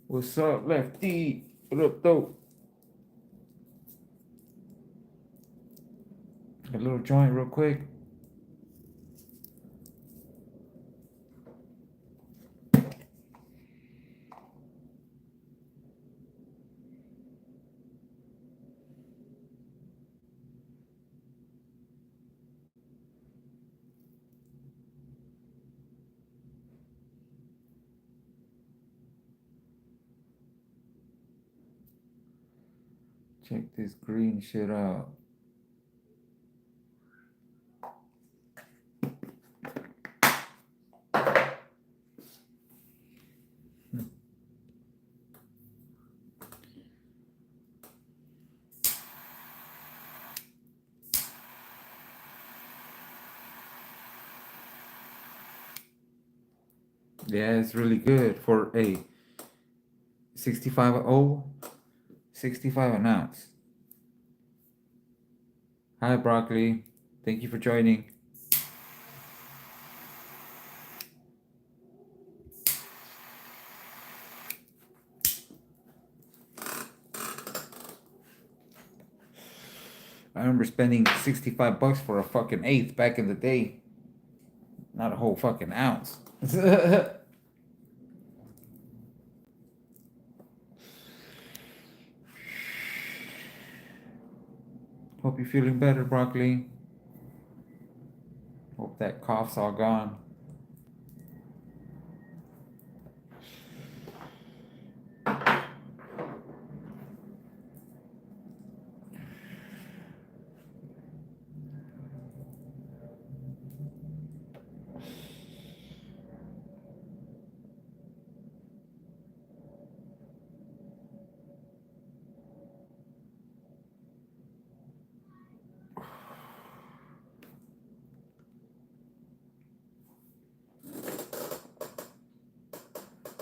What's up, Lefty? What up, though? A little joint, real quick. Check this green shit out. Yeah, it's really good for a 65 oh, 65 an ounce. Hi, Broccoli. Thank you for joining. I remember spending 65 bucks for a fucking eighth back in the day. Not a whole fucking ounce. Hope you're feeling better, Broccoli. Hope that cough's all gone.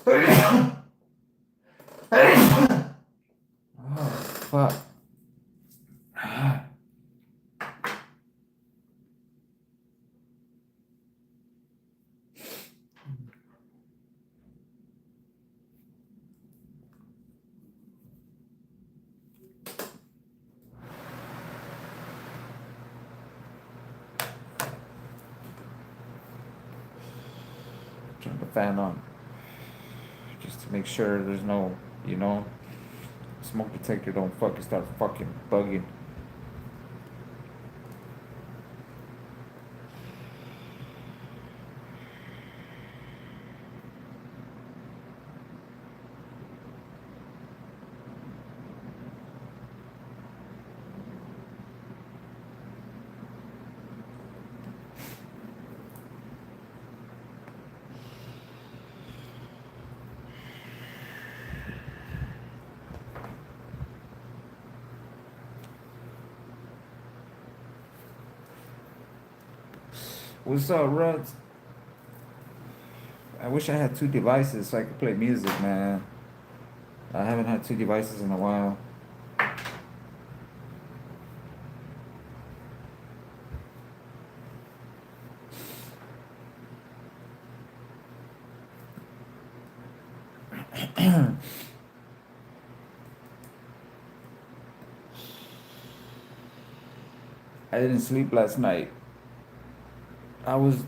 Oh, fuck. Turn the fan on. Just to make sure there's no, smoke detector don't fucking start fucking bugging. What's up, Ruds? I wish I had two devices so I could play music, man. I haven't had two devices in a while. I didn't sleep last night. I was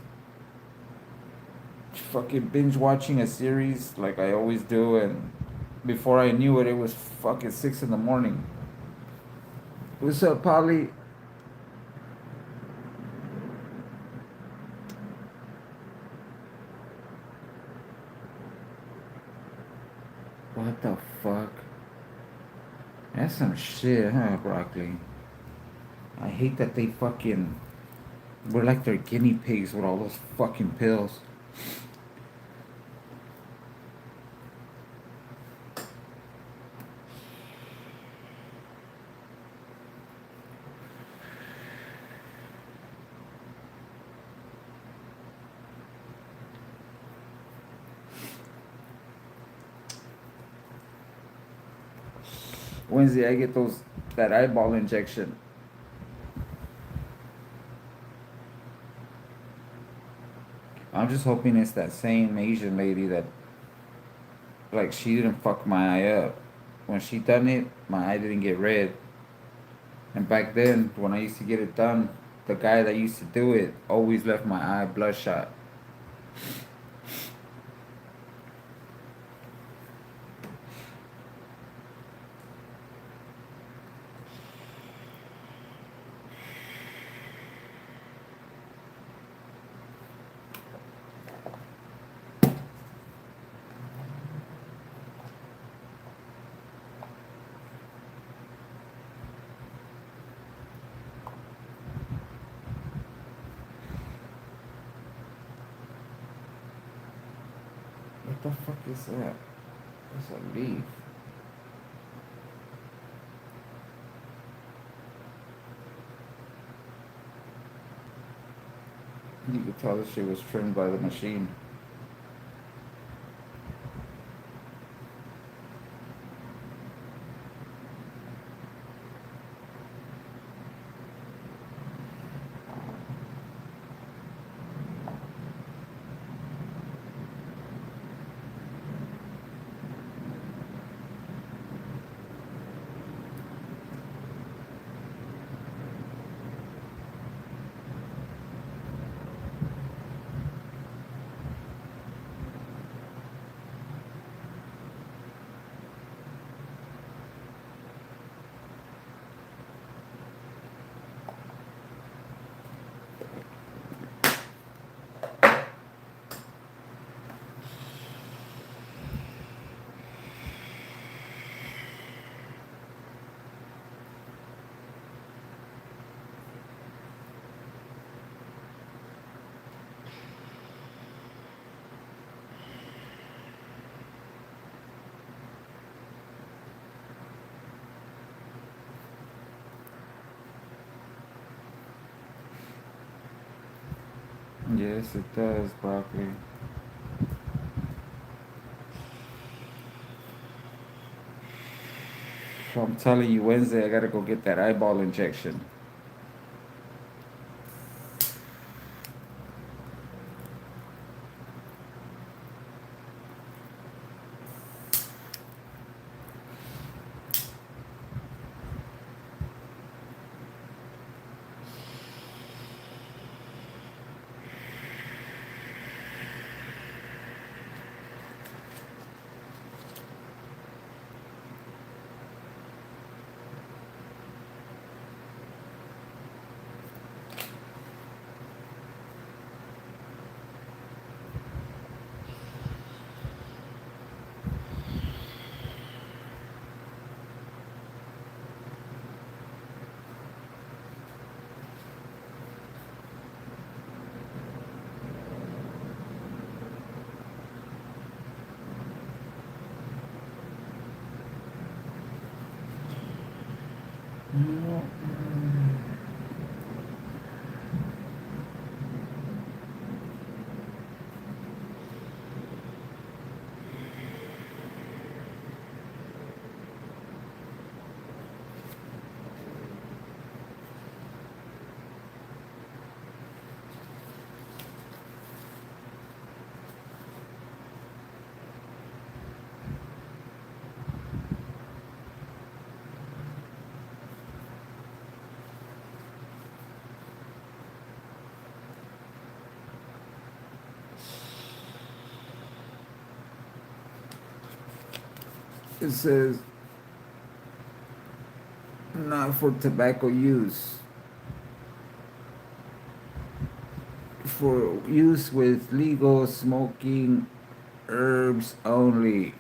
fucking binge watching a series like I always do, and before I knew it, it was fucking 6 in the morning. What's up, Polly? What the fuck? That's some shit, huh, Broccoli? I hate that they fucking. We're like their guinea pigs with all those fucking pills. Wednesday, I get that eyeball injection. I'm just hoping it's that same Asian lady that Like she didn't fuck my eye up. When she done it, my eye didn't get red. And back then, when I used to get it done, the guy that used to do it always left my eye bloodshot. What the fuck is that? That's a leaf. You could tell this shit was trimmed by the machine. Yes, it does, broccoli. So I'm telling you, Wednesday I gotta go get that eyeball injection. It says not for tobacco use, for use with legal smoking herbs only.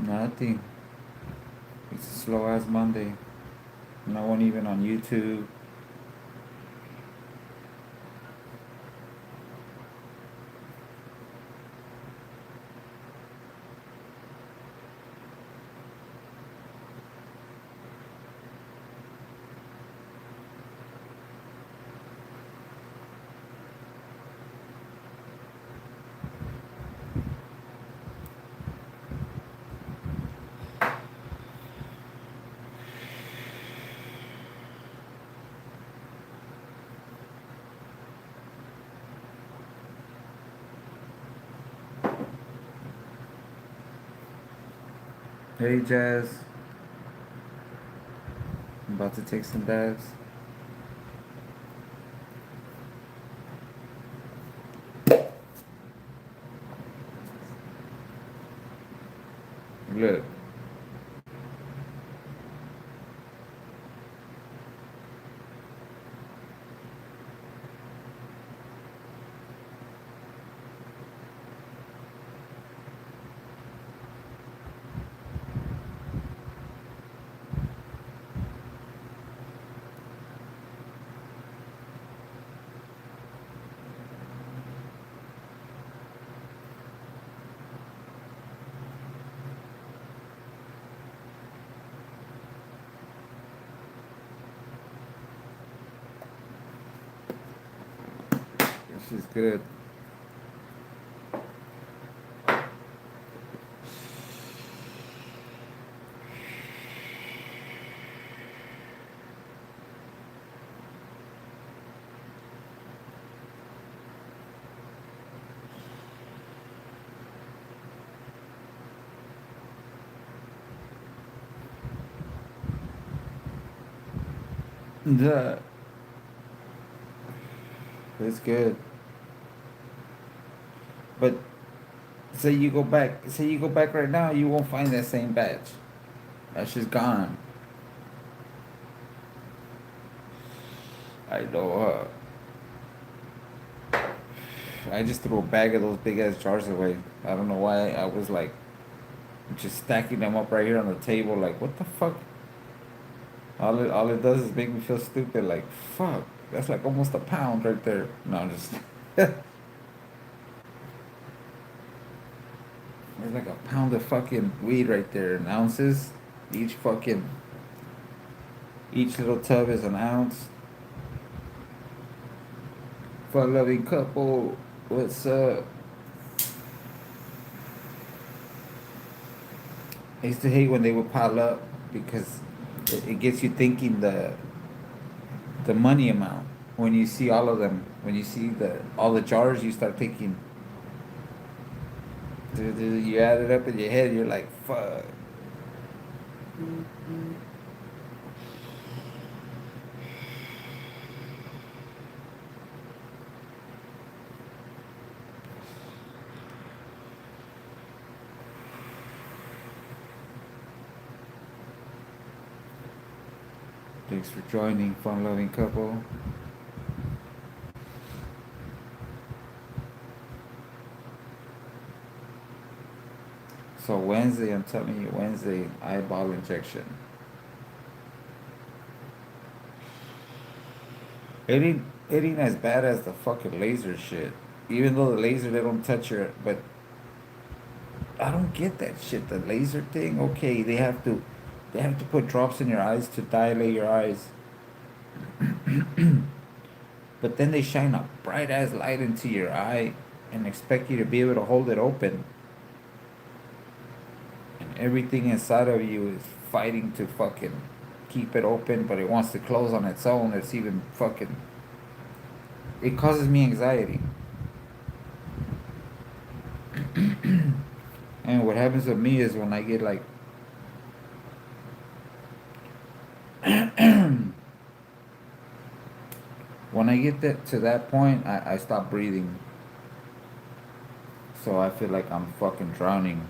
Nothing. It's a slow ass Monday. No one even on YouTube. Hey Jazz, I'm about to take some dabs. Look, this is good. The it's good. But say you go back right now, you won't find that same batch. That's just gone. I know. I just threw a bag of those big ass jars away. I don't know why. I was like just stacking them up right here on the table. Like, what the fuck? All it does is make me feel stupid. Like, fuck. That's like almost a pound right there. No, I'm just. There's like a pound of fucking weed right there in ounces. Each fucking each little tub is an ounce. Fun loving couple. What's up? I used to hate when they would pile up because it gets you thinking the money amount. When you see all of them, when you see the all the jars, you start thinking. You add it up in your head, you're like, fuck. Thanks for joining, fun loving couple. So Wednesday, I'm telling you, Wednesday eyeball injection. It ain't as bad as the fucking laser shit. Even though the laser they don't touch your, but I don't get that shit. The laser thing, okay, they have to put drops in your eyes to dilate your eyes. But then they shine a bright ass light into your eye and expect you to be able to hold it open. And everything inside of you is fighting to fucking keep it open, but it wants to close on its own. It's even fucking. It causes me anxiety. And what happens with me is when I get like. When I get to that point, I stop breathing. So I feel like I'm fucking drowning.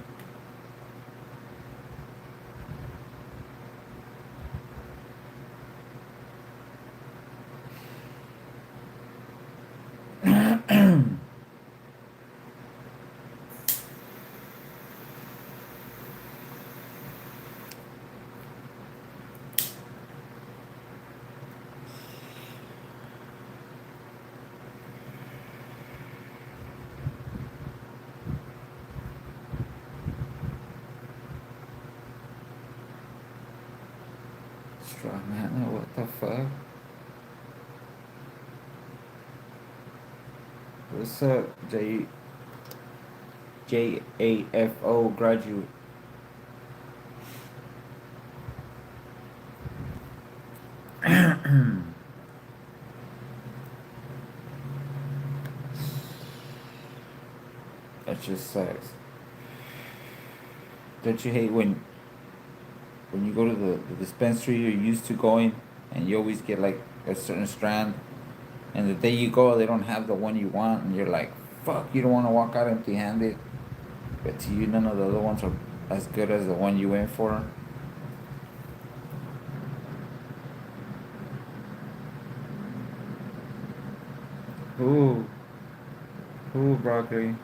Oh, man, what the fuck? What's up, JAFO graduate? That just sucks. Don't you hate when you go to the dispensary you're used to going and you always get like a certain strand and the day you go they don't have the one you want and you're like, fuck, you don't want to walk out empty handed. But to you none of the other ones are as good as the one you went for. Ooh, ooh, broccoli.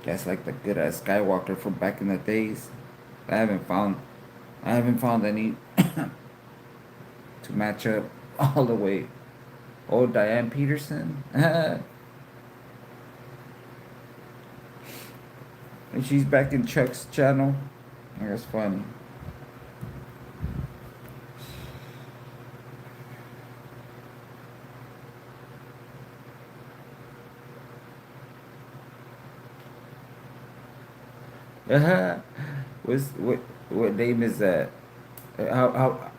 That's like the good ass Skywalker from back in the days. I haven't found I haven't found any to match up all the way. Oh, Diane Peterson. And she's back in Chuck's channel. That's funny. What name is that? How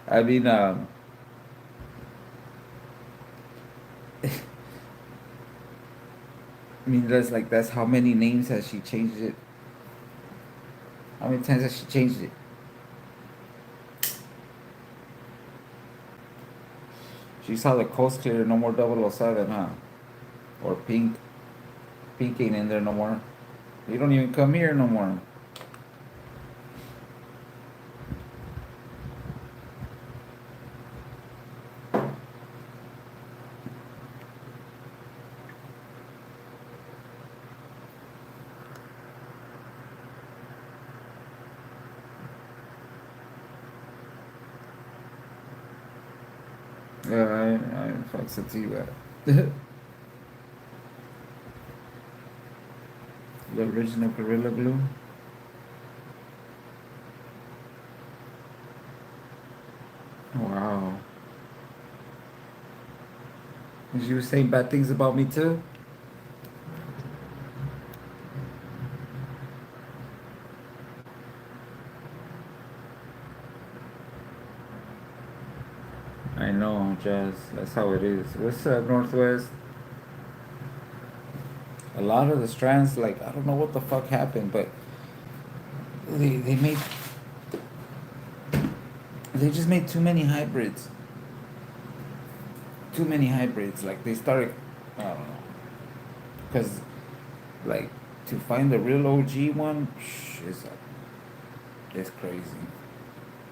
I mean I mean that's how many names has she changed it? How many times has she changed it? She saw the coast clear, no more 007, huh? Or Pink. Pink ain't in there no more. You don't even come here no more. Yeah, I fucks with you. The original Gorilla Glue. Wow. And she was saying bad things about me too. I know, Jazz. That's how it is. What's up, Northwest? A lot of the strands, like I don't know what the fuck happened, but they they just made too many hybrids. Too many hybrids. Like they started, I don't know, because like to find the real OG one, it's crazy.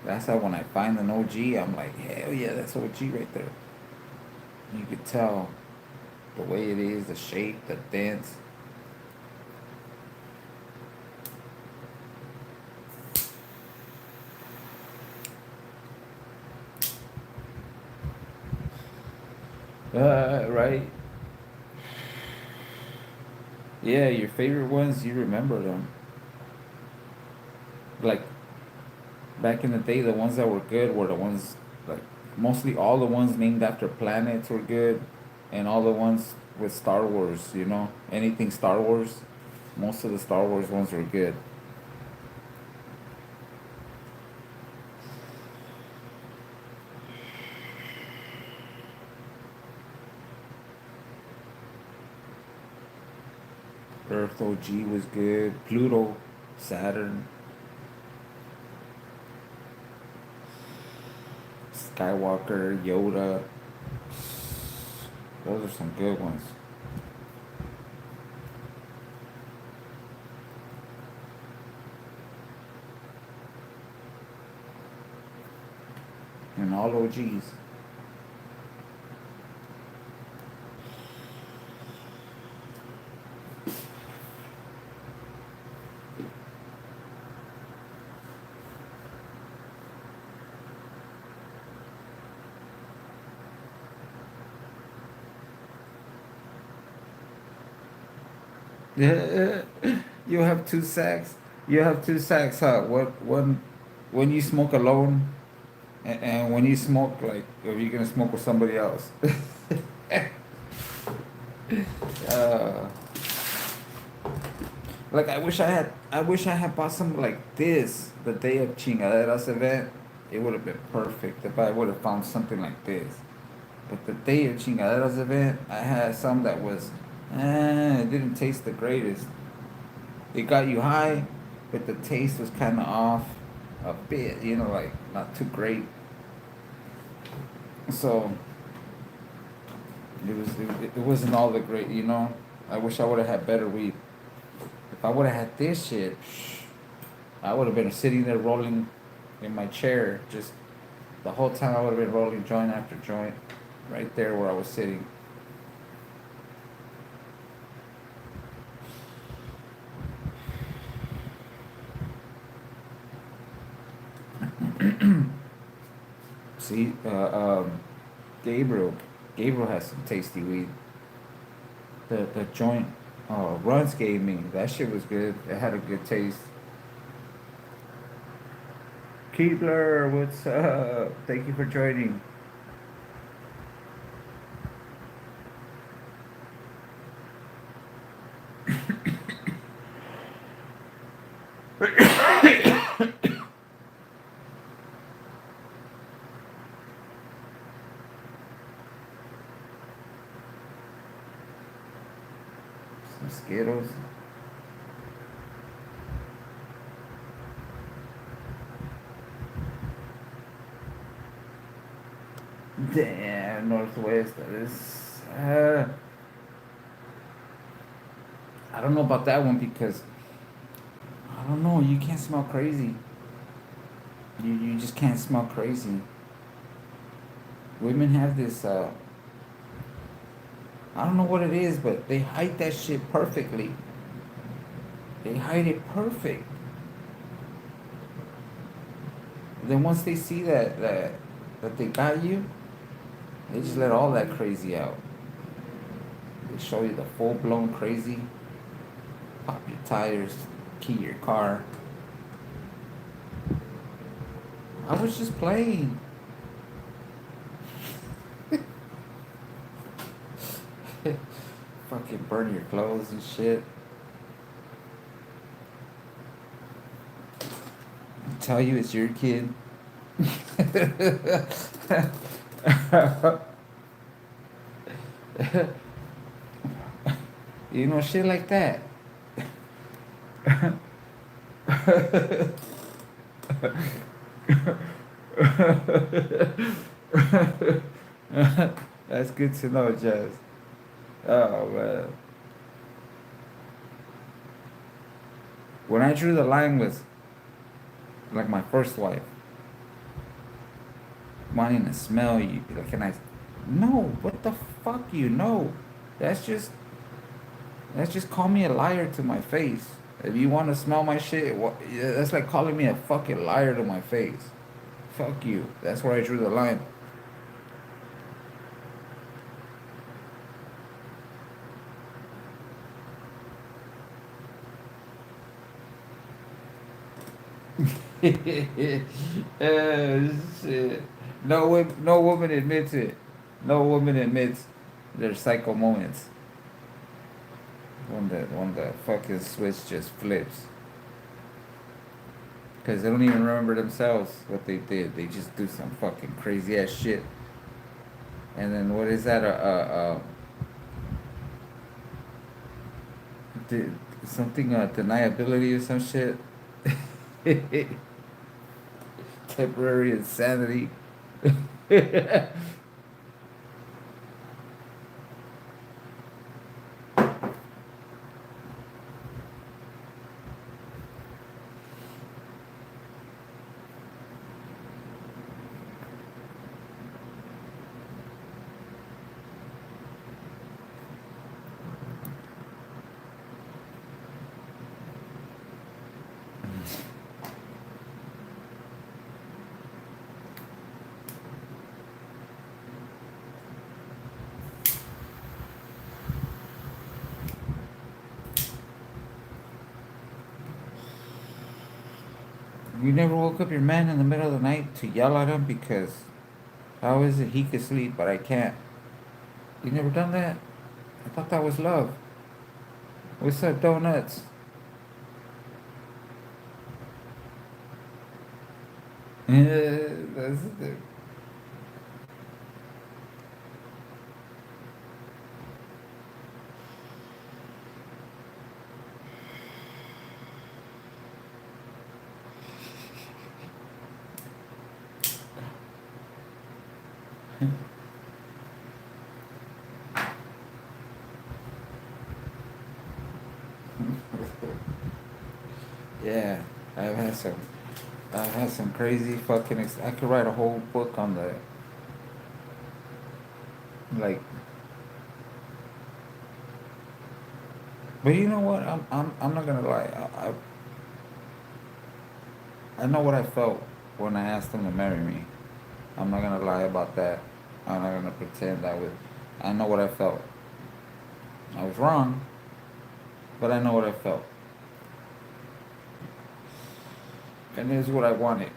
That's how when I find an OG, I'm like, hell yeah, that's OG right there. You could tell the way it is, the shape, the dents. Right? Yeah, your favorite ones, you remember them. Like back in the day, the ones that were good were the ones like mostly all the ones named after planets were good, and all the ones with Star Wars. You know, anything Star Wars. Most of the Star Wars ones were good. Earth OG was good. Pluto, Saturn, Skywalker, Yoda. Those are some good ones. And all OGs. You have two sacks. You have two sacks, huh? What one when you smoke alone and when you smoke like or you gonna smoke with somebody else? uh, like I wish I had bought something like this the day of Chingaderas event. It would have been perfect if I would have found something like this. But the day of Chingaderas event, I had some that was, it didn't taste the greatest. It got you high, but the taste was kind of off a bit, like not too great. So it wasn't all the great. I wish I would have had better weed. If I would have had this shit, I would have been sitting there rolling in my chair just the whole time. I would have been rolling joint after joint, right there where I was sitting. See, Gabriel, Gabriel has some tasty weed. The joint, Runs gave me that shit was good. It had a good taste. Keebler, what's up? Thank you for joining. Some Skittles. Damn, Northwest. That is. I don't know about that one because I don't know. You can't smell crazy. You just can't smell crazy. Women have this. I don't know what it is, but they hide that shit perfectly. They hide it perfect. Then once they see that they got you, they just let all that crazy out. They show you the full blown crazy. Pop your tires, key your car. I was just playing. Fucking burn your clothes and shit. Tell you it's your kid. Shit like that. That's good to know, Jazz. Oh man. When I drew the line was like my first wife wanting to smell you. Like, can I? No. What the fuck? That's just that's just call me a liar to my face. If you want to smell my shit, yeah, that's like calling me a fucking liar to my face. Fuck you. That's where I drew the line. Shit. No woman admits it. No woman admits their psycho moments. When the fucking switch just flips. Because they don't even remember themselves what they did. They just do some fucking crazy ass shit. And then what is that? Di- Something, deniability or some shit. Temporary insanity. You never woke up your man in the middle of the night to yell at him because how is it he could sleep but I can't? You never done that? I thought that was love. What's up, donuts? That's the, yeah. I've had some. I've had some crazy fucking. I could write a whole book on the like. But you know what? I'm not gonna lie. I know what I felt when I asked him to marry me. I'm not gonna lie about that. I'm not gonna pretend I was. I know what I felt. I was wrong, but I know what I felt, and this is what I wanted.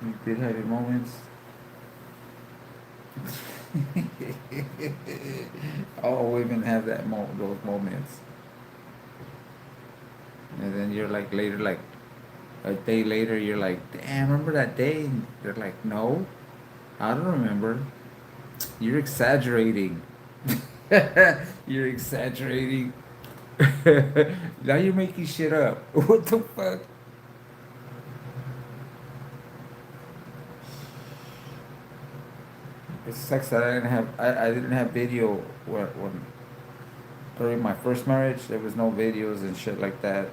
You did have your moments. All women have those moments, and then you're like later, like a day later, you're like, "Damn, remember that day?" And they're like, "No, I don't remember." You're exaggerating. You're exaggerating. Now you're making shit up. What the fuck? It sucks that I didn't have video when during my first marriage there was no videos and shit like that.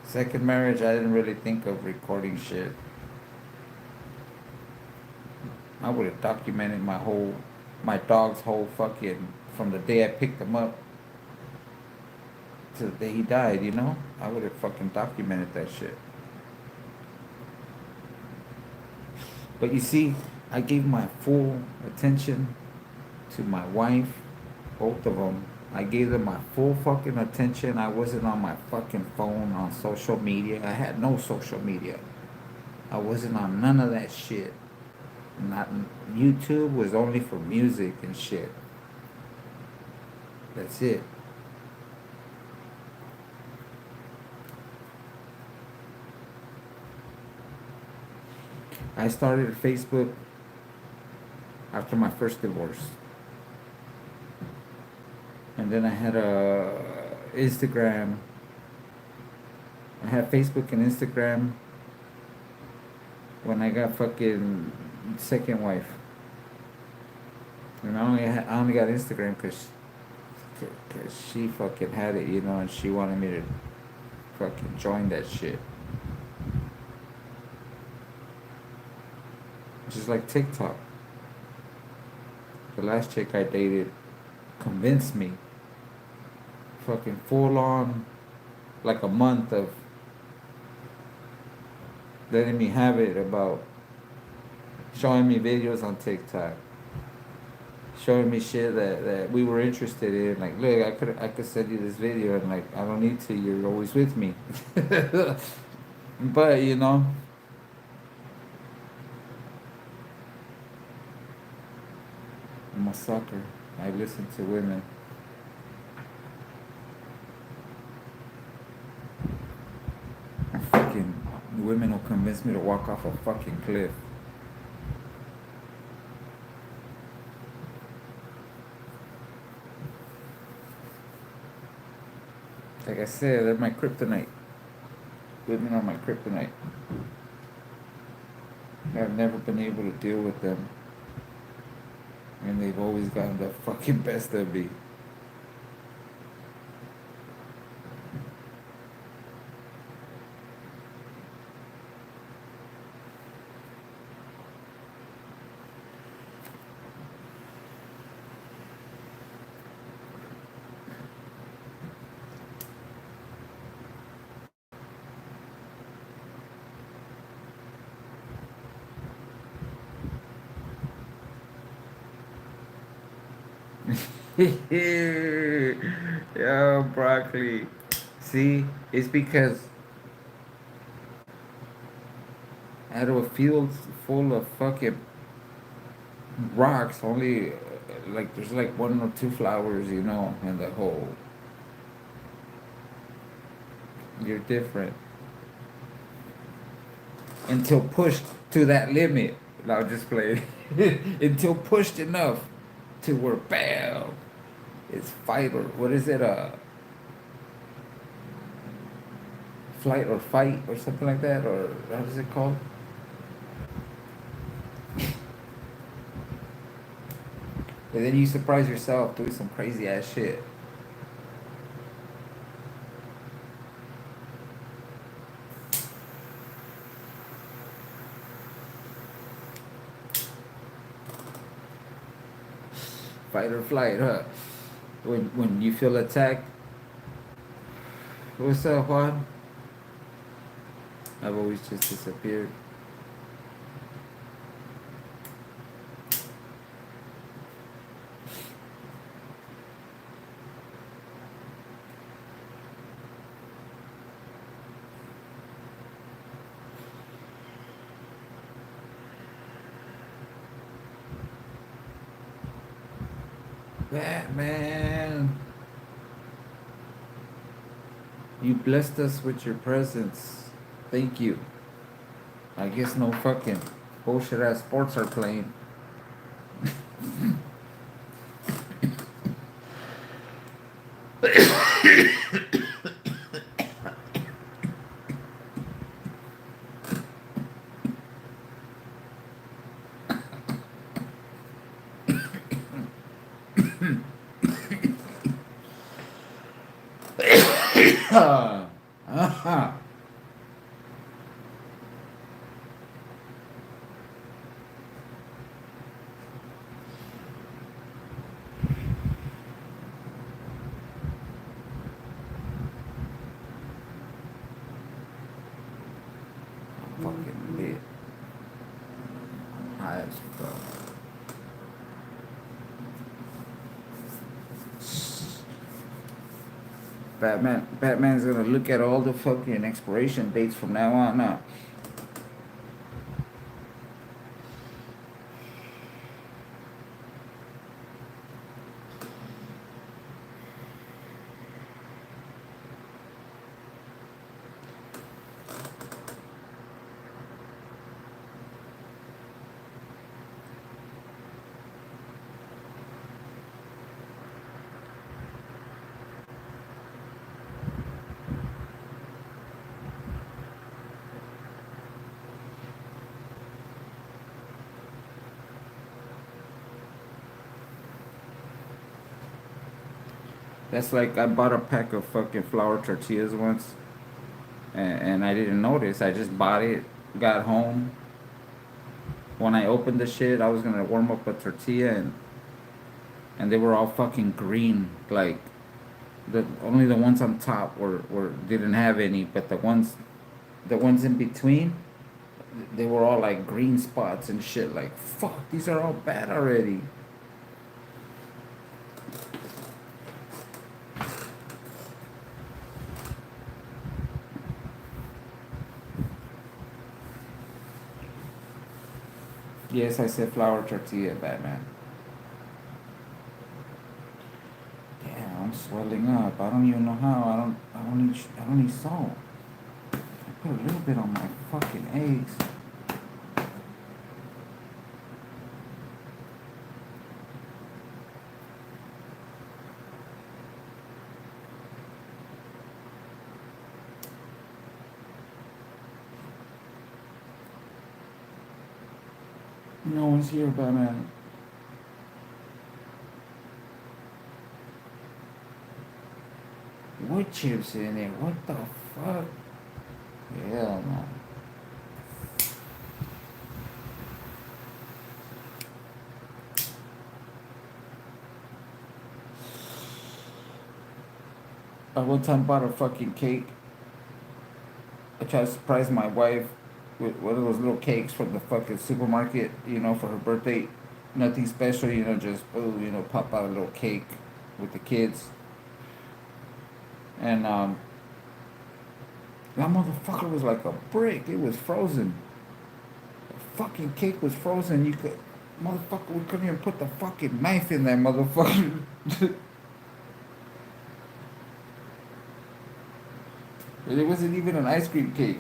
Second marriage I didn't really think of recording shit. I would have documented my dog's whole fucking from the day I picked him up to the day he died, you know? I would have fucking documented that shit. But you see, I gave my full attention to my wife, both of them. I gave them my full fucking attention. I wasn't on my fucking phone on social media. I had no social media. I wasn't on none of that shit. Not YouTube was only for music and shit. That's it. I started Facebook after my first divorce. And then I had a Instagram. I had Facebook and Instagram when I got fucking second wife. And I only got Instagram because she fucking had it, you know, and she wanted me to fucking join that shit. Just like TikTok. The last chick I dated convinced me. Fucking full on, like a month of letting me have it about showing me videos on TikTok, showing me shit that we were interested in. Like, look, I could send you this video, and like, I don't need to. You're always with me. But you know, I'm a sucker. I listen to women. Fucking women will convince me to walk off a fucking cliff. Like I said, they're my kryptonite. Women are my kryptonite. I've never been able to deal with them. And they've always gotten the fucking best of me. Yo, broccoli. See, it's because out of a field full of fucking rocks, only like there's like one or two flowers, in the whole. You're different until pushed to that limit. No, just play until pushed enough to where bam, it's fight or what is it? Flight or fight or something like that, or what is it called? And then you surprise yourself doing some crazy ass shit. Fight or flight, huh? When you feel attacked. What's up, Juan? I've always just disappeared. Batman, you blessed us with your presence. Thank you. I guess no fucking bullshit ass sports are playing. Uh-huh. I'm fucking lit. High as fuck. Batman's gonna look at all the fucking expiration dates from now on up. That's like I bought a pack of fucking flour tortillas once, and I didn't notice. I just bought it, got home. When I opened the shit, I was gonna warm up a tortilla, and they were all fucking green. Like the only the ones on top were didn't have any, but the ones in between, they were all like green spots and shit. Like fuck, these are all bad already. Yes, I said flour tortilla, Batman. Damn, I'm swelling up. I don't even know how. I don't need salt. I put a little bit on my fucking eggs. No one's here, Batman. wood chips in it. What the fuck? Hell no. I one time bought a fucking cake. I tried to surprise my wife with one of those little cakes from the fucking supermarket, for her birthday. Nothing special, just, oh, pop out a little cake with the kids. And that motherfucker was like a brick. It was frozen. The fucking cake was frozen. Motherfucker, we couldn't even put the fucking knife in that motherfucker. And it wasn't even an ice cream cake.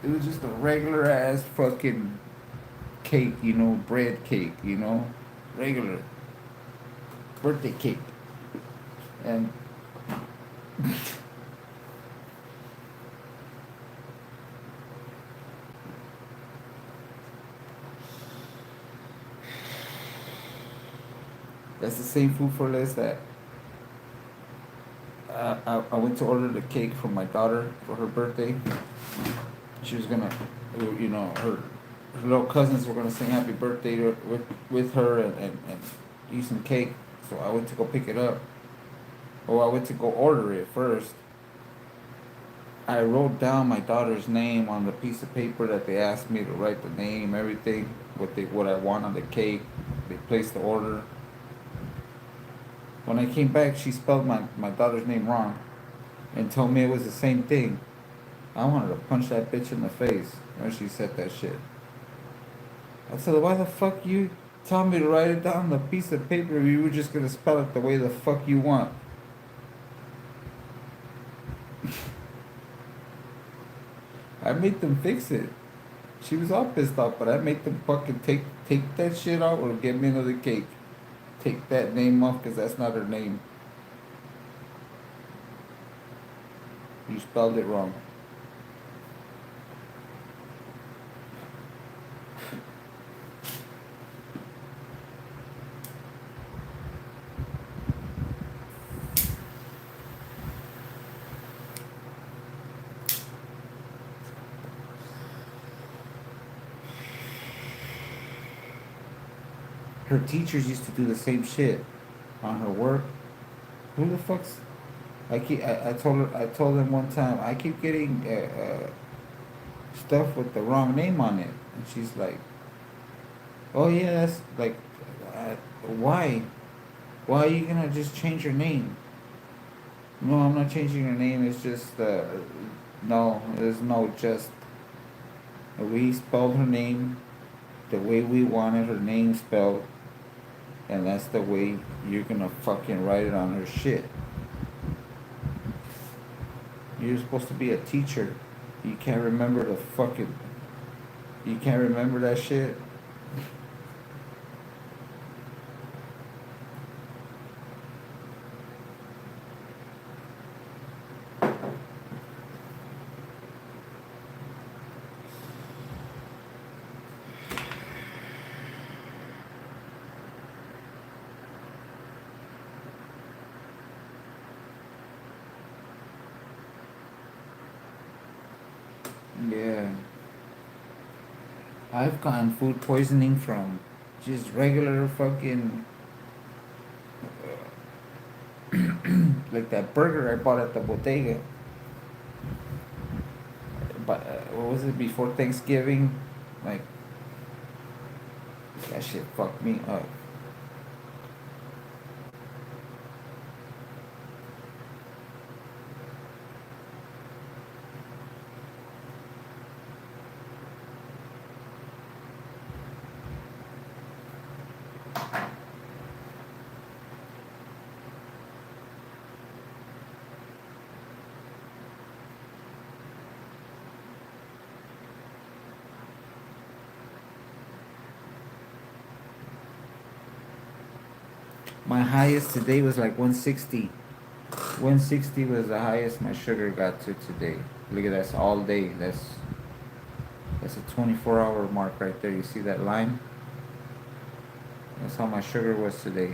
It was just a regular ass fucking cake, bread cake, regular birthday cake. And that's the same food for less that I went to order the cake for my daughter for her birthday. She was gonna, her little cousins were gonna sing happy birthday with her and eat some cake. So I went to go pick it up. Oh, I went to go order it first. I wrote down my daughter's name on the piece of paper that they asked me to write the name, everything, what I want on the cake. They placed the order. When I came back, she spelled my daughter's name wrong and told me it was the same thing. I wanted to punch that bitch in the face when she said that shit. I said, why the fuck you tell me to write it down on the piece of paper if you were just gonna spell it the way the fuck you want? I made them fix it. She was all pissed off, but I made them fucking take that shit out or give me another cake. Take that name off because that's not her name. You spelled it wrong. Her teachers used to do the same shit on her work. Who the fuck's? I told them one time I keep getting stuff with the wrong name on it, and she's like, "Oh yeah, that's like, why? Why are you gonna just change your name?" No, I'm not changing her name. It's just no, there's no just. We spelled her name the way we wanted her name spelled, and that's the way you're gonna fucking write it on her shit. You're supposed to be a teacher. You can't remember the fucking. You can't remember that shit. Yeah. I've gotten food poisoning from just regular fucking like that burger I bought at the bodega. But what was it before Thanksgiving? Like that shit fucked me up. My highest today was like 160. 160 was the highest my sugar got to today. Look at that, that's all day. That's a 24-hour mark right there. You see that line? That's how my sugar was today.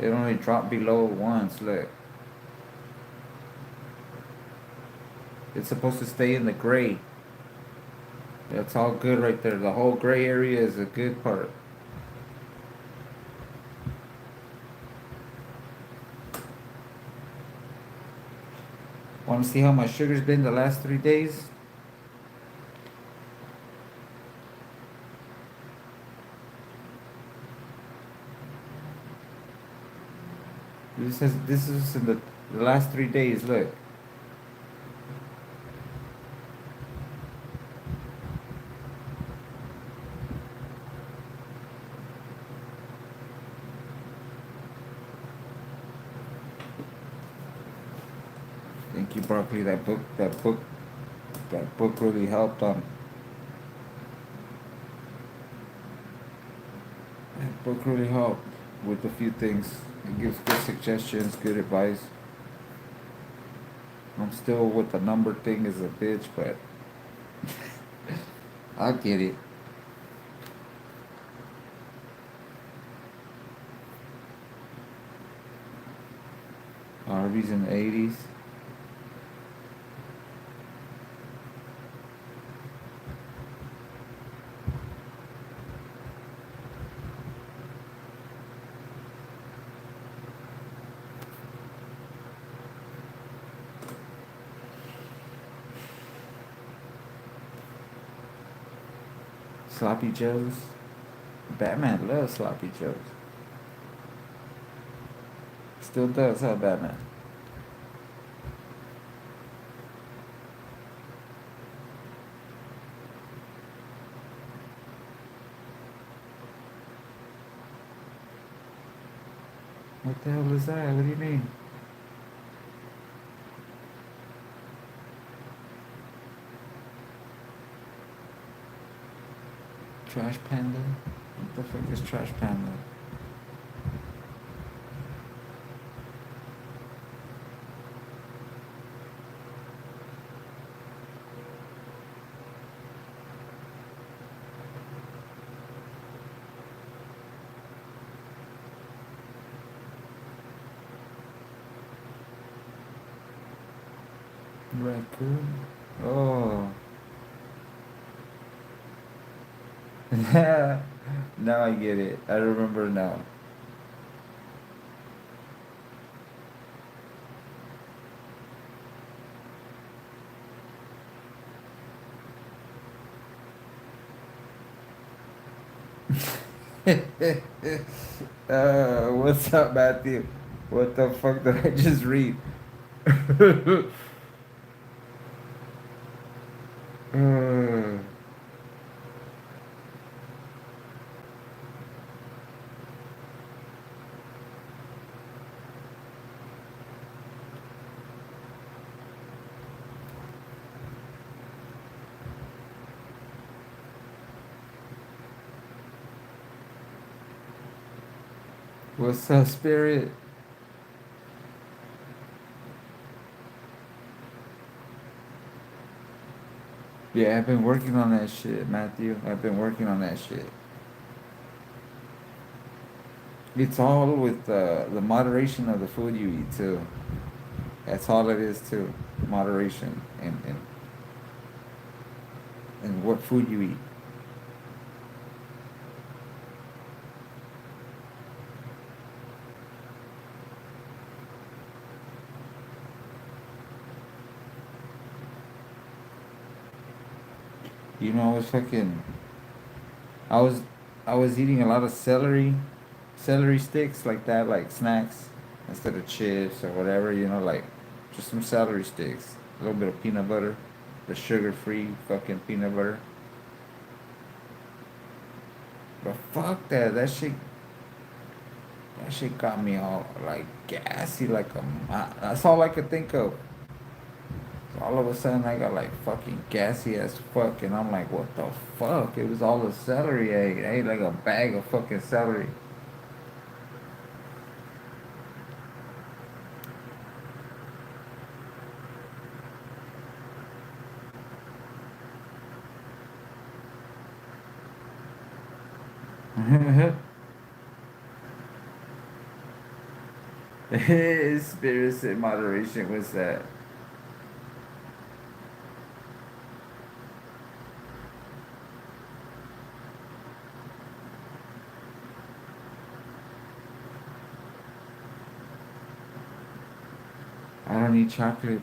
It only dropped below once. Look. It's supposed to stay in the gray. That's all good right there. The whole gray area is a good part. Want to see how my sugar's been the last 3 days? This is in the last 3 days. Look, thank you, broccoli. That book really helped on. That book really helped with a few things. It gives good suggestions, good advice. I'm still with the number thing as a bitch, but I get it. Arby's in the 80s. Sloppy Joes. Batman loves Sloppy Joes. Still does, huh, Batman? What the hell is that? What do you mean? Trash Panda? What the fuck is Trash Panda? Raccoon? Oh. Now I get it. I remember now. What's up, Matthew? What the fuck did I just read? Uh, What's up, Spirit? Yeah, I've been working on that shit, Matthew. I've been working on that shit. It's all with the moderation of the food you eat too. That's all it is too. Moderation and what food you eat. You know, I was, I was eating a lot of celery sticks like that, like snacks instead of chips or whatever. You know, like just some celery sticks, a little bit of peanut butter, the sugar-free fucking peanut butter. But fuck that, that shit got me all like gassy, like that's all I could think of. So all of a sudden I got like fucking gassy as fuck, and I'm like, what the fuck? It was all the celery I ate. I ate like a bag of fucking celery. Spirits in moderation was that. I don't eat chocolate,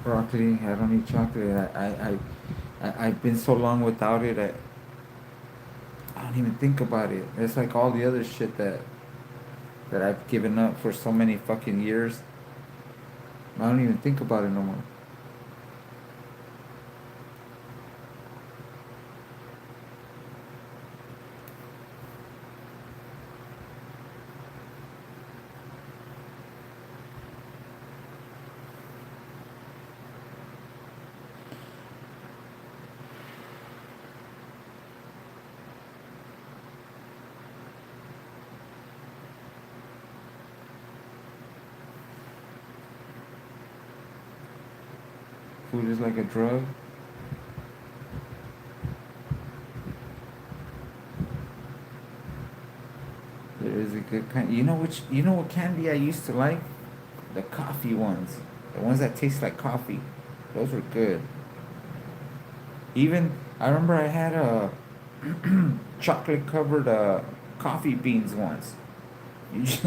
broccoli. I don't eat chocolate. I've been so long without it. I don't even think about it. It's like all the other shit that I've given up for so many fucking years. I don't even think about it no more. Food is like a drug. There is a good kind. You know which? You know what candy I used to like? The coffee ones. The ones that taste like coffee. Those were good. Even I remember I had a chocolate covered coffee beans once. You just,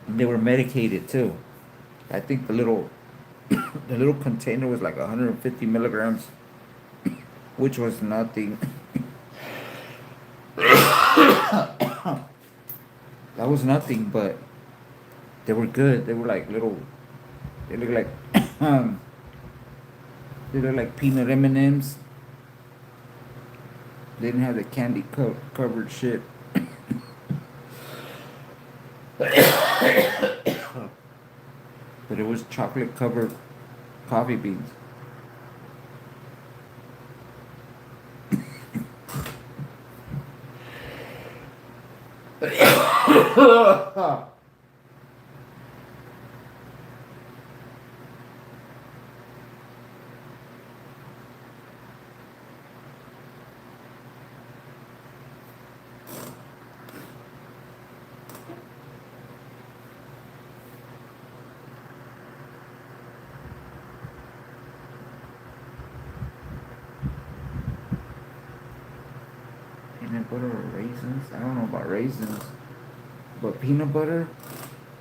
they were medicated too. I think the little container was like 150 milligrams, which was nothing. That was nothing, but they were good. They were like little. They look like um, they look like peanut M and M's. They didn't have the candy covered shit. But it was chocolate covered coffee beans. Peanut butter or raisins? I don't know about raisins, but peanut butter.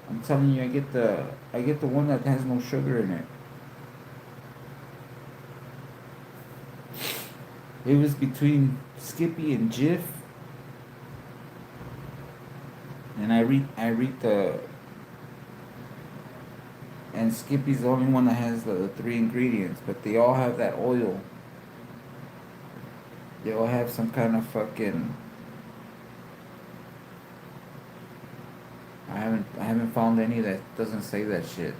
I'm telling you, I get the one that has no sugar in it. It was between Skippy and Jif, and I read the and Skippy's the only one that has the three ingredients, but they all have that oil. They all have some kind of fucking. I haven't found any that doesn't say that shit.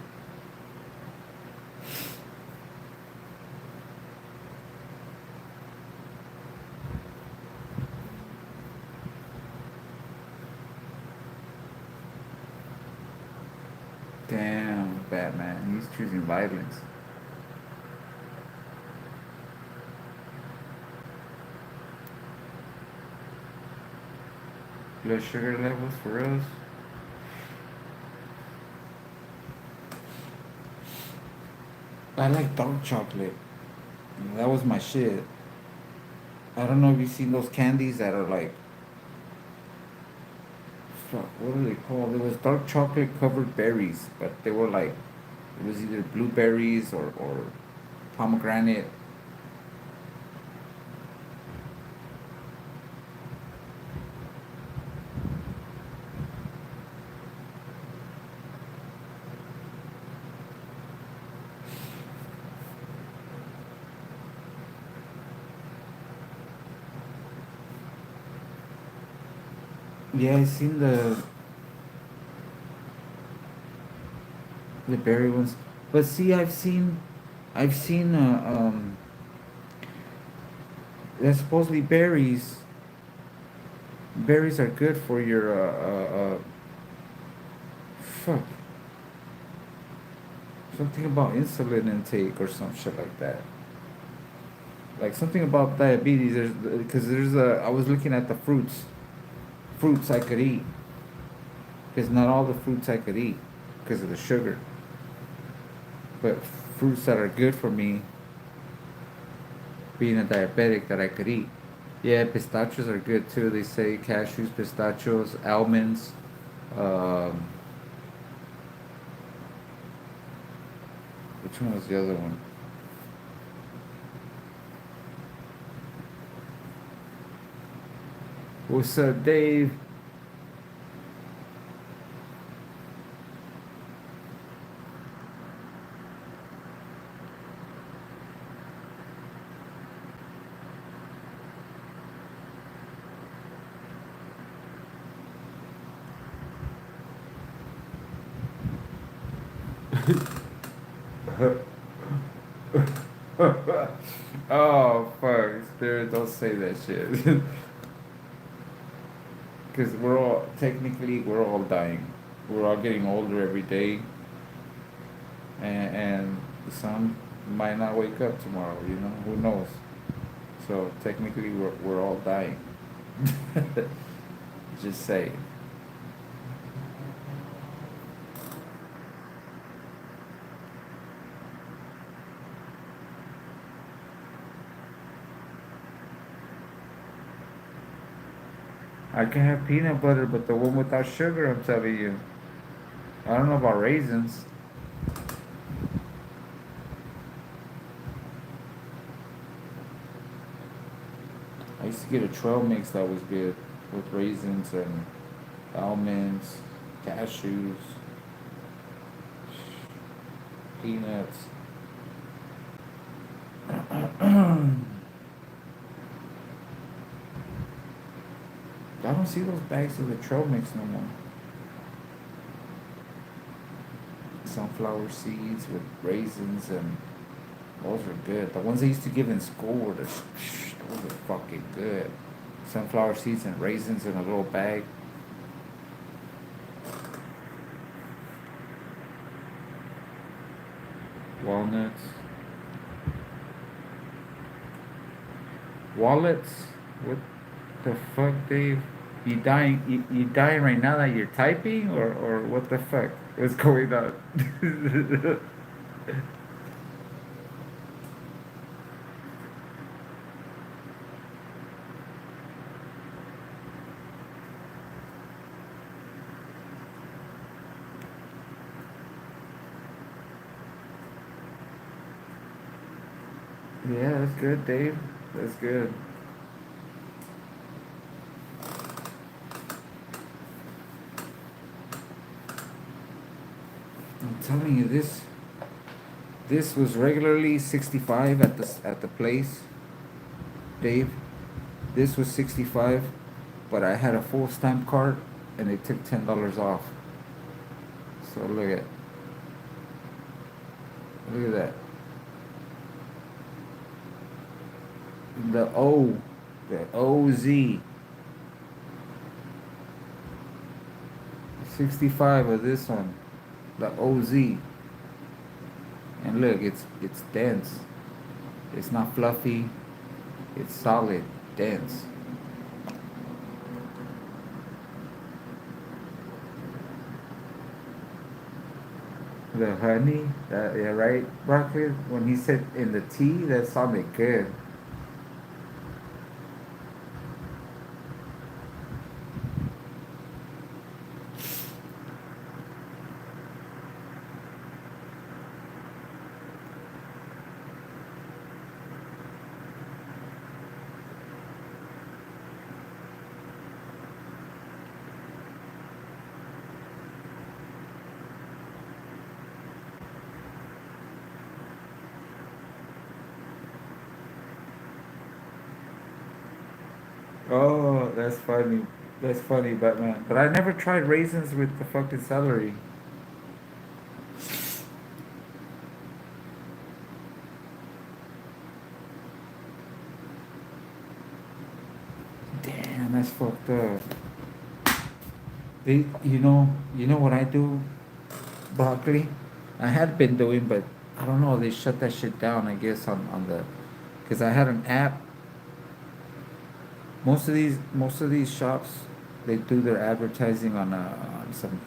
Damn, Batman. He's choosing violence. Blood sugar levels for us. I like dark chocolate. That was my shit. I don't know if you've seen those candies that are like, fuck, what are they called? It was dark chocolate covered berries, but they were like, it was either blueberries or pomegranate. Yeah, I seen the berry ones, but see, I've seen there's supposedly berries. Berries are good for your fuck, something about insulin intake or some shit like that. Like something about diabetes. There's because there's a. I was looking at the fruits I could eat. Because not all the fruits I could eat because of the sugar, but fruits that are good for me, being a diabetic, that I could eat. Yeah, pistachios are good too. They say cashews, pistachios, almonds. Um, which one was the other one? What's up, Dave? Oh fuck, Spirit, don't say that shit. Because we're all dying. We're all getting older every day, and some might not wake up tomorrow. You know, who knows? So technically, we're all dying. Just say. I can have peanut butter, but the one without sugar, I'm telling you. I don't know about raisins. I used to get a trail mix that was good with raisins and almonds, cashews, peanuts. I don't see those bags of the trail mix no more. Sunflower seeds with raisins, and those are good. The ones they used to give in school were those are fucking good. Sunflower seeds and raisins in a little bag. Walnuts. Wallets? What the fuck, Dave? You dying right now that you're typing, or what the fuck? What's going on? Yeah, that's good, Dave. That's good. I'm telling you, this was regularly 65 at the place, Dave. This was 65, but I had a full stamp card, and they took $10 off. So look at that. The O, the OZ, 65 of this one, the OZ, and look, it's dense. It's not fluffy. It's solid, dense. The honey, that yeah, right, broccoli. When he said in the tea, that sounded good. Oh, that's funny. That's funny, Batman. But I never tried raisins with the fucking celery. Damn, that's fucked up. You know what I do, broccoli. I had been doing, but I don't know. They shut that shit down. I guess on the, because I had an app. Most of these shops, they do their advertising on some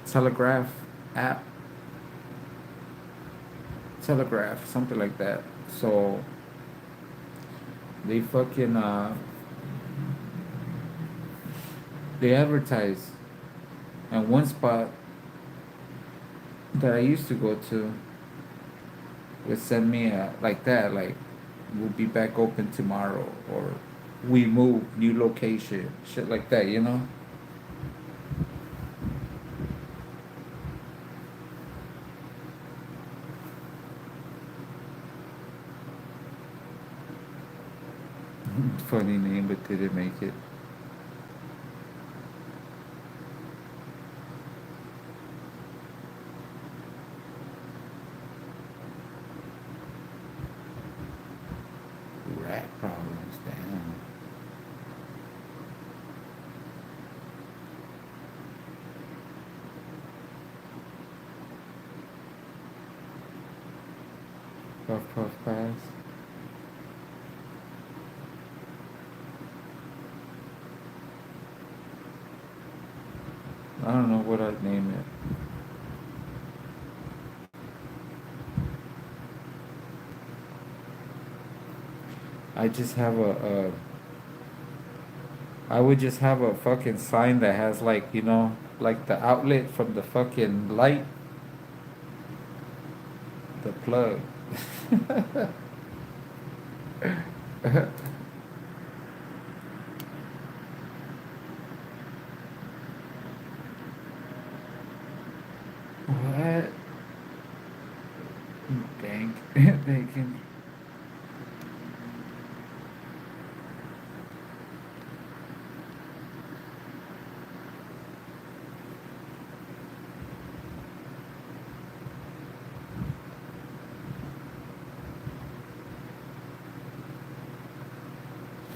Telegraph app, Telegraph, something like that. So They fucking they advertise, and one spot that I used to go to would send me like that, like we'll be back open tomorrow, or we move new location, shit like that, you know. Funny name, but didn't make it. Rat problems, damn. Puff puff pass. I don't know what I'd name it. I just have I would just have a fucking sign that has like, you know, like the outlet from the fucking light, the plug. What? Bank bacon.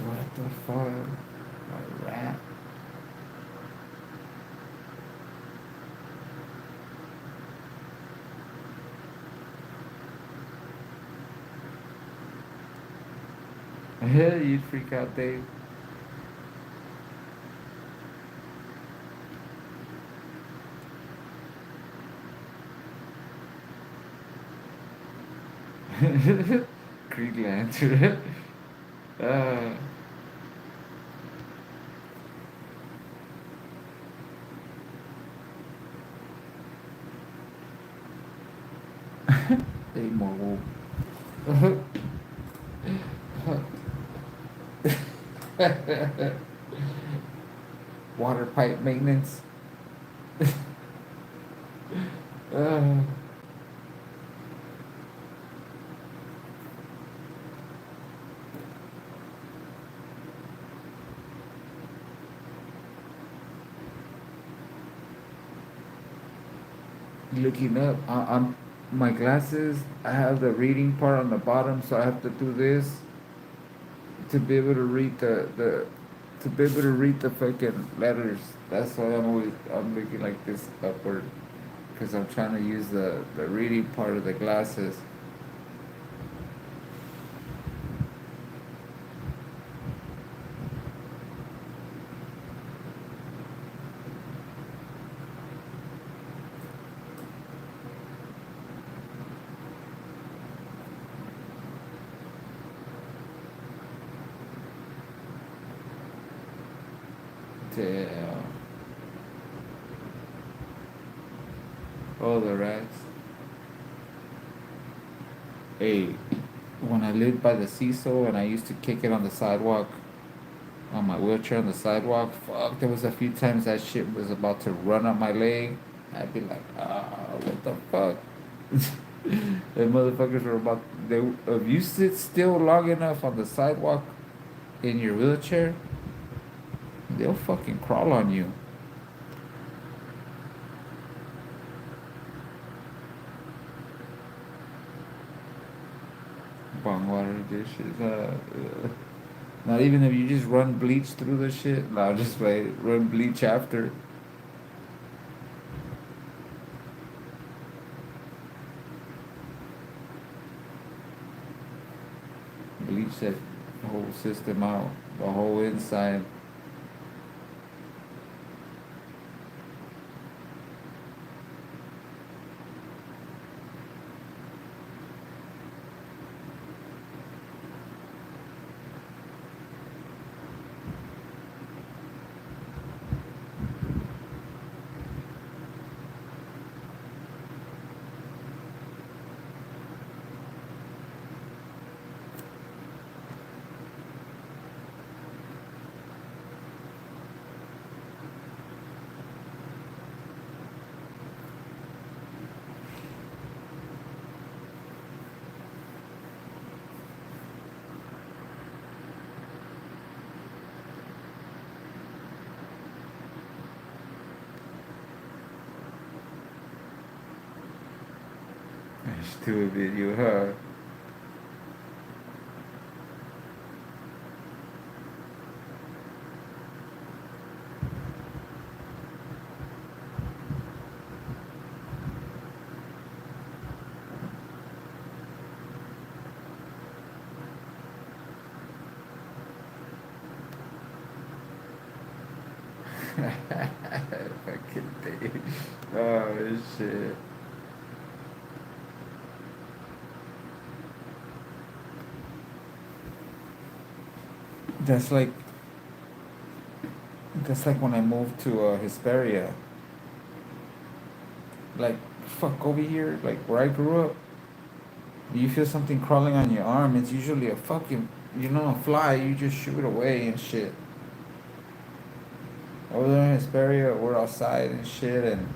What the fuck? A rat? You'd freak out, Dave. Green Lantern. uh, Amoral. Water pipe maintenance. uh, Looking up. I'm my glasses. I have the reading part on the bottom, so I have to do this to be able to read the to be able to read the fucking letters. That's why I'm looking like this upward, because I'm trying to use the reading part of the glasses. Damn. Oh, the rats. Hey, when I lived by the seesaw and I used to kick it on the sidewalk, on my wheelchair on the sidewalk, fuck, there was a few times that shit was about to run up my leg. I'd be like, what the fuck? The motherfuckers were about, if you sit still long enough on the sidewalk in your wheelchair, they'll fucking crawl on you. Bong water dishes. Not even if you just run bleach through the shit. No, just like run bleach after. Bleach that whole system out, the whole inside. Stupid video, huh? Fucking thing. Oh shit. That's like that's like when I moved to Hesperia. Like fuck over here, like where I grew up. You feel something crawling on your arm. It's usually a fucking a fly. You just shoot it away and shit. Over there in Hesperia, we're outside and shit, and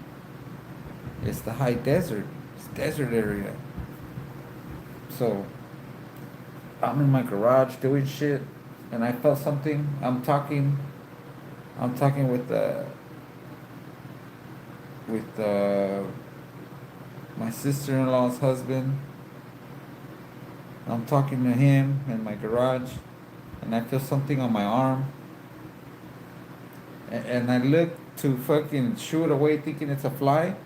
it's the high desert. It's desert area. So I'm in my garage doing shit, and I felt something. I'm talking with my sister-in-law's husband. I'm talking to him in my garage, and I feel something on my arm, and I look to fucking shoo it away, thinking it's a fly.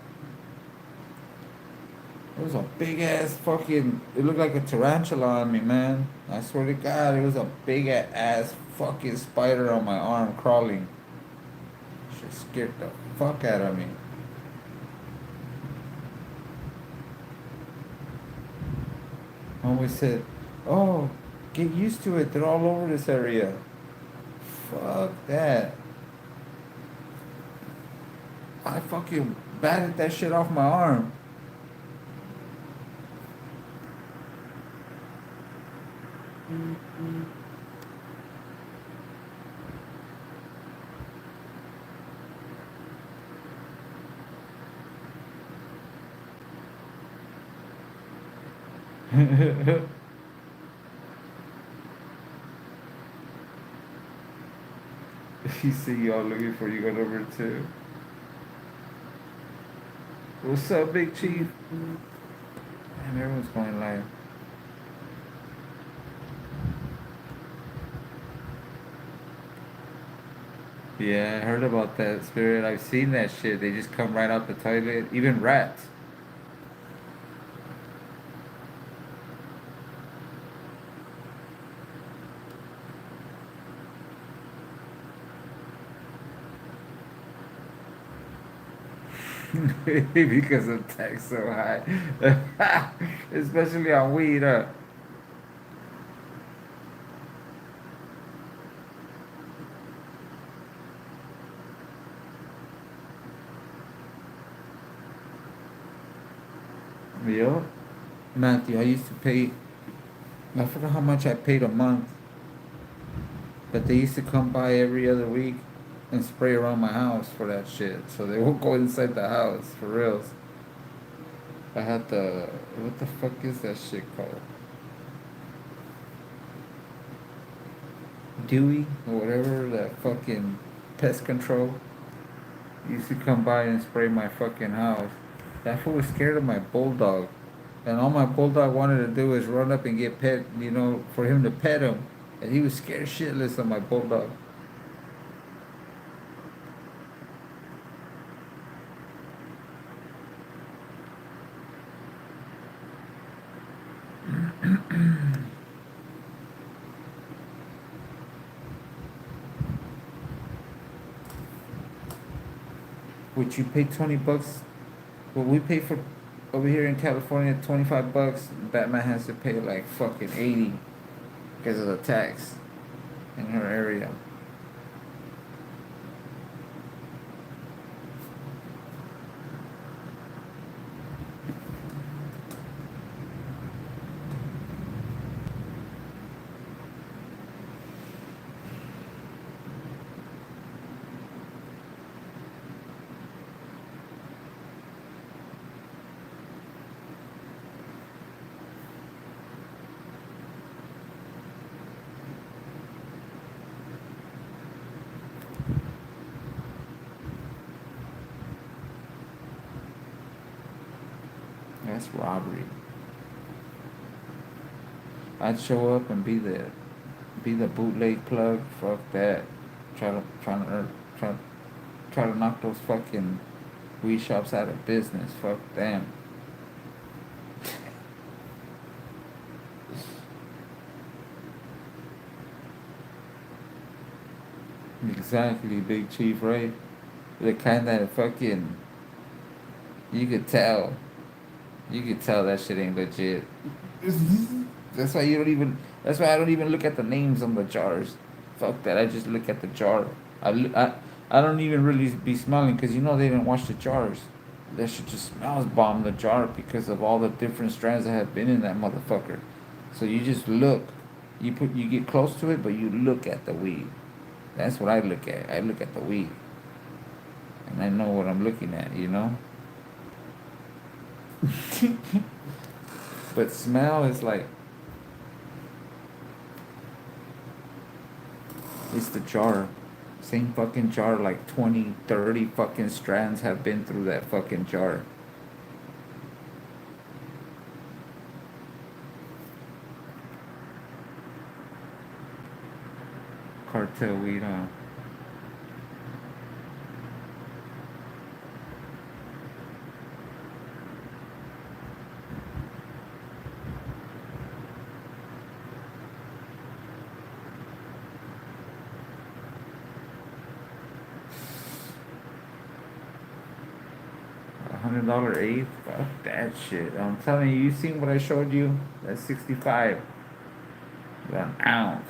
It was a big ass fucking. It looked like a tarantula on me, man. I swear to God, it was a big ass fucking spider on my arm crawling. Shit scared the fuck out of me. I always said, "Oh, get used to it. They're all over this area." Fuck that. I fucking batted that shit off my arm. You see y'all looking for you got over too. What's up, Big Chief? Damn, everyone's going live. Yeah, I heard about that spirit. I've seen that shit. They just come right out the toilet. Even rats. Because of tax so high. Especially on weed, Yo, Matthew, I used to pay, I forgot how much I paid a month, but they used to come by every other week and spray around my house for that shit. So they won't go inside the house, for reals. I had what the fuck is that shit called? Dewey, or whatever, that fucking pest control. Used to come by and spray my fucking house. That fool was scared of my bulldog. And all my bulldog wanted to do was run up and get pet, for him to pet him. And he was scared shitless of my bulldog. Would you pay $20? What we pay for over here in California, $25. Batman has to pay like fucking 80 because of the tax in her area. That's robbery. I'd show up and be the bootleg plug. Fuck that. Try try to knock those fucking weed shops out of business. Fuck them. Exactly, Big Chief, right? The kind that fucking you could tell. You could tell that shit ain't legit. That's why you don't even. That's why I don't even look at the names on the jars. Fuck that. I just look at the jar. I don't even really be smelling because you know they didn't wash the jars. That shit just smells bomb the jar because of all the different strands that have been in that motherfucker. So you just look. You get close to it, but you look at the weed. That's what I look at. I look at the weed, and I know what I'm looking at. You know. But smell is like it's the jar. Same fucking jar, like 20, 30 fucking strands have been through that fucking jar. Cartel weed, huh? $100 eighth? Fuck that shit. I'm telling you, you seen what I showed you? That's 65. An ounce.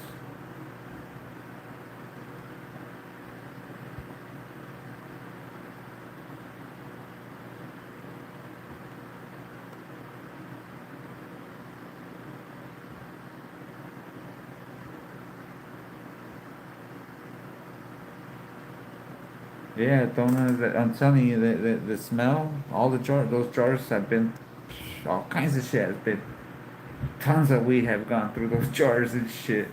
Yeah, don't know that. I'm telling you, the smell, all those jars have been, all kinds of shit has been, tons of weed have gone through those jars and shit.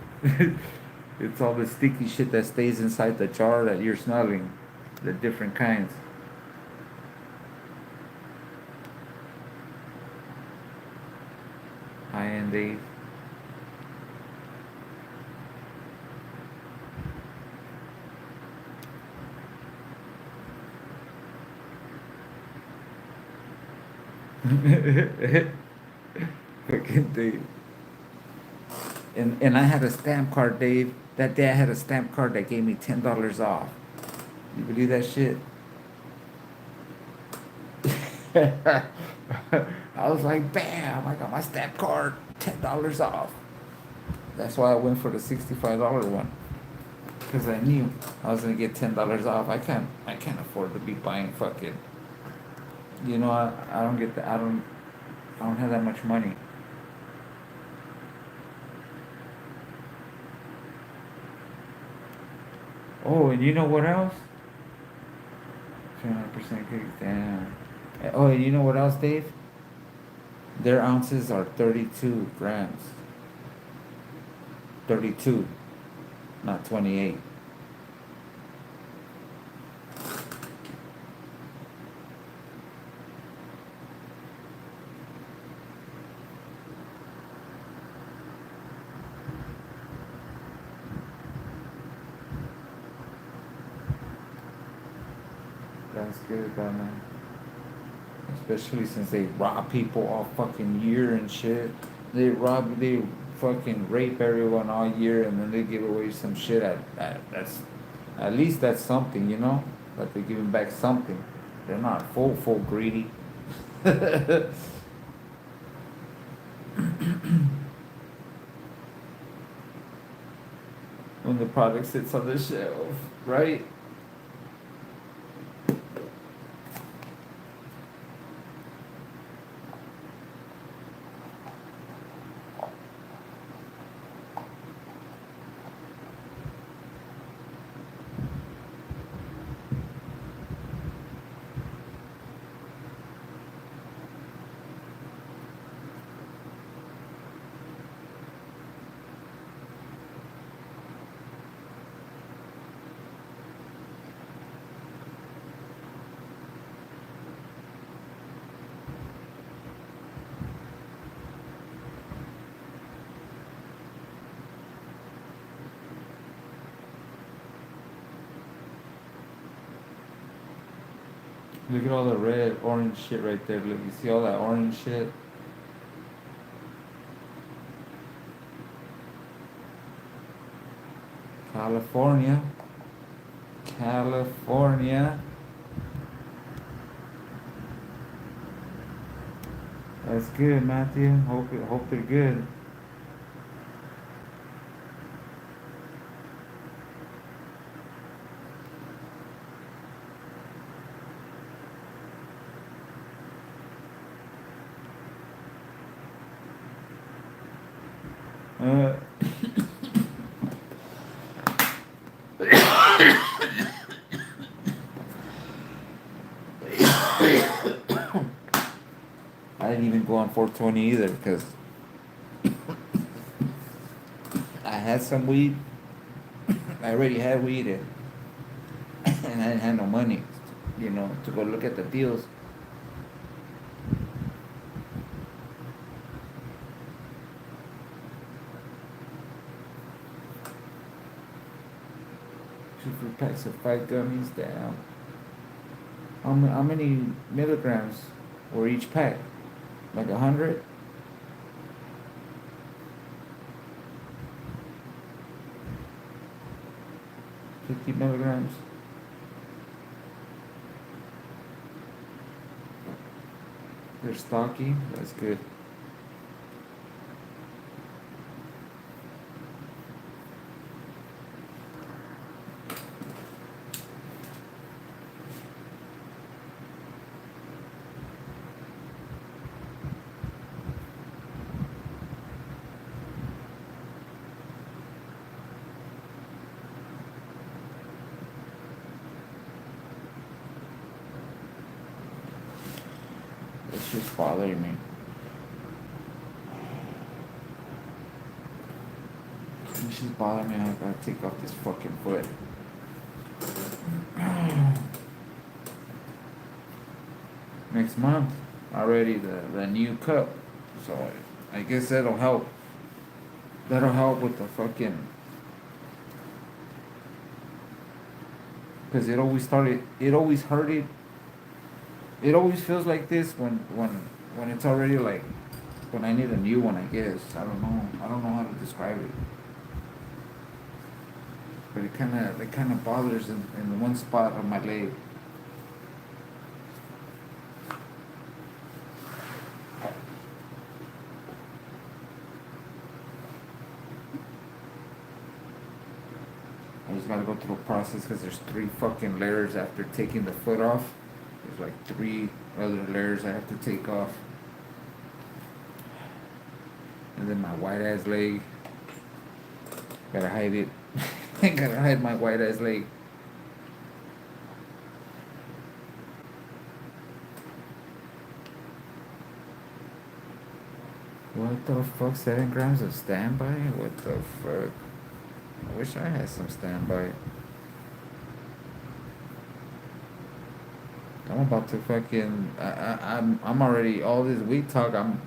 It's all the sticky shit that stays inside the jar that you're smelling, the different kinds. High end eighth. Fucking Dave. And I had a stamp card, Dave. That day I had a stamp card that gave me $10 off. You believe that shit? I was like, bam, I got my stamp card, $10 off. That's why I went for the $65 one. Cause I knew I was gonna get $10 off. I can't afford to be buying fucking. You know, I don't get that. I don't have that much money. Oh, and you know what else? 200% cake. Damn. Oh, and you know what else, Dave? Their ounces are 32 grams. 32, not 28. That's good, though, man. Especially since they rob people all fucking year and shit. They fucking rape everyone all year and then they give away some shit that's, at least that's something, you know? That they're giving back something. They're not full greedy. When the product sits on the shelf, right? Look at all the red, orange shit right there. Look, you see all that orange shit? California. California. That's good, Matthew. Hope they're good. Uh, I didn't even go on 420 either because I had some weed. I already had weed and I didn't have no money, to go look at the deals. Two for packs of 5 gummies. Damn. How many milligrams were each pack? Like 100? 50 milligrams? They're stocky. That's good. It's just bothering me. It's just bothering me. I gotta take off this fucking foot. Next month, already the new cup. So I guess that'll help. That'll help with the fucking. Because it always started. It always hurted. It always feels like this when it's already like when I need a new one. I guess I don't know how to describe it. But it kind of bothers in one spot on my leg. I just gotta go through a process because there's 3 fucking layers after taking the foot off. There's like 3 other layers I have to take off. And then my white ass leg. Gotta hide it. I gotta hide my white ass leg. What the fuck? 7 grams of standby? What the fuck? I wish I had some standby. I'm about to fucking. I'm already all this weed talk. I'm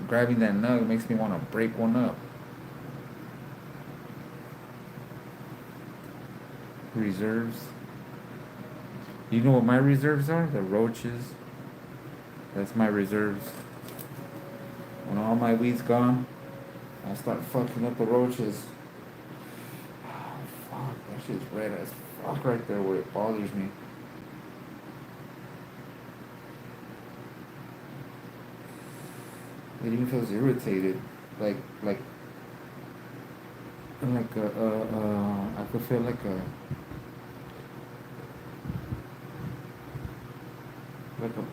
grabbing that nug. It makes me want to break one up. Reserves. You know what my reserves are? The roaches. That's my reserves. When all my weed's gone, I start fucking up the roaches. Oh, fuck, that shit's red as fuck right there where it bothers me. It even feels irritated, like I could feel like a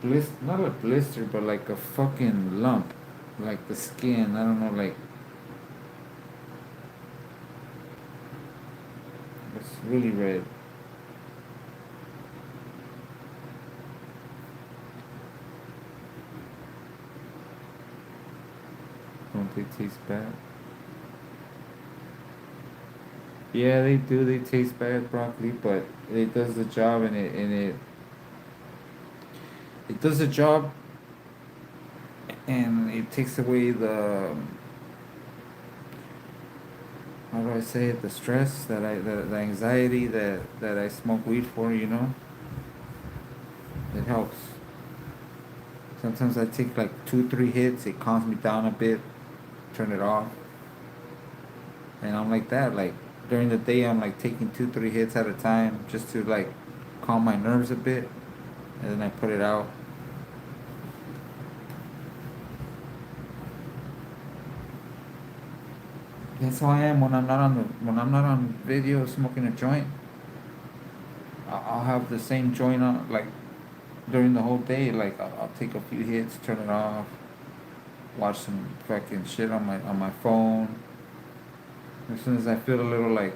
blister, not a blister, but like a fucking lump, like the skin. I don't know, like it's really red. Don't they taste bad? Yeah, they do. They taste bad, broccoli, but it does the job, and it does the job, and it takes away the how do I say it, the stress the anxiety that I smoke weed for. It helps. Sometimes I take like 2, 3 hits. It calms me down a bit. Turn it off. And I'm like that. Like during the day, I'm like taking 2, 3 hits at a time just to like calm my nerves a bit, and then I put it out. That's how I am when I'm not on video smoking a joint. I'll have the same joint on like during the whole day. Like I'll take a few hits, turn it off, watch some fucking shit on my phone. As soon as I feel a little like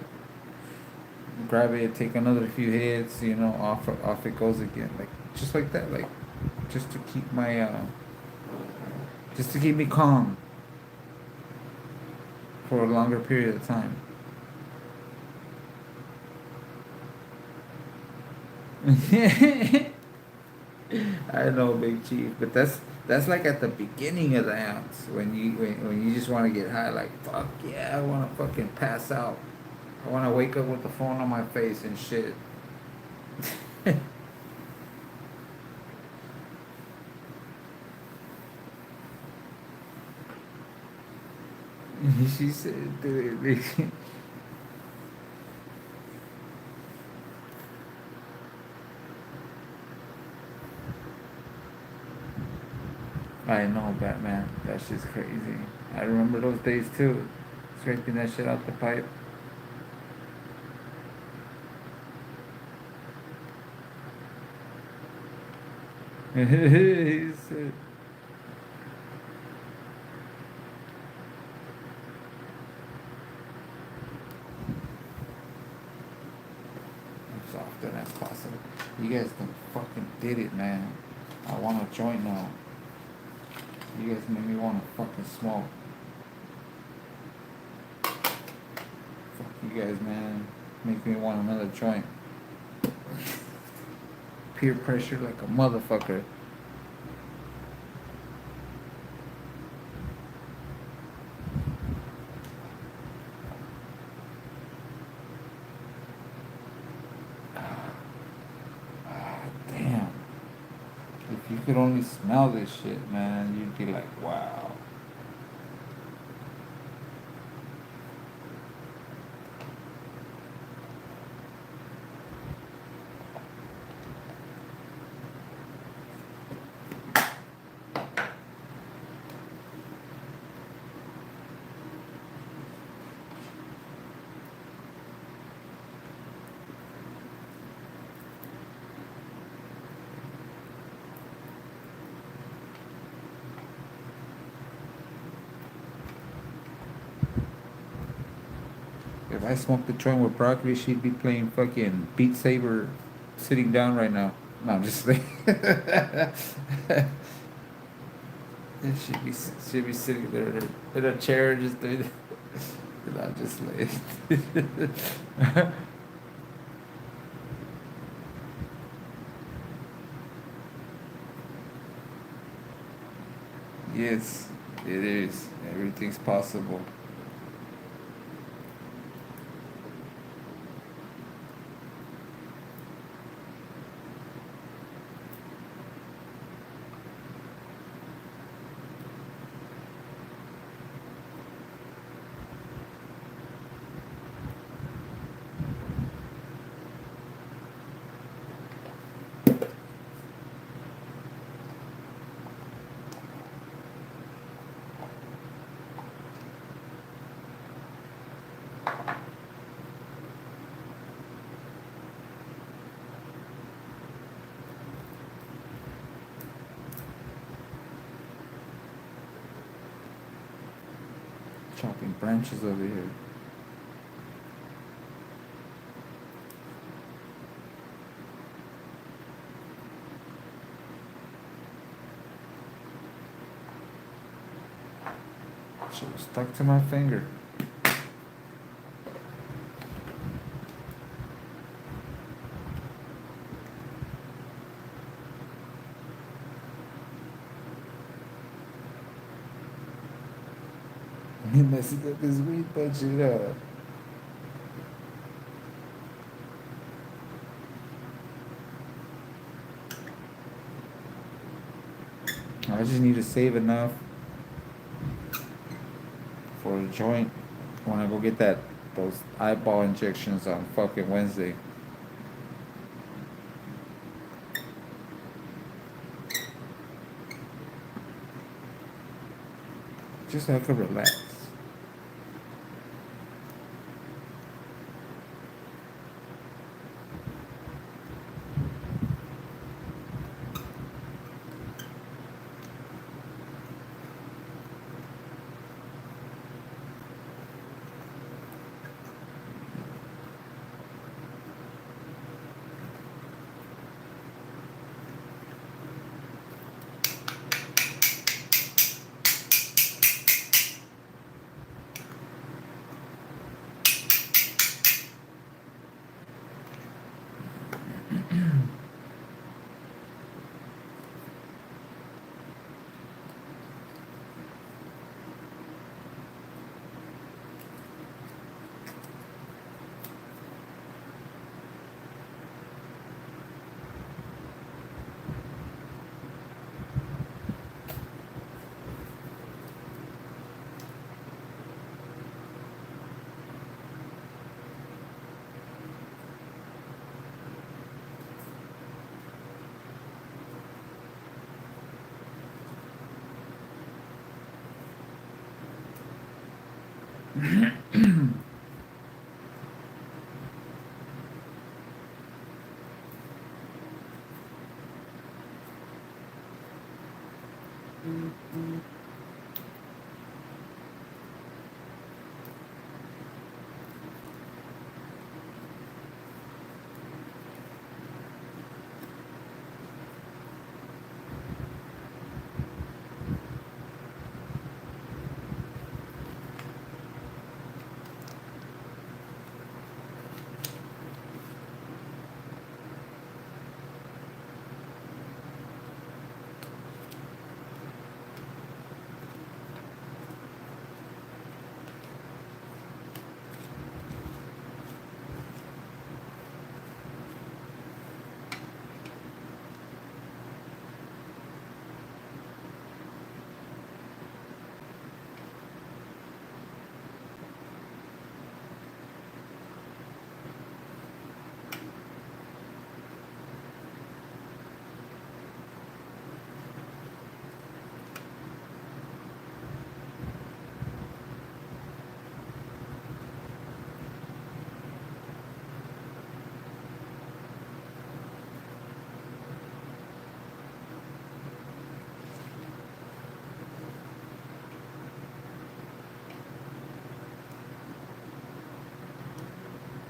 grab it, take another few hits, off it goes again. Like just like that, like just to keep my just to keep me calm for a longer period of time. I know, Big Chief, but that's like at the beginning of the ounce when you just want to get high. Like fuck yeah, I want to fucking pass out. I want to wake up with the phone on my face and shit. She said, dude. I know, Batman. That shit's crazy. I remember those days too. Scraping that shit out the pipe. He said, as often as possible. You guys done fucking did it, man. I want to join now. You guys made me want to fucking smoke. Fuck you guys, man. Make me want another joint. Peer pressure like a motherfucker. Damn. If you could only smell this shit, man, you'd be like, wow. If I smoked the joint with broccoli, she'd be playing fucking Beat Saber sitting down right now. No, I'm just saying. And she'd be sitting there in a chair just doing it. And I'm just like yes, it is. Everything's possible. Chopping branches over here. Shit was stuck to my finger. He messed up his weed budget up. I just need to save enough for a joint when I go get those eyeball injections on fucking Wednesday. Just so I could relax.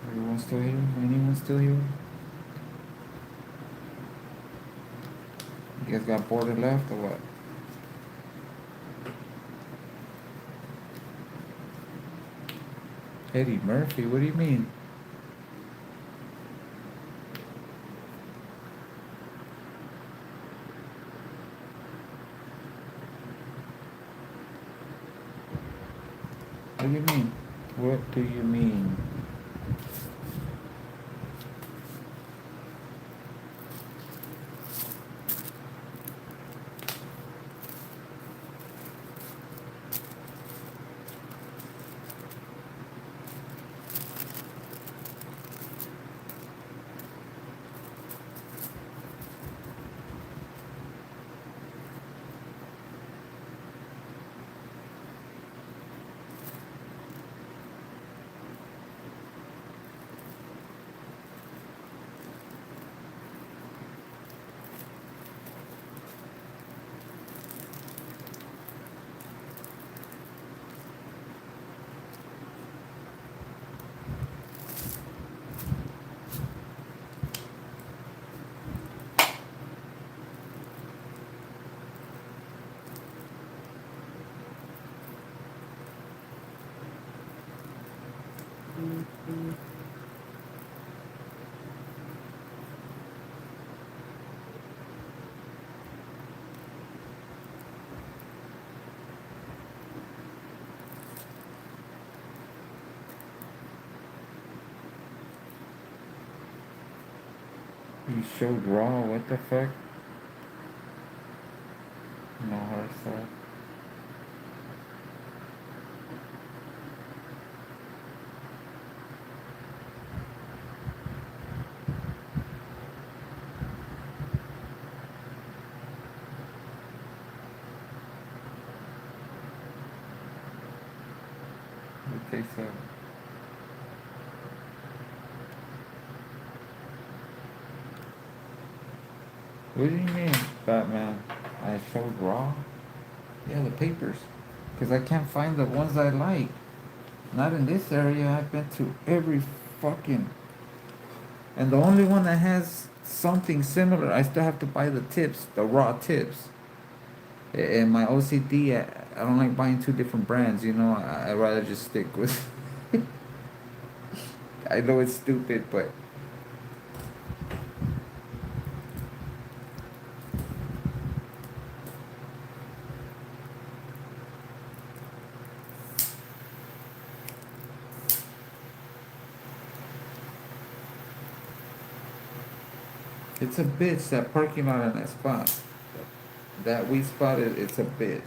Everyone still here? Anyone still here? You guys got bored and left or what? Eddie Murphy, what do you mean? What do you mean? What do you mean? You showed Raw, what the fuck? No. fuck? Okay, so. What do you mean, Batman? I showed Raw? Yeah, the papers. Because I can't find the ones I like. Not in this area. I've been to every fucking. And the only one that has something similar, I still have to buy the tips, the raw tips. And my OCD, I don't like buying two different brands, you know? I'd rather just stick with. I know it's stupid, but. It's a bitch, that parking lot in that spot. That weed spot, it's a bitch.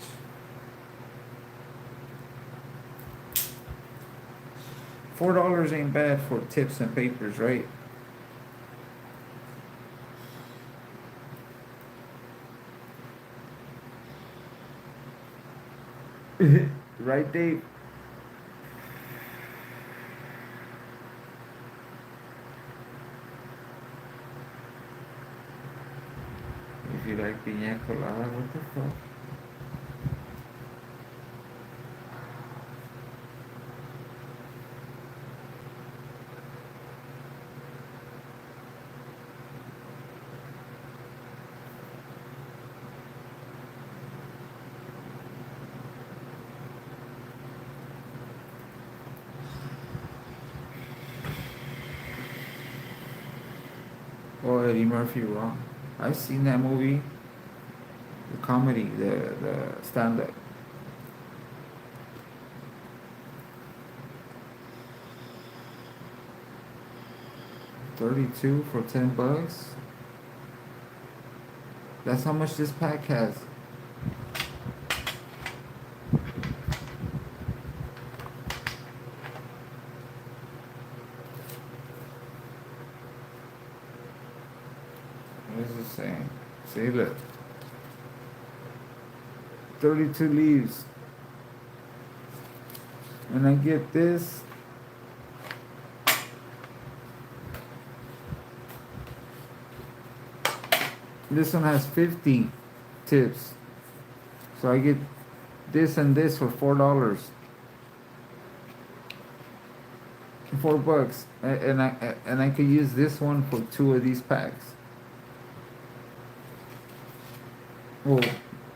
$4 ain't bad for tips and papers, right? Right, Dave? If you like piña colada, what the fuck? Oh, Eddie Murphy Raw. I've seen that movie. The comedy, the stand up. 32 for $10. That's how much this pack has. What is it saying? See, look. 32 leaves. And I get this. This one has 50 tips. So I get this and this for $4. $4. And I could use this one for two of these packs. Well,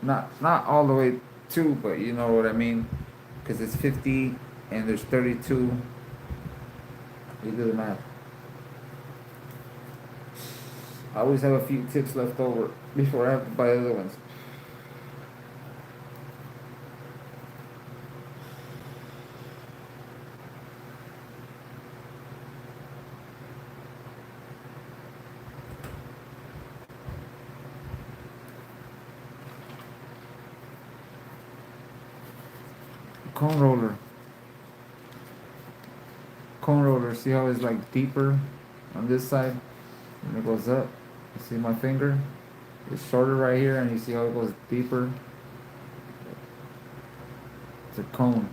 not all the way two, but you know what I mean. Because it's 50 and there's 32. You do the math. I always have a few tips left over before I have to buy other ones. Cone roller. Cone roller. See how it's like deeper on this side? And it goes up. You see my finger? It's shorter right here, and you see how it goes deeper? It's a cone.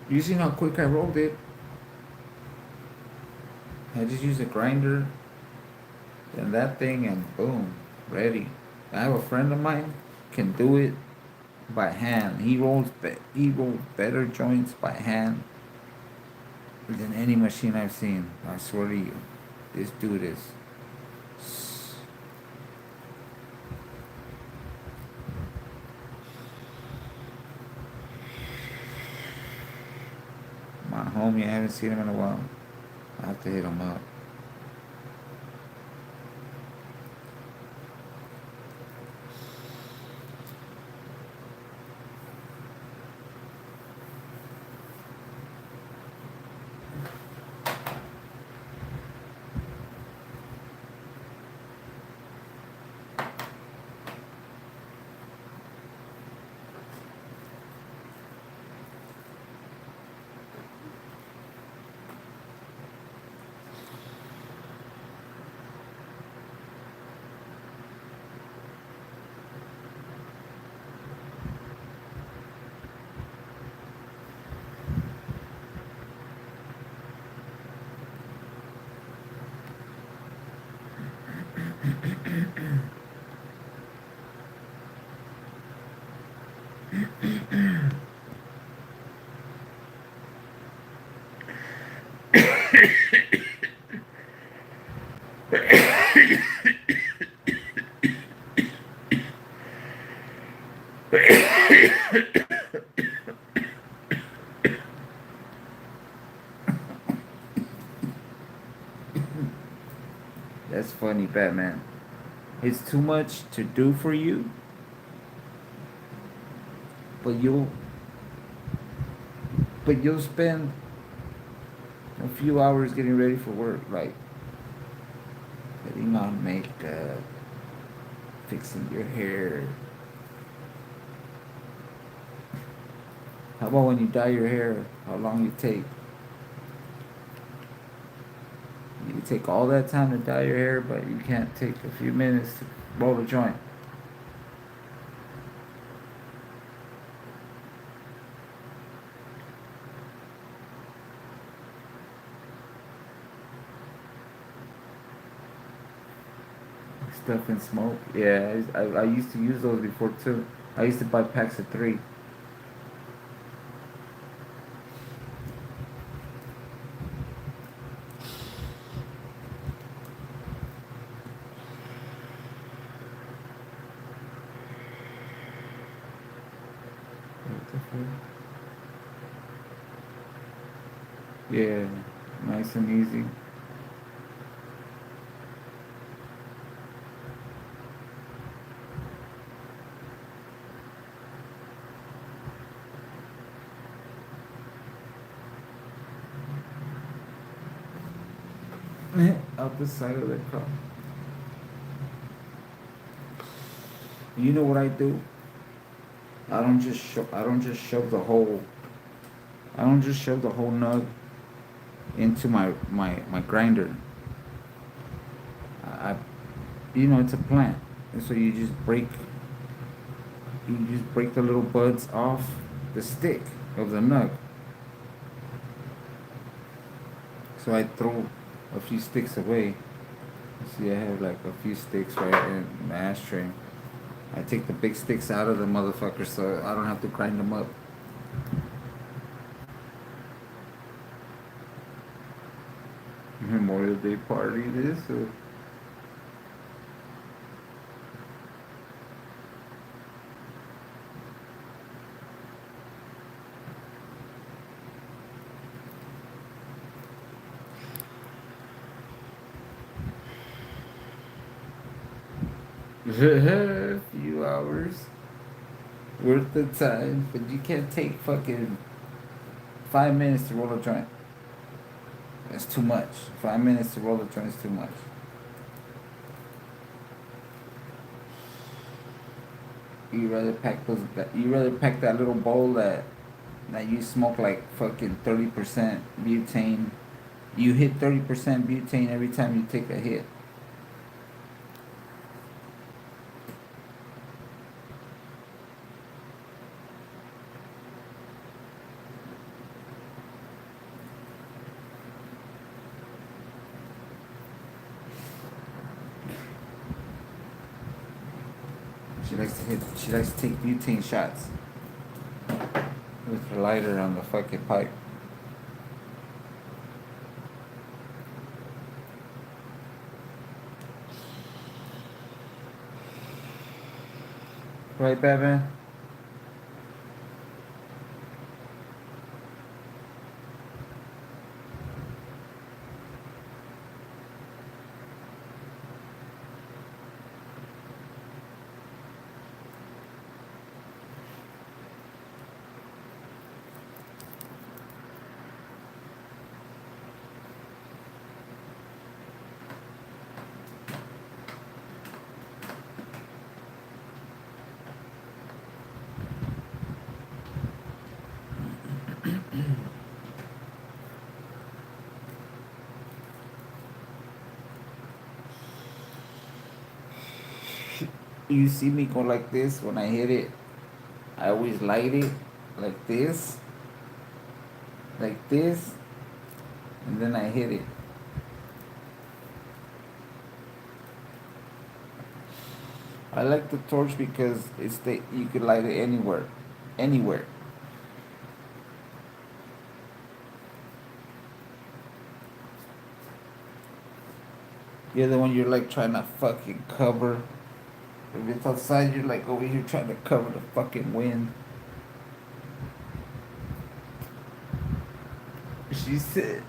You seen how quick I rolled it? I just use a grinder and that thing, and boom, ready. I have a friend of mine can do it by hand. He rolls better joints by hand than any machine I've seen. I swear to you, this dude is. My homie, I haven't seen him in a while. I have to hit him up. That's funny, Batman. It's too much to do for you, but you'll spend a few hours getting ready for work, like putting on makeup, fixing your hair. How about when you dye your hair? How long you take? You take all that time to dye your hair, but you can't take a few minutes to roll a joint. Stuff and smoke. Yeah, I used to use those before too. I used to buy packs of 3. What the fuck? Yeah, nice and easy. Out the side of the car. You know what I do? I don't just shove the whole. I don't just shove the whole nug into my grinder. I it's a plant, and so you just break the little buds off the stick of the nug. So I throw a few sticks away. See, I have like a few sticks right in the ashtray. I take the big sticks out of the motherfucker so I don't have to grind them up. Memorial Day party, this. A few hours worth of time, but you can't take fucking 5 minutes to roll a joint. That's too much. 5 minutes to roll a joint is too much. You rather pack that little bowl that you smoke like fucking 30% butane. You hit 30% butane every time you take a hit. She likes to take butane shots with her lighter on the fucking pipe. Right, Batman? You see me go like this when I hit it. I always light it like this, and then I hit it. I like the torch because you could light it anywhere, anywhere. You're the one you're like trying to fucking cover. If it's outside, you're like over here trying to cover the fucking wind. She said,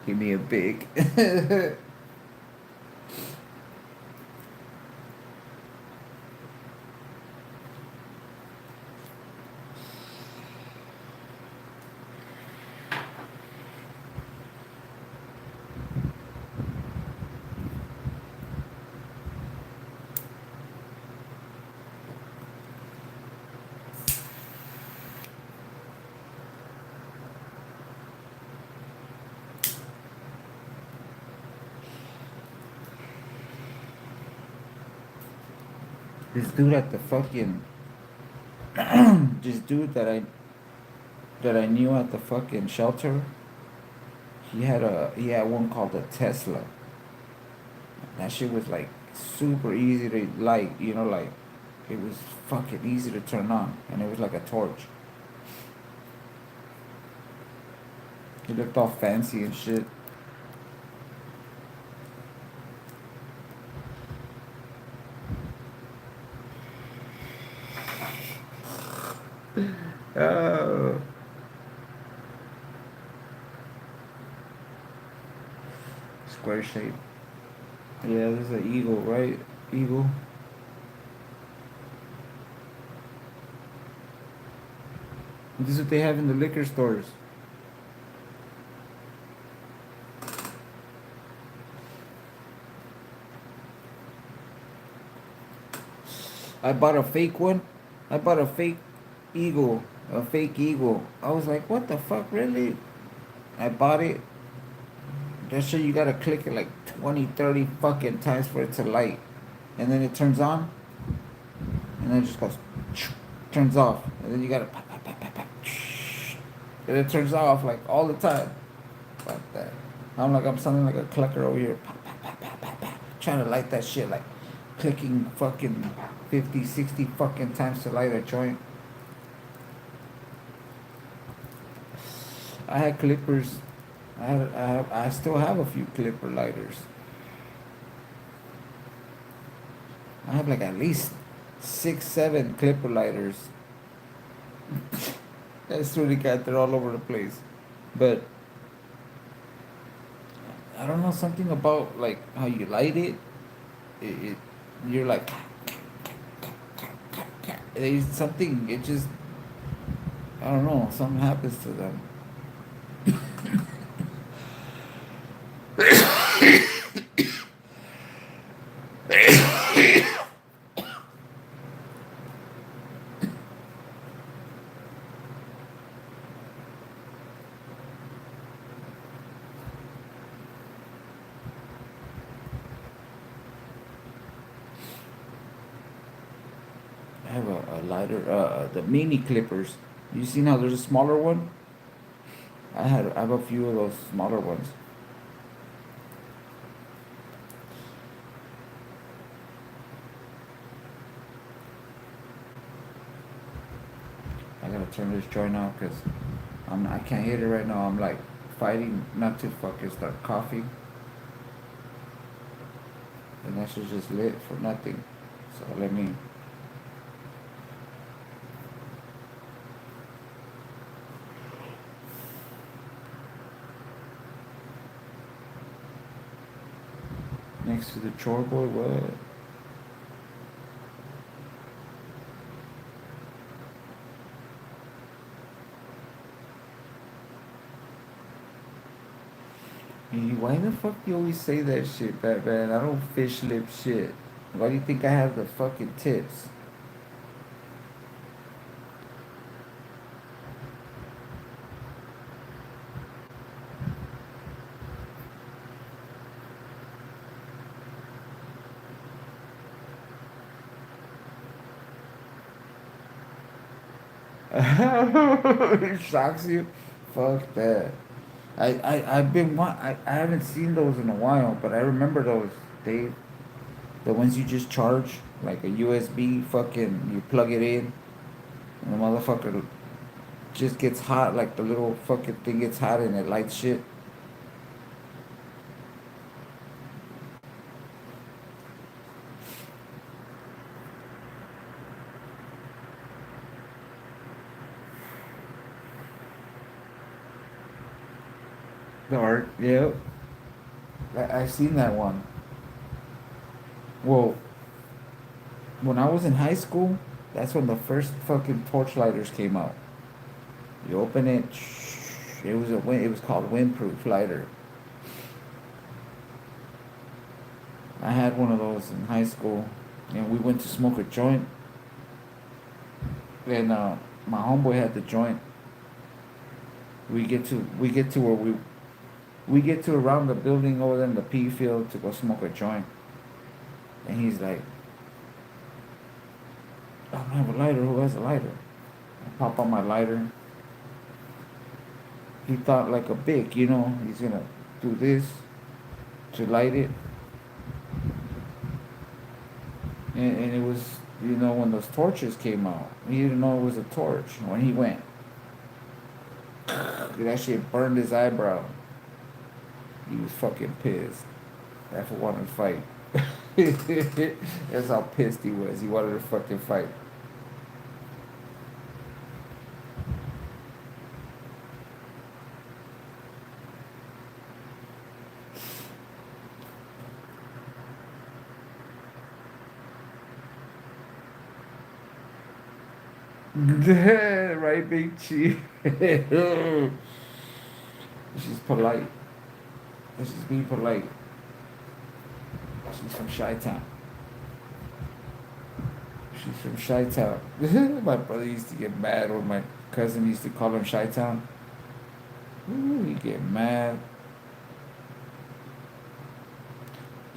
give me a big. This dude at the fucking, this dude that I knew at the fucking shelter, he had one called a Tesla. That shit was like super easy to light, like it was fucking easy to turn on, and it was like a torch. It looked all fancy and shit. Oh, square shape. Yeah, this is an eagle, right? Eagle. This is what they have in the liquor stores. I bought a fake one. I bought a fake eagle. A fake eagle. I was like, what the fuck, really? I bought it. That shit, you gotta click it like 20, 30 fucking times for it to light. And then it turns on. And then it just goes, turns off. And then you gotta, pop, pop, pop, pop, pop, and it turns off like all the time. Fuck that. I'm sounding like a clucker over here. Pop, pop, pop, pop, pop, pop, trying to light that shit, like clicking fucking 50, 60 fucking times to light a joint. I had clippers. I still have a few clipper lighters. I have like at least 6, 7 clipper lighters. That's really got they're all over the place. But I don't know, something about like how you light it. It you're like there's something. It just I don't know. Something happens to them. I have a lighter, the mini clippers. You seen how there's a smaller one? I have a few of those smaller ones. I gotta turn this joint off because I can't hit it right now. I'm like fighting not to fucking start coughing. And that shit's just lit for nothing. So let me. Next to the chore boy, what? Why the fuck do you always say that shit, Batman? I don't fish lip shit. Why do you think I have the fucking tips? It shocks you? Fuck that. I've been I haven't seen those in a while, but I remember those. They the ones you just charge like a USB fucking you plug it in and the motherfucker just gets hot like the little fucking thing gets hot and it lights shit. The art, yeah. I've seen that one. Well, when I was in high school, that's when the first fucking torch lighters came out. You open it, it was called windproof lighter. I had one of those in high school, and we went to smoke a joint, and my homeboy had the joint. We get to where we get to around the building over there in the P field to go smoke a joint, and he's like, "I don't have a lighter. Who has a lighter?" I pop on my lighter. He thought like a big, he's gonna do this to light it, and it was, when those torches came out, he didn't know it was a torch. When he went, that shit burned his eyebrow. He was fucking pissed. That fool wanted to fight. That's how pissed he was. He wanted to fucking fight. Right, Big Chief? She's polite. She's being polite. She's from Chi-Town. She's from Chi-Town. My brother used to get mad when my cousin used to call him Chi-Town. Ooh, he get mad.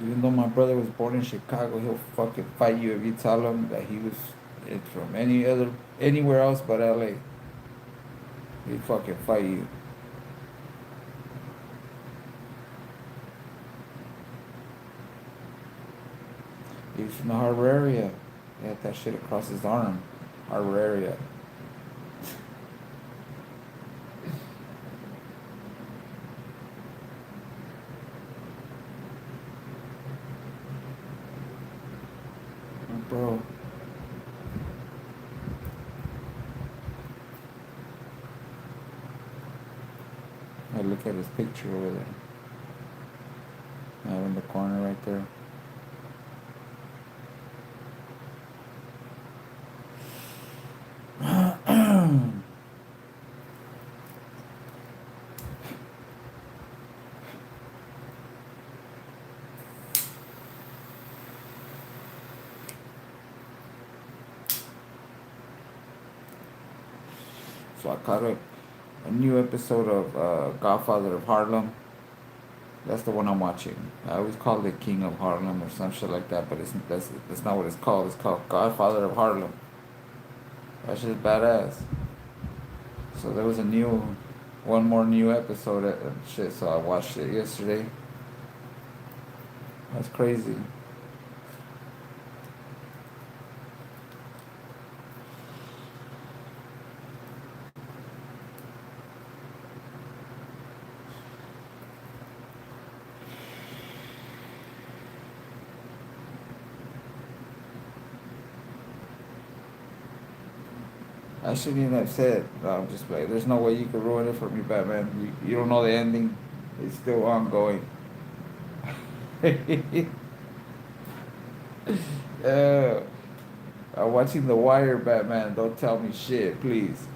Even though my brother was born in Chicago, he'll fucking fight you if you tell him that he was from anywhere else but LA. He'd fucking fight you. He was from the Harbor area. He had that shit across his arm. Harbor area. Bro. I look at his picture over there. Out in the corner right there. So I caught a new episode of Godfather of Harlem. That's the one I'm watching. I always call it King of Harlem or some shit like that, but that's not what it's called. It's called Godfather of Harlem. That shit's badass. So there was one more new episode of shit. So I watched it yesterday. That's crazy. I shouldn't even have said. No, I'm just like, there's no way you could ruin it for me, Batman. You don't know the ending. It's still ongoing. uh, I'm watching The Wire, Batman. Don't tell me shit, please.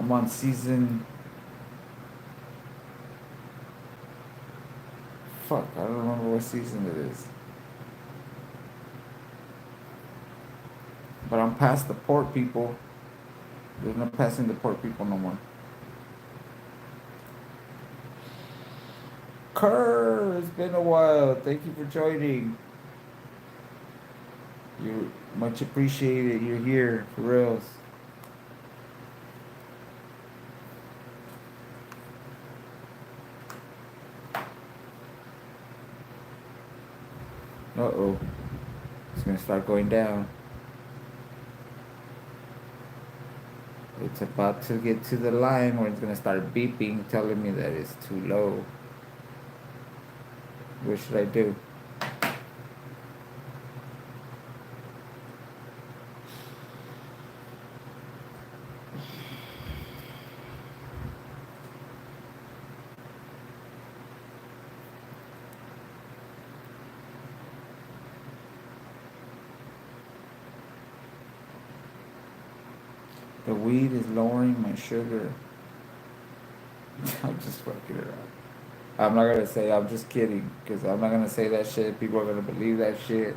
I'm on season. Fuck, I don't remember what season it is. But I'm past the port people. There's no passing the port people no more. Kerr, it's been a while. Thank you for joining. You're much appreciated. You're here for reals. Uh-oh. It's gonna start going down. It's about to get to the line where it's gonna start beeping, telling me that it's too low. What should I do? The weed is lowering my sugar. I'm just fucking around. I'm not gonna say I'm just kidding, because I'm not gonna say that shit. People are gonna believe that shit.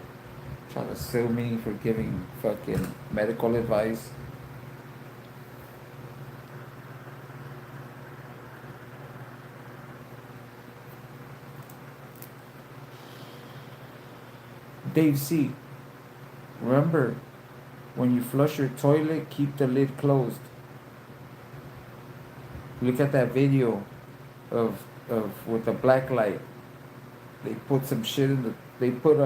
Try to sue me for giving fucking medical advice. Dave C. Remember, when you flush your toilet, keep the lid closed. Look at that video of with the black light. They put some shit in the. They put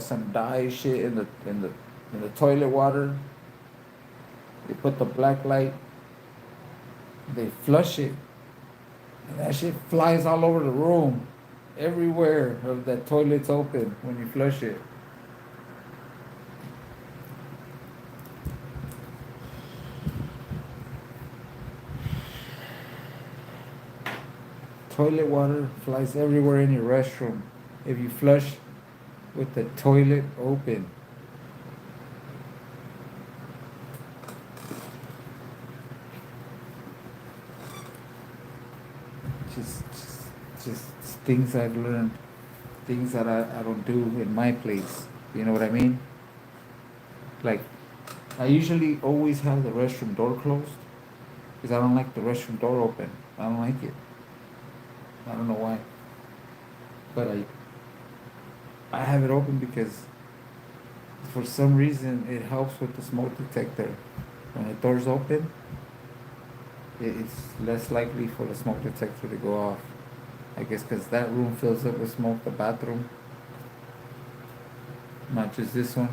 some dye shit in the toilet water. They put the black light. They flush it, and that shit flies all over the room, everywhere of that toilet's open when you flush it. Toilet water flies everywhere in your restroom if you flush with the toilet open. Just, just, just things I've learned, things that I don't do in my place. You know what I mean? Like, I usually always have the restroom door closed because I don't like the restroom door open. I don't like it. I don't know why. But I have it open because for some reason it helps with the smoke detector. When the door's open, it's less likely for the smoke detector to go off. I guess because that room fills up with smoke, the bathroom, not just this one.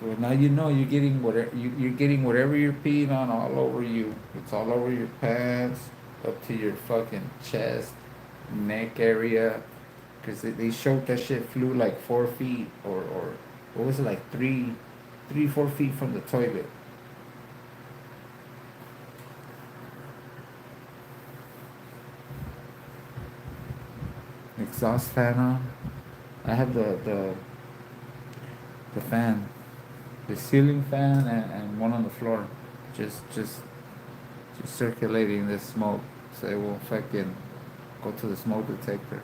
Well, now you know you're getting whatever you're getting whatever you're peeing on all over you. It's all over your pants, up to your fucking chest, neck area. Cause they showed that shit flew like 4 feet or what was it, like 4 feet from the toilet. Exhaust fan on. I have the fan, the ceiling fan and one on the floor, just circulating this smoke so it won't fucking go to the smoke detector.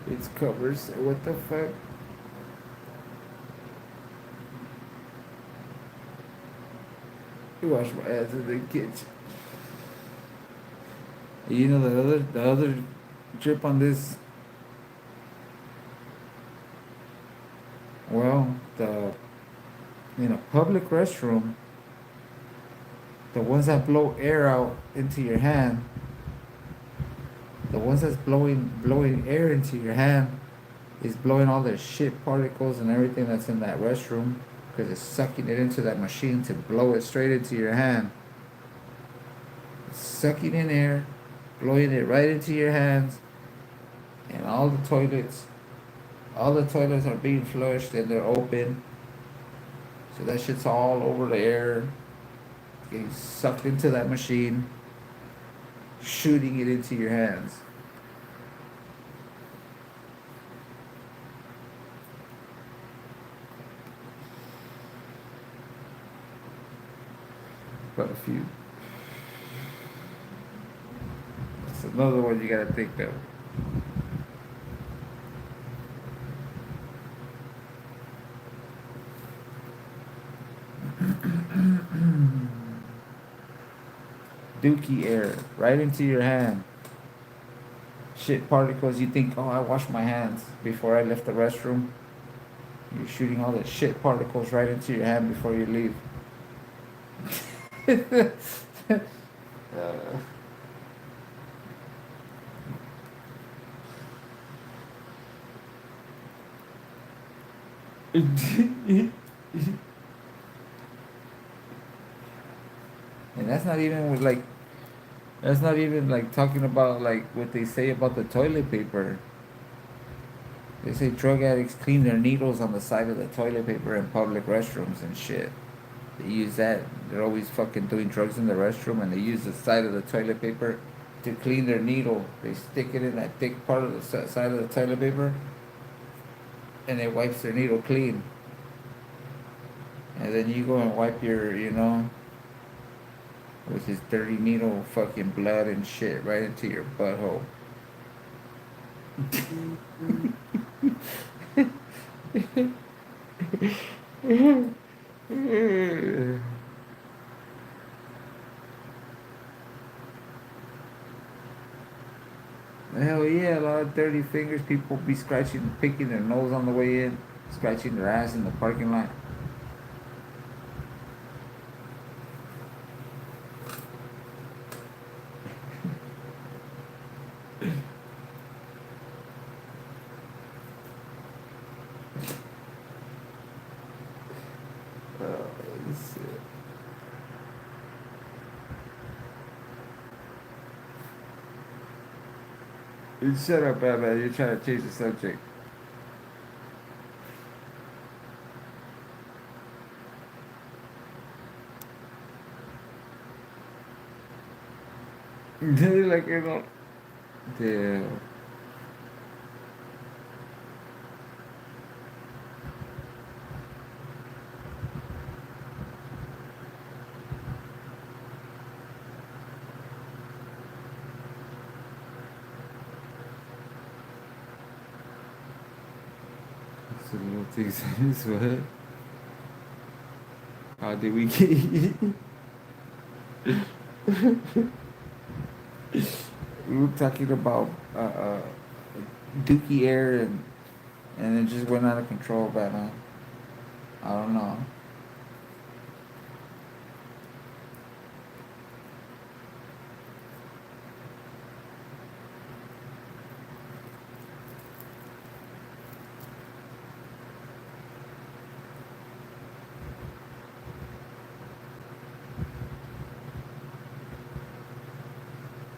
It's covers. What the fuck? You wash my ass in the kitchen. You know the other drip on this. Well, the in a public restroom, the ones that blow air out into your hand, the ones that's blowing air into your hand, is blowing all the shit particles and everything that's in that restroom because it's sucking it into that machine to blow it straight into your hand. It's sucking in air, blowing it right into your hands, and all the toilets are being flushed and they're open. So that shit's all over the air, getting sucked into that machine, shooting it into your hands. But if you, that's another one you gotta think of. Dookie air right into your hand. Shit particles. You think, oh, I washed my hands before I left the restroom. You're shooting all the shit particles right into your hand before you leave. And that's not even with like, that's not even like talking about like what they say about the toilet paper. They say drug addicts clean their needles on the side of the toilet paper in public restrooms and shit. They use that. They're always fucking doing drugs in the restroom and they use the side of the toilet paper to clean their needle. They stick it in that thick part of the side of the toilet paper and it wipes their needle clean. And then you go and wipe your, with his dirty needle, fucking blood and shit right into your butthole. Hell yeah, a lot of dirty fingers. People be scratching, picking their nose on the way in, scratching their ass in the parking lot. Oh, shit. Shut up, Batman. You're trying to change the subject. Like, damn. So little things is what? How did we get? We were talking about Dookie Air and it just went out of control, Batman. I don't know.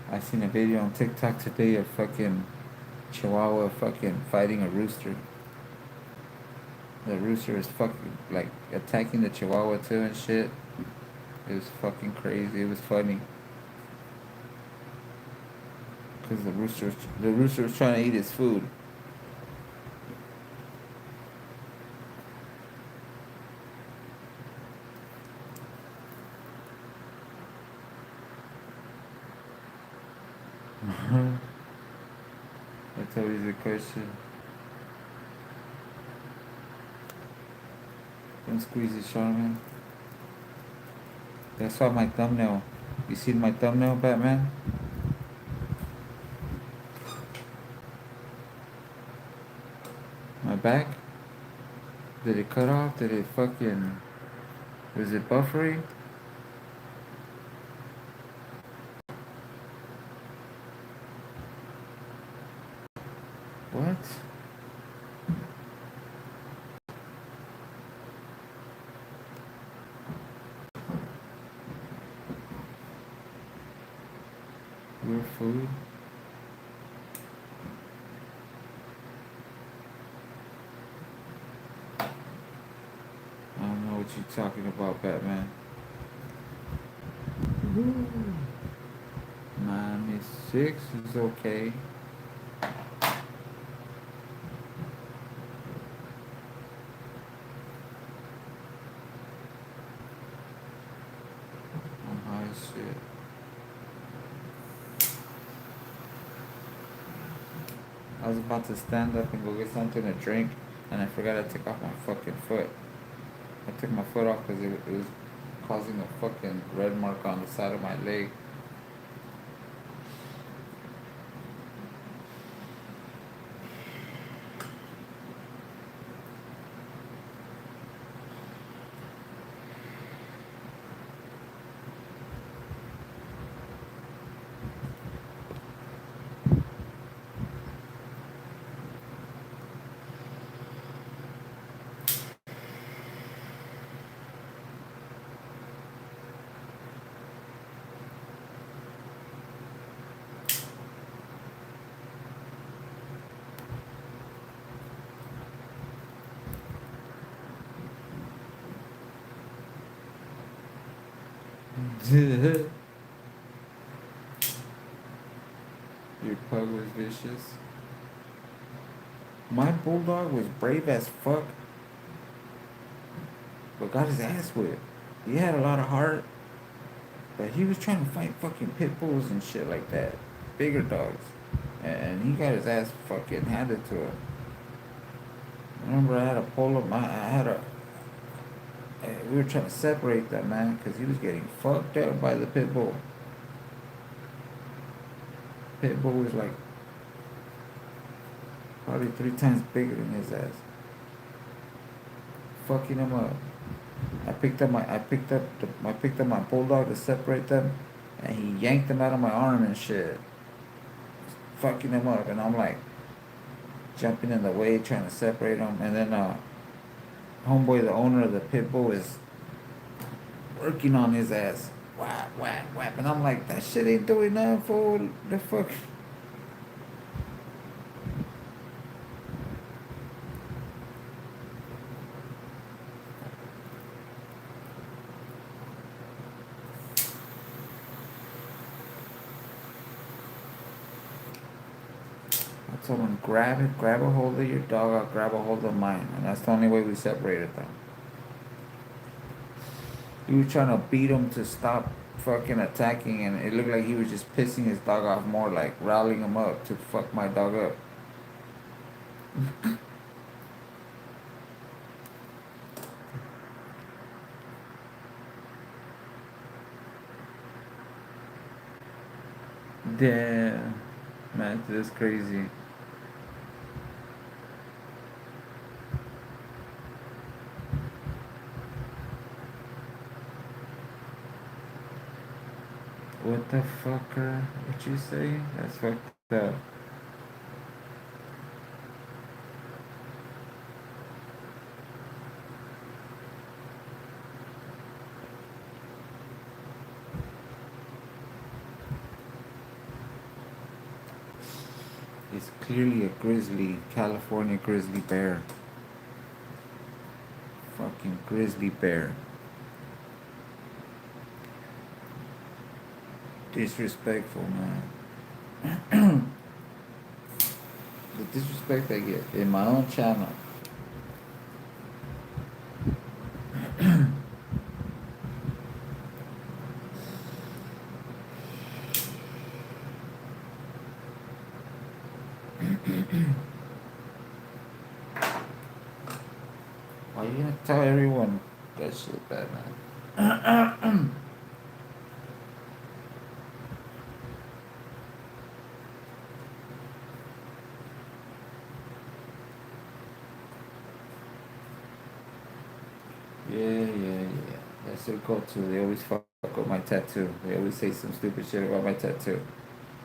I seen a video on TikTok today of fucking Chihuahua fucking fighting a rooster. The rooster is fucking like attacking the Chihuahua too and shit. It was fucking crazy. It was funny. Cause the rooster was trying to eat his food. That's always the question. Don't squeeze it, Charmin. That's why my thumbnail. You seen my thumbnail, Batman? My back? Did it cut off? Did it fucking... Was it buffering? What? Your food? I don't know what you talking about, Batman? 96 is okay. I'm high as shit. I was about to stand up and go get something to drink, and I forgot I took off my fucking foot. I took my foot off because it was causing a fucking red mark on the side of my leg. Your pug was vicious. My bulldog was brave as fuck, but got his ass whipped. He had a lot of heart, but he was trying to fight fucking pit bulls and shit like that, bigger dogs, and he got his ass fucking handed to him. I remember I had to pull him. I had a. We were trying to separate that man because he was getting fucked up by the pit bull. Pit bull was like probably 3 times bigger than his ass, fucking him up. I picked up my bulldog to separate them, and he yanked him out of my arm and shit, fucking him up. And I'm like jumping in the way trying to separate them, and then homeboy, the owner of the pit bull, is working on his ass, whap whap whap, and I'm like, that shit ain't doing nothing, fool. The fuck. I told him, grab it, grab a hold of your dog, I'll grab a hold of mine. And that's the only way we separated them. He was trying to beat him to stop fucking attacking, and it looked like he was just pissing his dog off more, like riling him up to fuck my dog up. Damn. Man, that's crazy. What the fucker? What you say? That's fucked up. It's clearly a grizzly, California grizzly bear. Fucking grizzly bear. Disrespectful, man. The disrespect I get in my own channel. Why you gonna tell everyone that shit, bad man? Yeah. That's their go-to. They always fuck with my tattoo. They always say some stupid shit about my tattoo.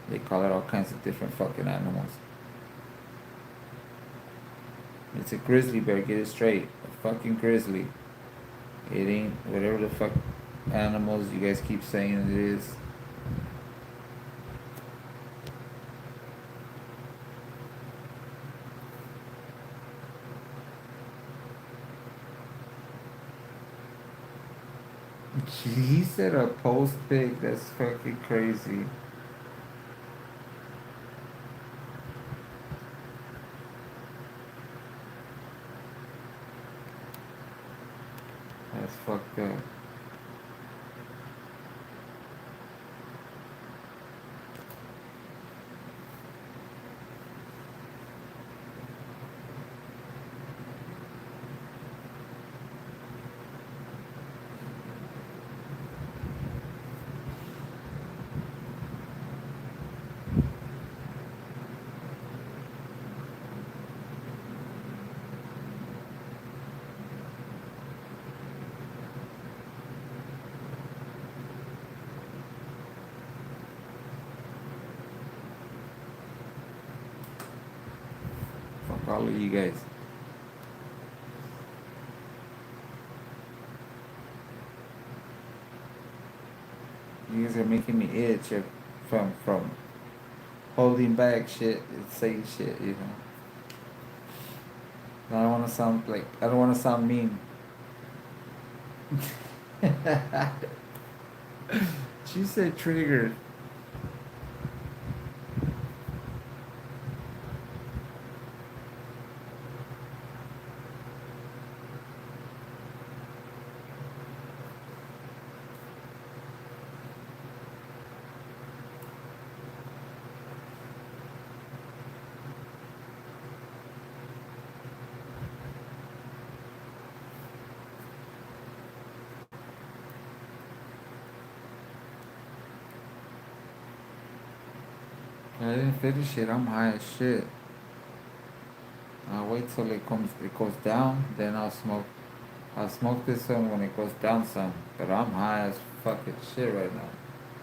They call it all kinds of different fucking animals. It's a grizzly bear, get it straight. A fucking grizzly. It ain't whatever the fuck animals you guys keep saying it is. He said a post pic. That's fucking crazy. That's fucked up. Fuck all of you guys. You guys are making me itch from holding back shit and saying shit. You know. I don't want to sound like I don't want to sound mean. She said triggered. I didn't finish it. I'm high as shit. I'll wait till it goes down, then I'll smoke. I'll smoke this one when it goes down some. But I'm high as fucking shit right now.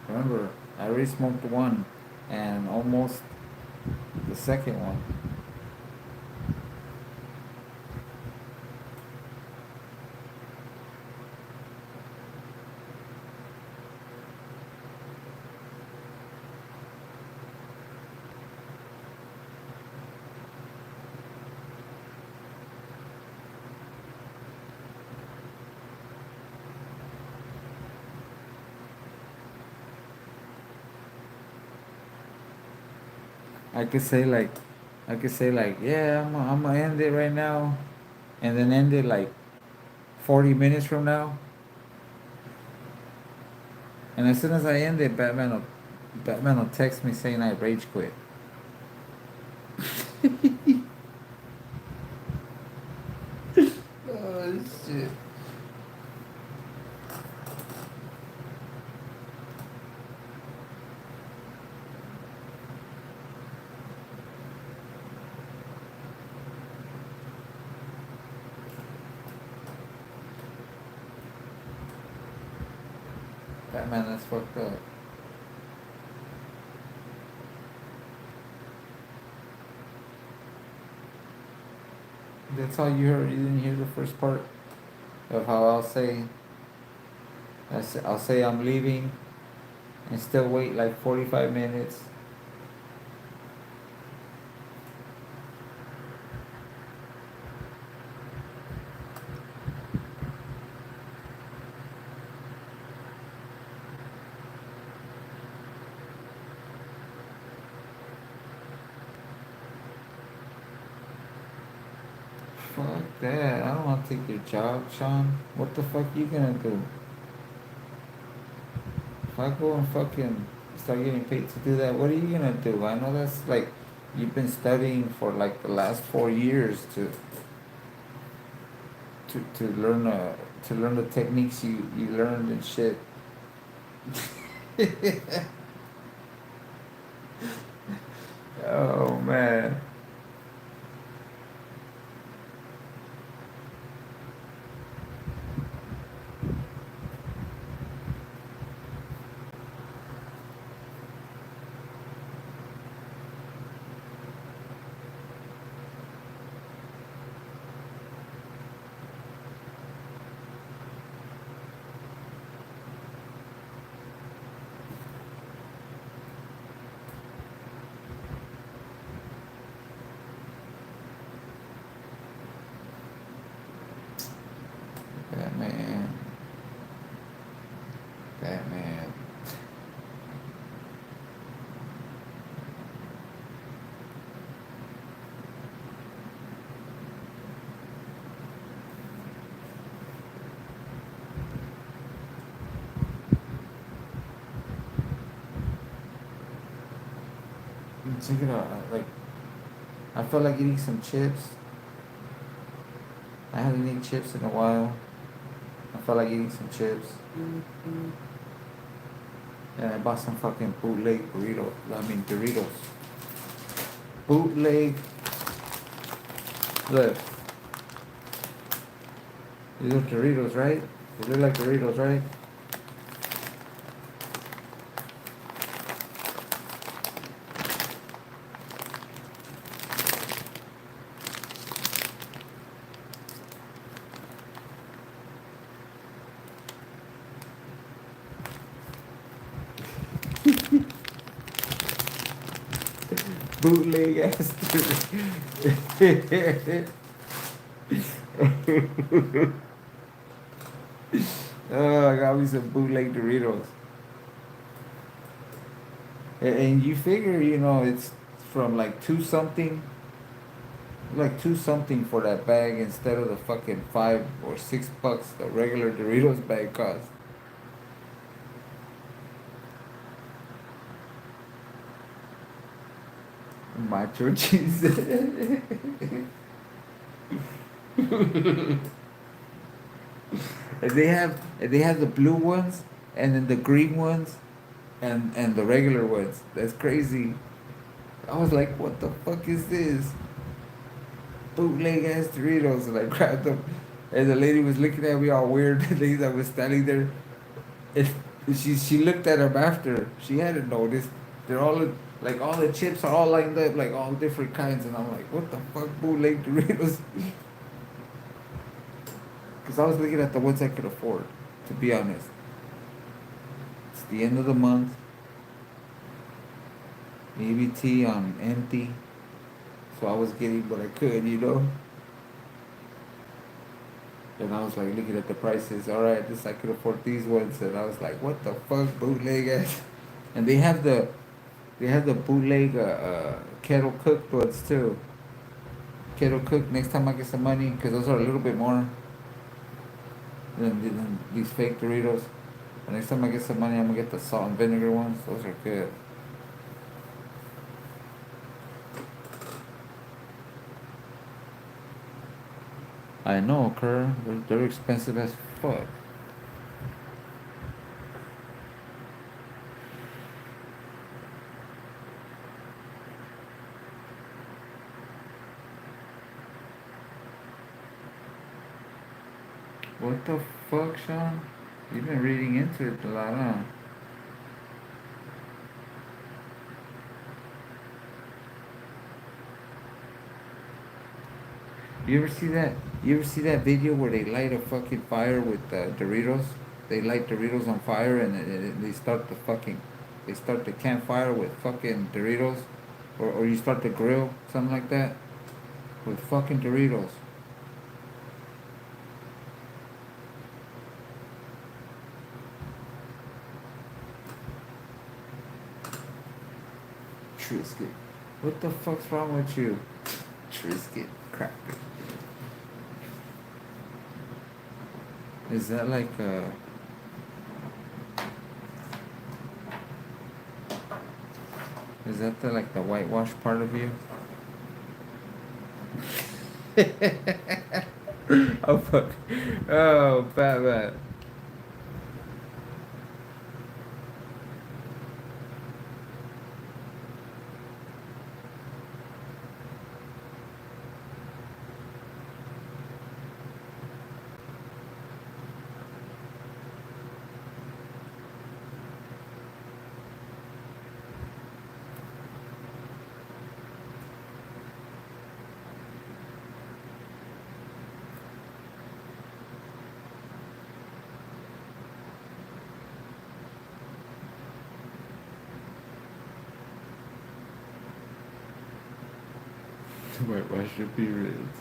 Remember, I already smoked one and almost the second one. I could say like, I could say like, yeah, I'm gonna end it right now, and then end it like 40 minutes from now. And as soon as I end it, Batman will text me saying I rage quit. Oh shit. Batman, that's fucked up. That's all you heard. You didn't hear the first part of how I'll say I'm leaving and still wait like 45 minutes. Fuck that. I don't want to take your job, Sean. What the fuck you gonna do? If I go and fucking start getting paid to do that, what are you gonna do? I know that's like you've been studying for like the last 4 years to learn to learn the techniques you learned and shit. Oh man. Check it out. Like, I felt like eating some chips. I haven't eaten chips in a while. I felt like eating some chips. And I bought some fucking bootleg burritos. I mean, Doritos. Bootleg. Look. These are Doritos, right? They look like Doritos, right? Bootleg ass Doritos. Oh, I got me some bootleg Doritos. And you figure, it's from like two something for that bag instead of the fucking $5 or $6 the regular Doritos bag costs. Macho cheese. And they have the blue ones and then the green ones and the regular ones. That's crazy. I was like, what the fuck is this? Bootleg ass Doritos, and I grabbed them. And the lady was looking at me all weird. The lady that was standing there, and she looked at them after. She hadn't noticed. They're all like all the chips are all lined up like all different kinds, and I'm like, what the fuck, bootleg Doritos? Because I was looking at the ones I could afford. To be honest, it's the end of the month. EBT on empty, so I was getting what I could. And I was like looking at the prices. All right, this I could afford these ones, and I was like, what the fuck, bootleg ass. And they have the bootleg kettle cooked ones too. Kettle cooked. Next time I get some money, because those are a little bit more than these fake Doritos. But next time I get some money, I'm gonna get the salt and vinegar ones. Those are good. I know, Kerr. They're expensive as fuck. What the fuck, Sean? You've been reading into it a lot, huh? You ever see that? You ever see that video where they light a fucking fire with Doritos? They light Doritos on fire and they start the campfire with fucking Doritos, or you start the grill, something like that, with fucking Doritos. Trisket. What the fuck's wrong with you? Trisket cracker. Is that like is that the whitewash part of you? Oh fuck. Oh, Batman. Whitewash your periods.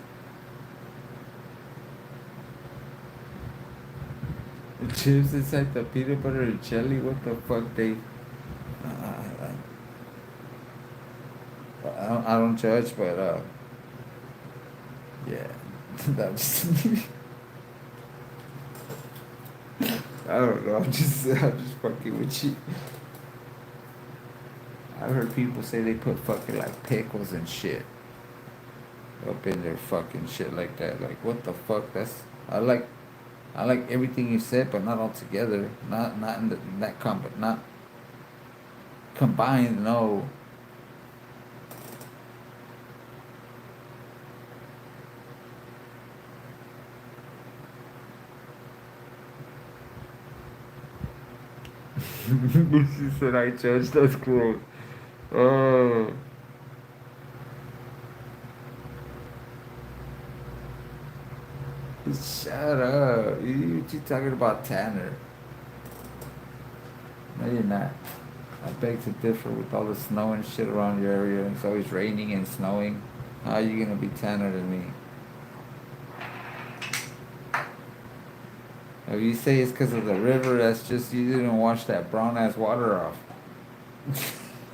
The chips inside the peanut butter and jelly. What the fuck, they? I don't judge, but yeah, that's. I don't know. I'm just fucking with you. I've heard people say they put fucking like pickles and shit up in their fucking shit like that. Like what the fuck? That's I like everything you said, but not all together. Not in that not combined. No. She said I judged. That's cool. Oh, shut up. You talking about Tanner? No, you're not. I beg to differ with all the snow and shit around your area. It's always raining and snowing. How are you gonna be tanner than me? If you say it's because of the river, that's just you didn't wash that brown ass water off.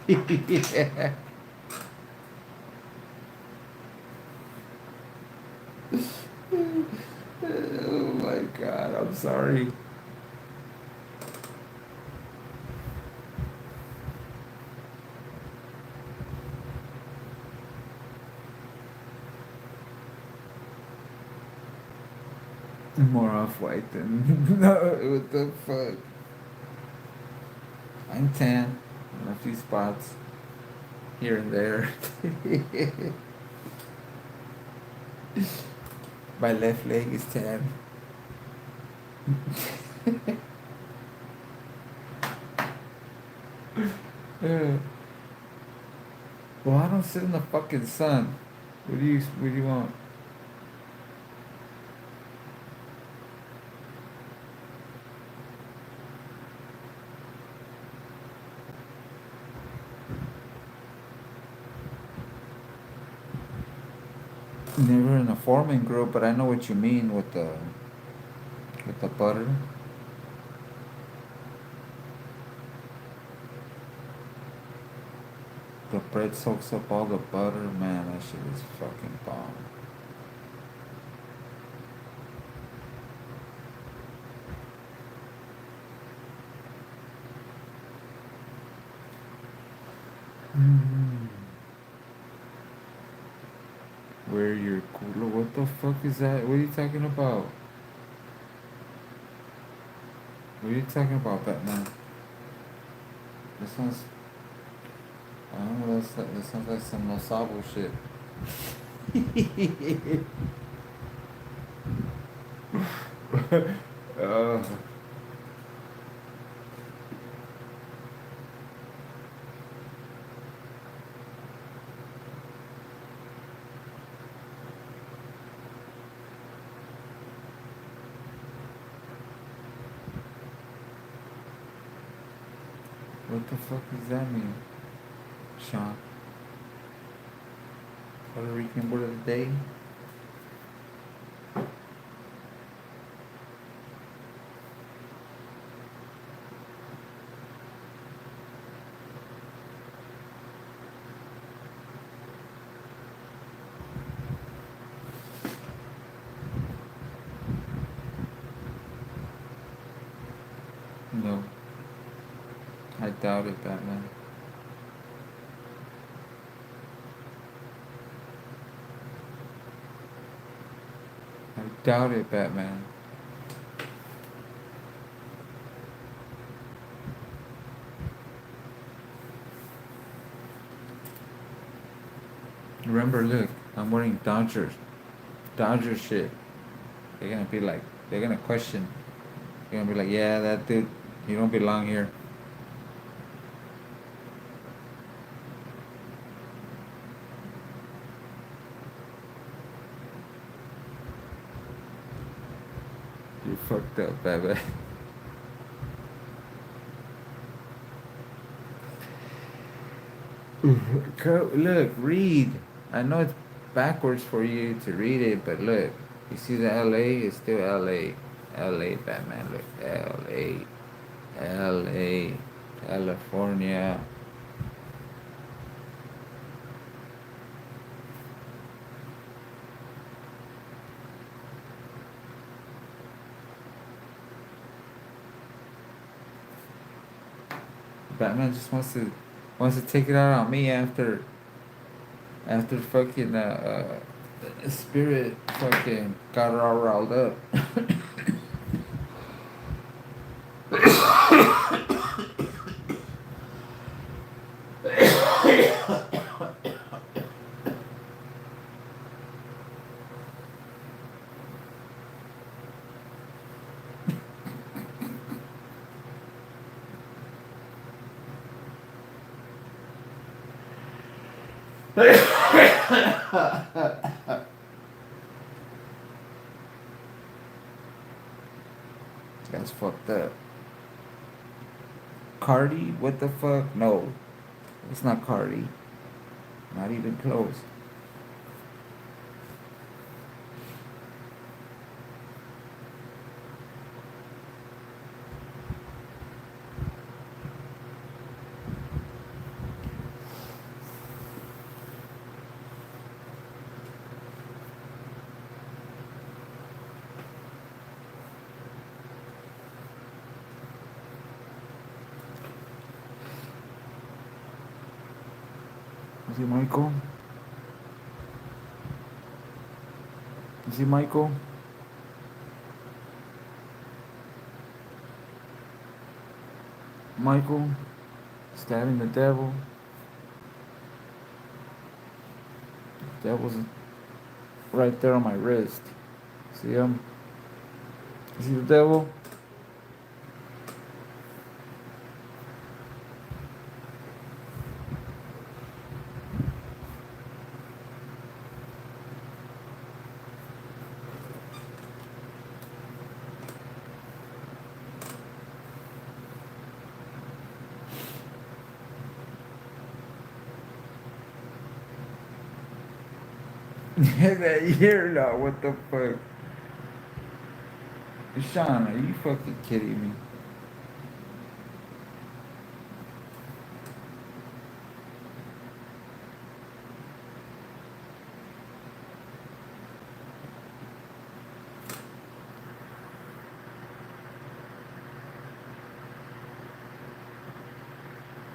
Yeah. Oh my god, I'm sorry. More off white than no. What the fuck? I'm tan in a few spots here and there. My left leg is tan. Yeah. Well, I don't sit in the fucking sun. What do you want? Never in a forming group, but I know what you mean with the butter. The bread soaks up all the butter, man. That shit is fucking bomb. Mm. Where your cooler? What the fuck is that? What are you talking about? What are you talking about, Batman? This sounds. I don't know. That sounds like some Nosabo shit. uh, what the fuck does that mean, Sean? Puerto Rican word of the day? No, I doubt it, Batman. I doubt it, Batman. Remember, look, I'm wearing Dodger shit. They're gonna be like, they're gonna question. They're gonna be like, yeah, that dude, you don't belong here. You fucked up, Batman. Look, read. I know it's backwards for you to read it, but look, you see the LA? It's still LA. LA, Batman. Look, LA. LA. California. Batman just wants to Wants to take it out on me after fucking Spirit fucking got her all riled up. That's fucked up. Cardi? What the fuck? No, it's not Cardi. Not even close. Is he Michael? Is he Michael? Michael? Stabbing the devil? Devil's right there on my wrist. See him? Is he the devil? That ear now, what the fuck? Sean, are you fucking kidding me?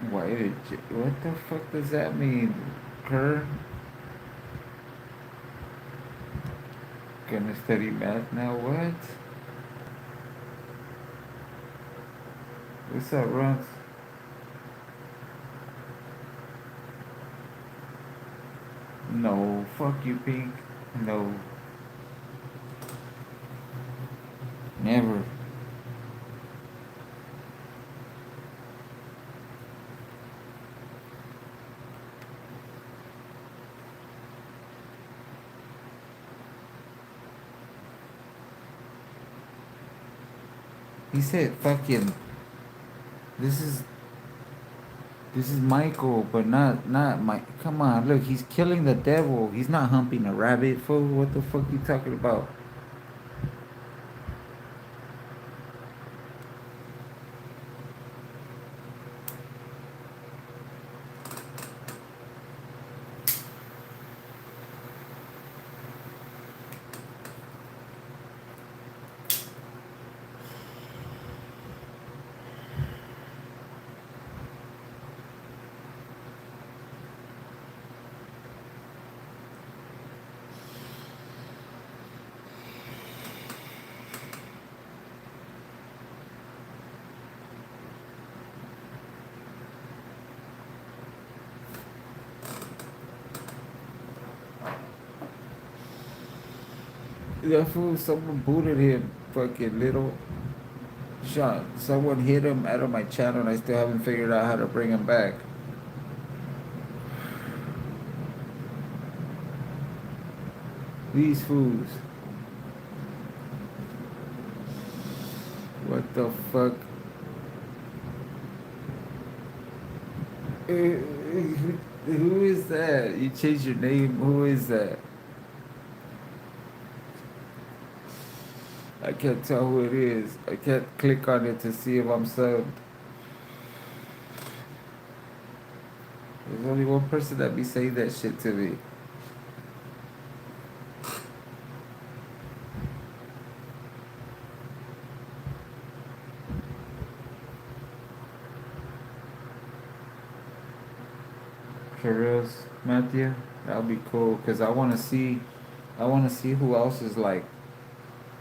Why did you, what the fuck does that mean? Kerr? Gonna study math now, what? What's up, Runs? No, fuck you, Pink. No, never. He said fucking, this is this is Michael, but not Mike. Come on, look, he's killing the devil. He's not humping a rabbit, fool. What the fuck you talking about? That fool, someone booted him, fucking little shot. Someone hit him out of my channel, and I still haven't figured out how to bring him back. These fools. What the fuck? Who is that? You changed your name. Who is that? I can't tell who it is. I can't click on it to see if I'm subbed. There's only one person that be saying that shit to me. For reals, Matthew, that'll be cool. Cause I wanna see who else is like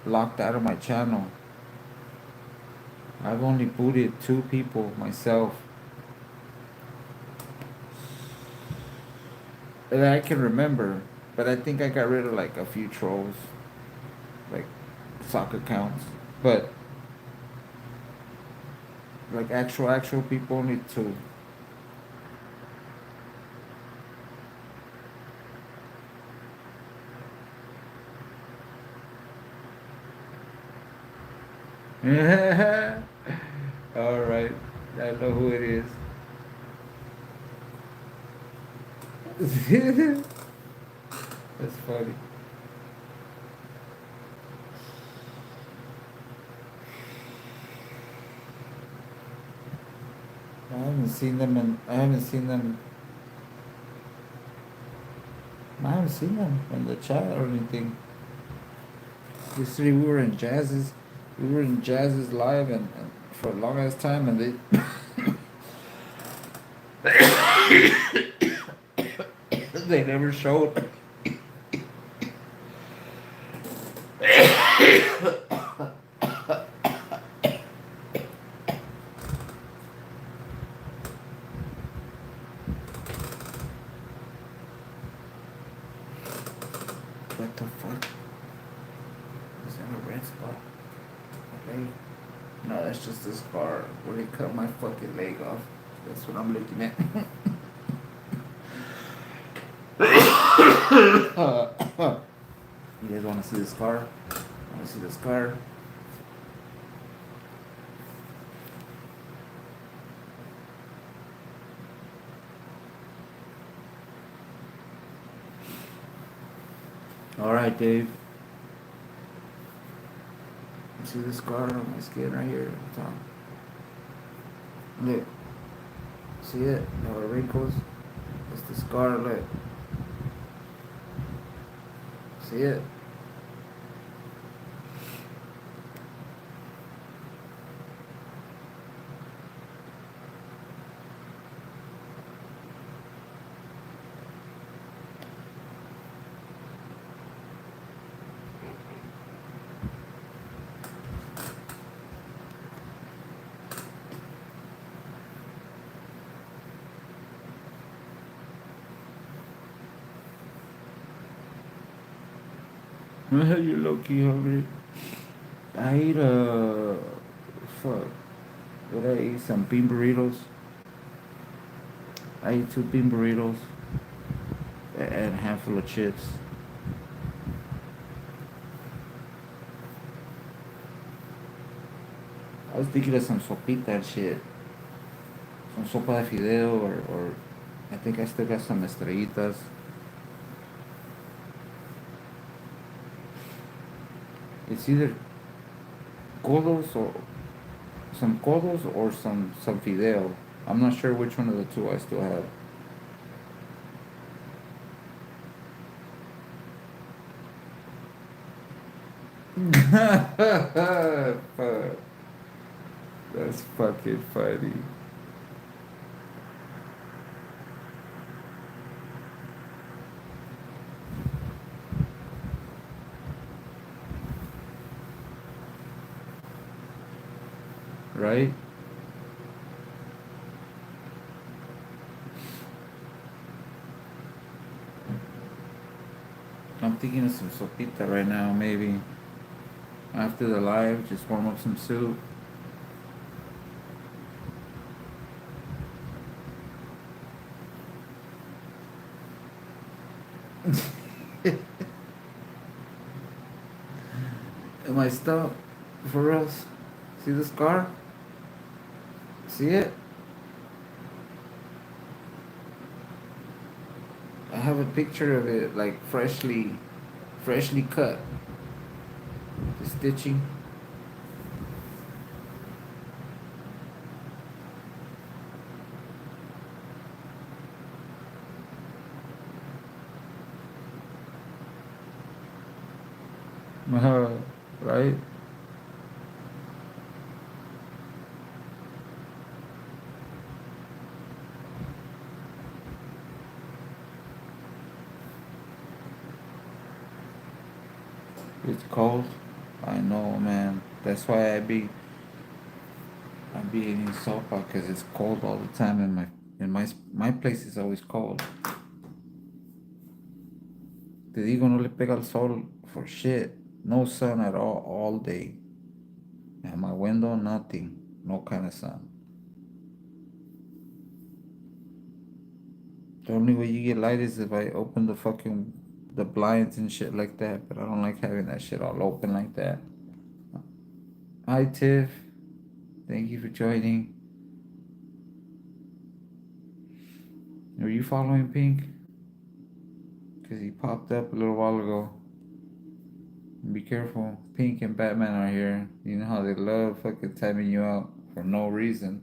locked out of my channel. I've only booted 2 people myself that I can remember, but I think I got rid of like a few trolls, like soccer accounts. But like actual people, only 2. All right, I know who it is. That's funny. I haven't seen them. I haven't seen them in the chat or anything. Yesterday we were in Jazz's live and for a long ass time, and they never showed. What the fuck? Is that a red spot? Okay. No, that's just a scar where they cut my fucking leg off. That's what I'm looking at. You guys want to see the scar? Want to see the scar? All right, Dave. See the scar on my skin right here at the top? Look. See it? No wrinkles. It's the scar. Look. See it? You're low key hungry. I ate fuck. What I ate? Some bean burritos. I ate 2 bean burritos and a handful of chips. I was thinking of some sopita and shit. Some sopa de fideo or I think I still got some estrellitas. It's either codos or some fideo. I'm not sure which one of the 2 I still have. Fuck. That's fucking funny. Right? I'm thinking of some sopita right now, maybe. After the live, just warm up some soup. Am I stuck? For real? See the scar? See it? I have a picture of it, like freshly cut. The stitching. Right? It's cold. I know, man. That's why I be eating sopa because it's cold all the time in my place is always cold. Te digo, no le pega el sol for shit. No sun at all day. At my window, nothing. No kind of sun. The only way you get light is if I open the blinds and shit like that. But I don't like having that shit all open like that. Hi Tiff, thank you for joining. Are you following Pink? Cause he popped up a little while ago. Be careful. Pink and Batman are here. You know how they love fucking timing you out for no reason.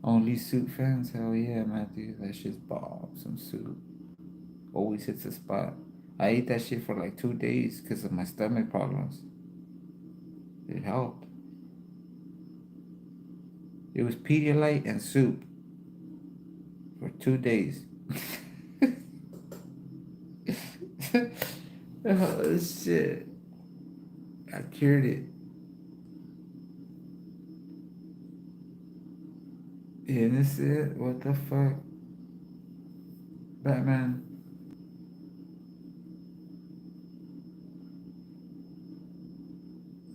Only Suit fans? Hell yeah, Matthew. That shit's bomb. Some Suit. Always hits the spot. I ate that shit for like 2 days because of my stomach problems. It helped. It was Pedialyte and soup for 2 days. Oh shit. I cured it. And that's it? What the fuck? Batman.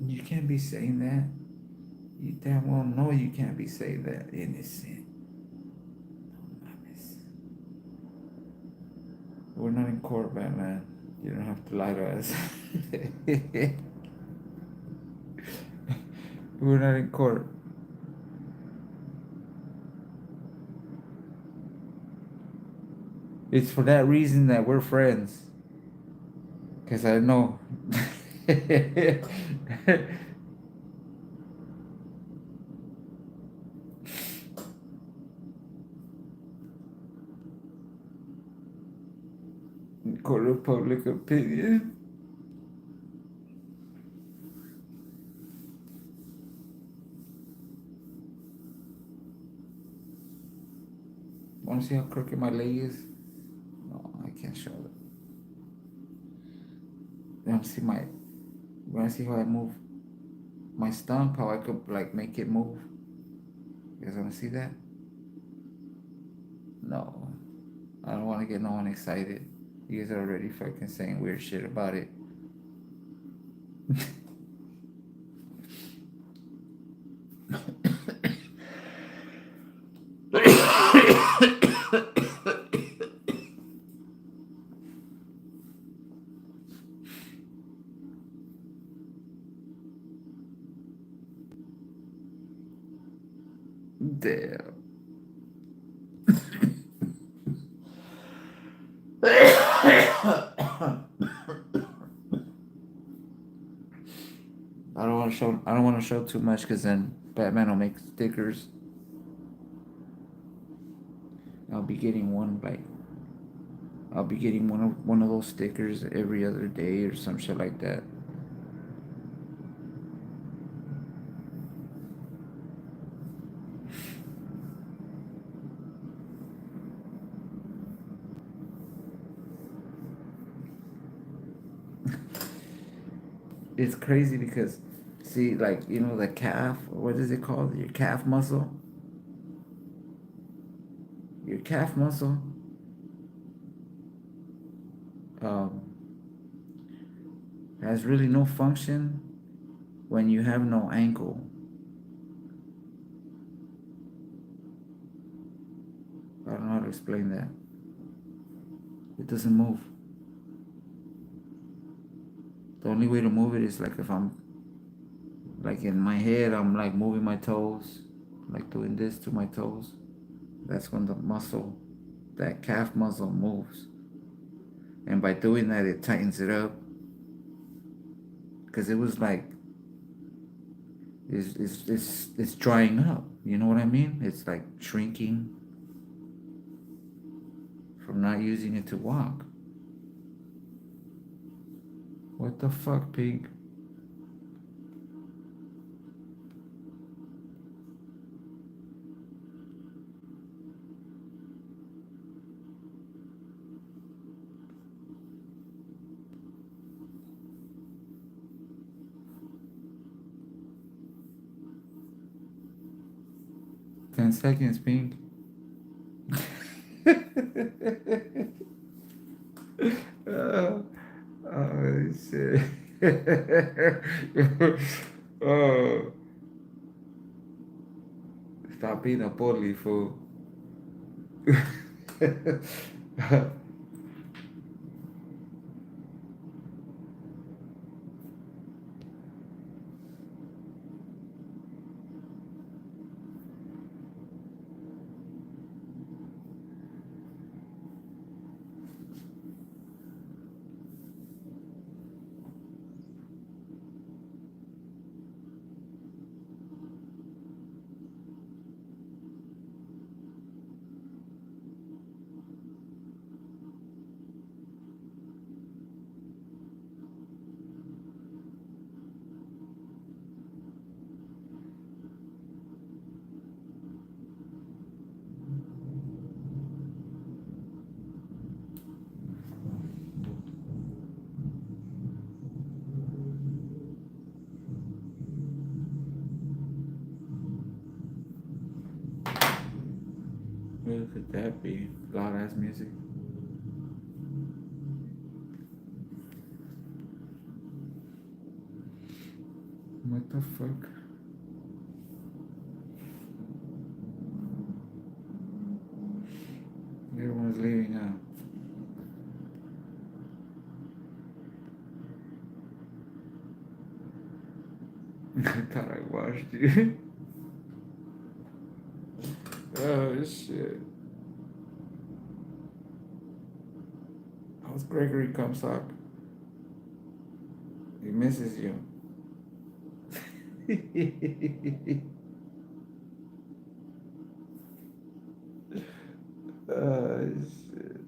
You can't be saying that. You damn well know you can't be saying that. Innocent. We're not in court, Batman. You don't have to lie to us. We're not in court. It's for that reason that we're friends. Because I know. Court of public opinion. Want to see how crooked my leg is? No, I can't show it. You want to see my? You want to see how I move my stump? How I could like make it move? You guys want to see that? No, I don't want to get no one excited. You guys are already fucking saying weird shit about it. Damn. I don't want to show. I don't want to show too much because then Batman will make stickers. I'll be getting one like. I'll be getting one of those stickers every other day or some shit like that. It's crazy because, see, like the calf. What is it called? Your calf muscle. Your calf muscle. Um, has really no function when you have no ankle. I don't know how to explain that. It doesn't move. The only way to move it is like if I'm like in my head, I'm like moving my toes, like doing this to my toes. That's when the muscle, that calf muscle moves. And by doing that, it tightens it up. Because it was like, it's drying up. You know what I mean? It's like shrinking from not using it to walk. What the fuck, pig? 10 seconds, pink. Oh, oh shit. Oh, stop being a bully, fool. What could that be? Loud ass music. What the fuck? Everyone's leaving now. I thought I watched you. Oh shit. How's Gregory Comstock? He misses you. Oh shit.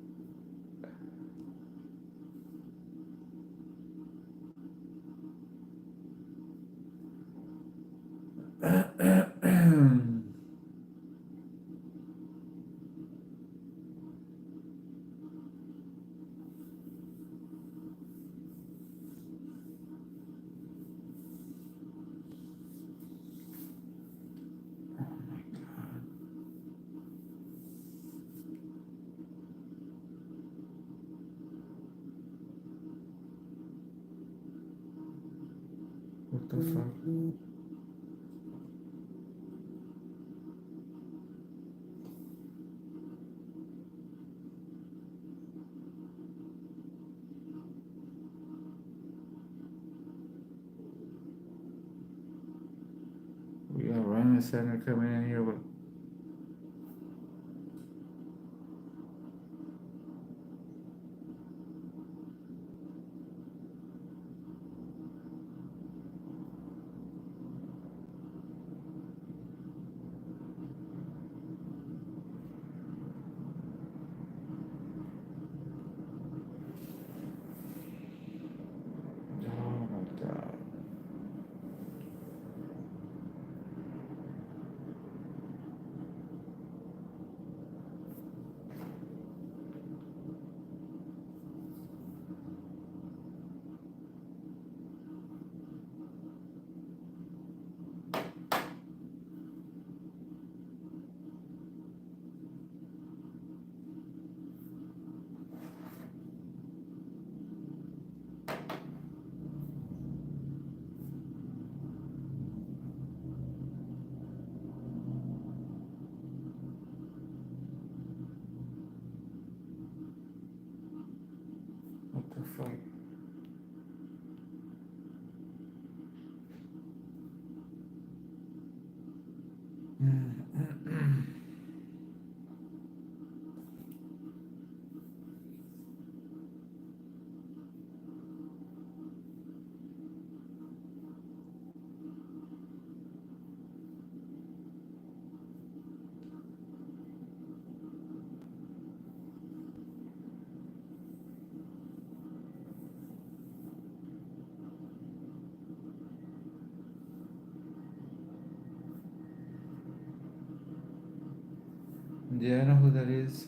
What the fuck? We got Ryan Center coming in here with. Oh my god. What the fuck? Yeah, I know who that is.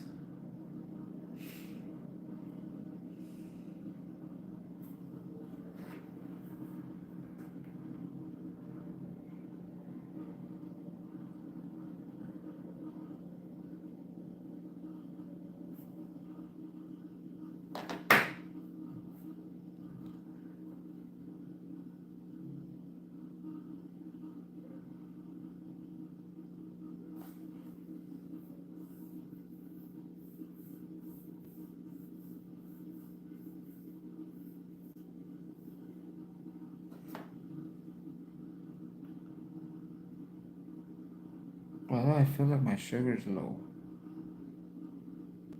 Well, I feel like my sugar's low.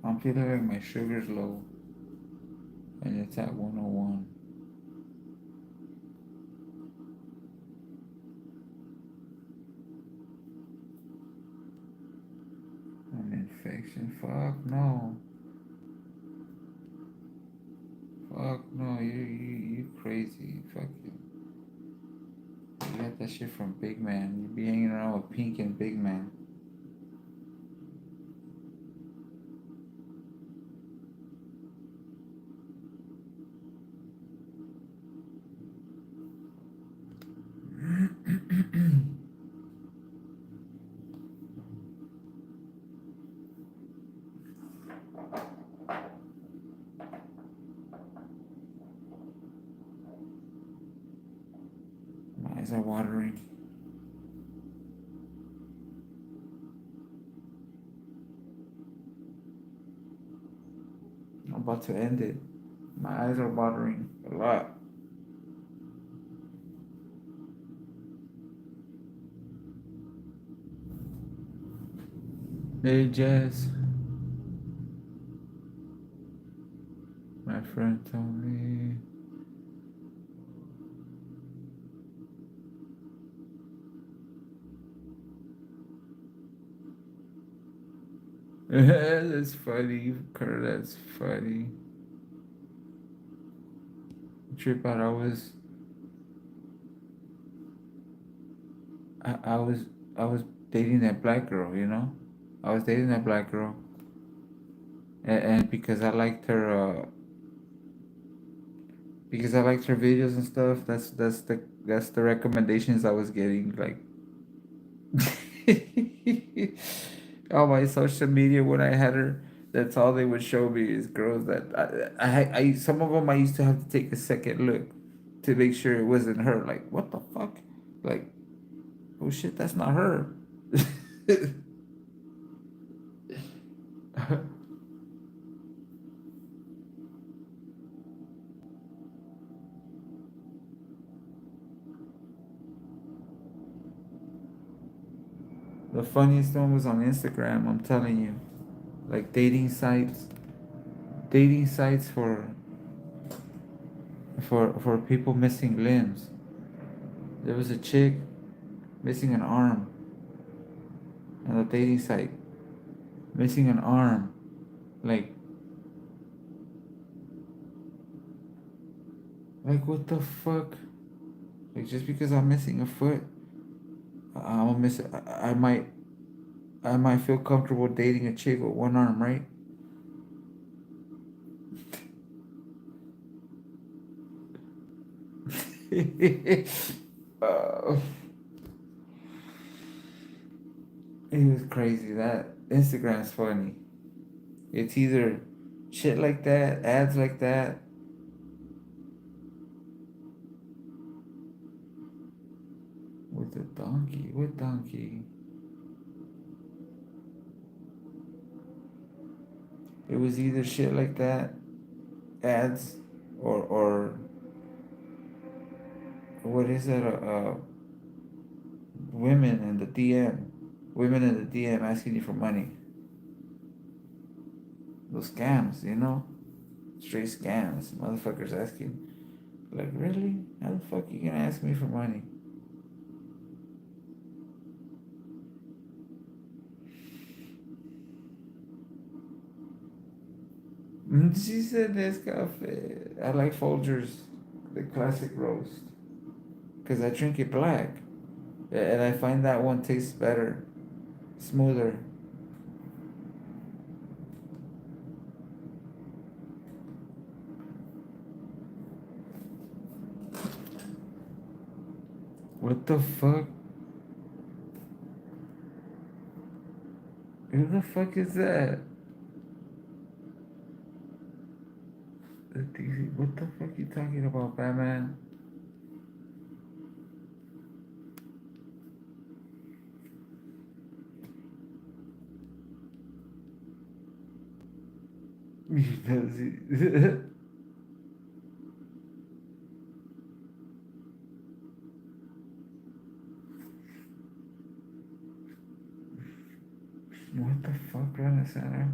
I'm feeling like my sugar's low, and it's at 101. An infection? Fuck no. Fuck no. You crazy. Fucking. You got that shit from Big Man. You be hanging around with Pink and Big Man. My eyes are watering. I'm about to end it. My eyes are watering a lot. Hey, Jazz. My friend told me. That's funny, Kurt. That's funny. Trip out. I was, I was dating that black girl. You know, I was dating that black girl, and because I liked her, because I liked her videos and stuff. That's the recommendations I was getting. Like on my social media when I had her, that's all they would show me is girls that I some of them I used to have to take a second look to make sure it wasn't her. Like what the fuck? Like oh shit, that's not her. The funniest one was on Instagram. I'm telling you, like dating sites for people missing limbs. There was a chick missing an arm on a dating site, missing an arm. Like, what the fuck? Like, just because I'm missing a foot, I'm gonna miss. I might feel comfortable dating a chick with one arm, right? uh, it was crazy. That Instagram's funny. It's either shit like that, ads like that, with a donkey. What donkey? It was either shit like that, ads, or what is that? Women in the DM, women in the DM asking you for money. Those scams, you know, straight scams. Motherfuckers asking, like, really? How the fuck you gonna ask me for money? She said Nescafe. I like Folgers, the classic roast, because I drink it black, and I find that one tastes better, smoother. What the fuck? Who the fuck is that? What the fuck you talking about, Batman? Does he? What the fuck, Run Center?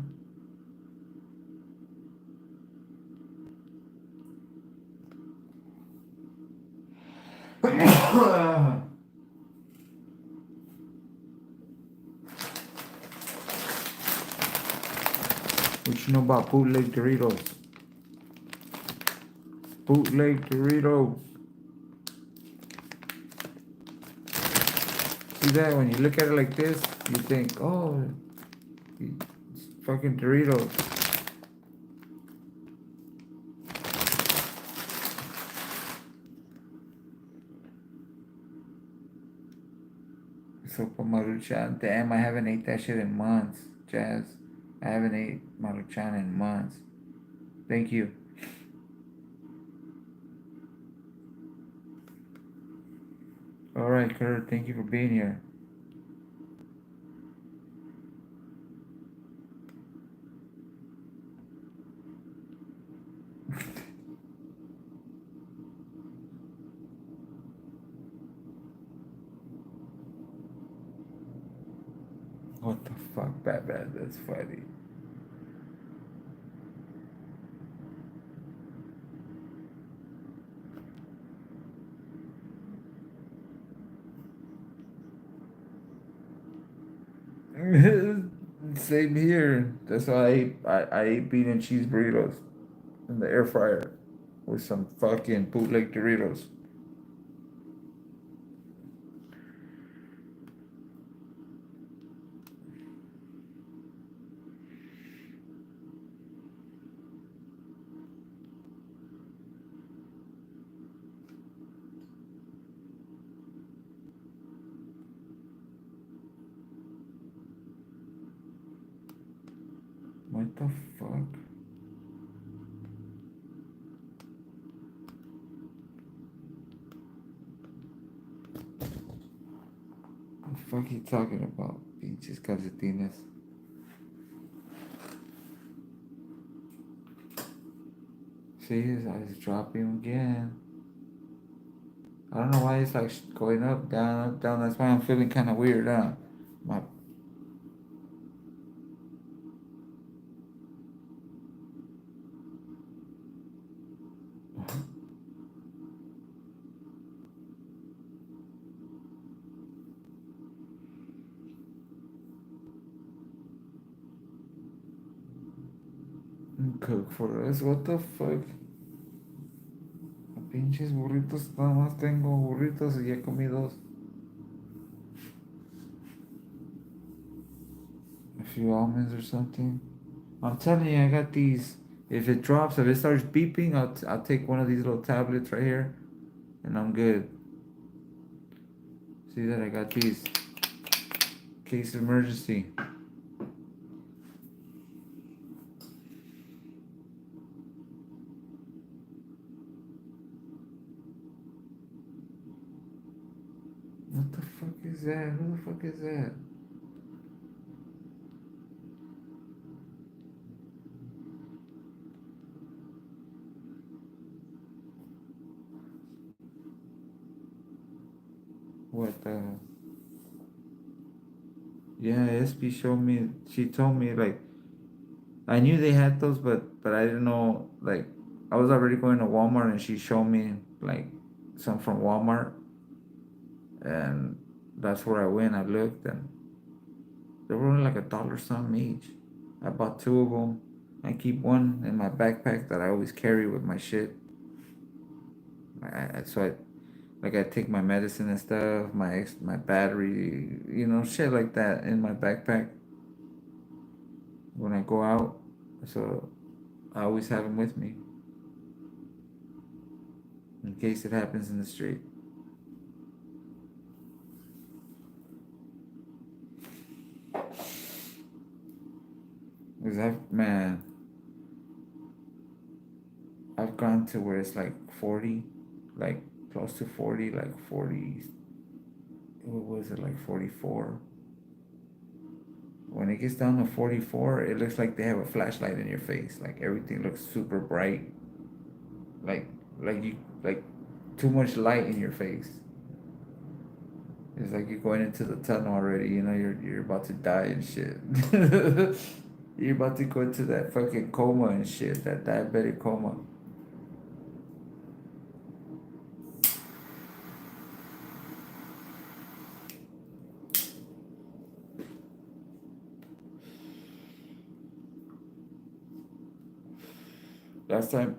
What you know about bootleg Doritos? Bootleg Doritos. See that? When you look at it like this, you think, oh, it's fucking Doritos. Sopa Maruchan. Damn, I haven't ate that shit in months, Jazz. I haven't ate Maruchan in months. Thank you. Alright, Kurt, thank you for being here. What the fuck, Batman? That's funny. Same here. That's why I ate bean and cheese burritos in the air fryer with some fucking bootleg Doritos. What the fuck? What the fuck you talking about? Pinches calcetines. See, his eyes dropping again. I don't know why it's like going up, down, up, down. That's why I'm feeling kind of weird, huh? My cook for us. What the fuck? Pinches burritos, nada más tengo burritos y ya comí dos. A few almonds or something. I'm telling you, I got these. If it drops, if it starts beeping, I'll take one of these little tablets right here, and I'm good. See that I got these. Case of emergency. What the fuck is that? Who the fuck is that? What the? Yeah, SB showed me. She told me like I knew they had those, but I didn't know like I was already going to Walmart and she showed me like some from Walmart and that's where I went. I looked and they were only like $1 some each. I bought two of them. I keep one in my backpack that I always carry with my shit. So I like I take my medicine and stuff, my battery, shit like that in my backpack when I go out. So I always have them with me in case it happens in the street. Cause I've gone to where it's like 40, like close to 40, like 40, what was it, like 44? When it gets down to 44, it looks like they have a flashlight in your face. Like everything looks super bright. Like, like too much light in your face. It's like you're going into the tunnel already. You know, you're about to die and shit. You're about to go into that fucking coma and shit, that diabetic coma. Last time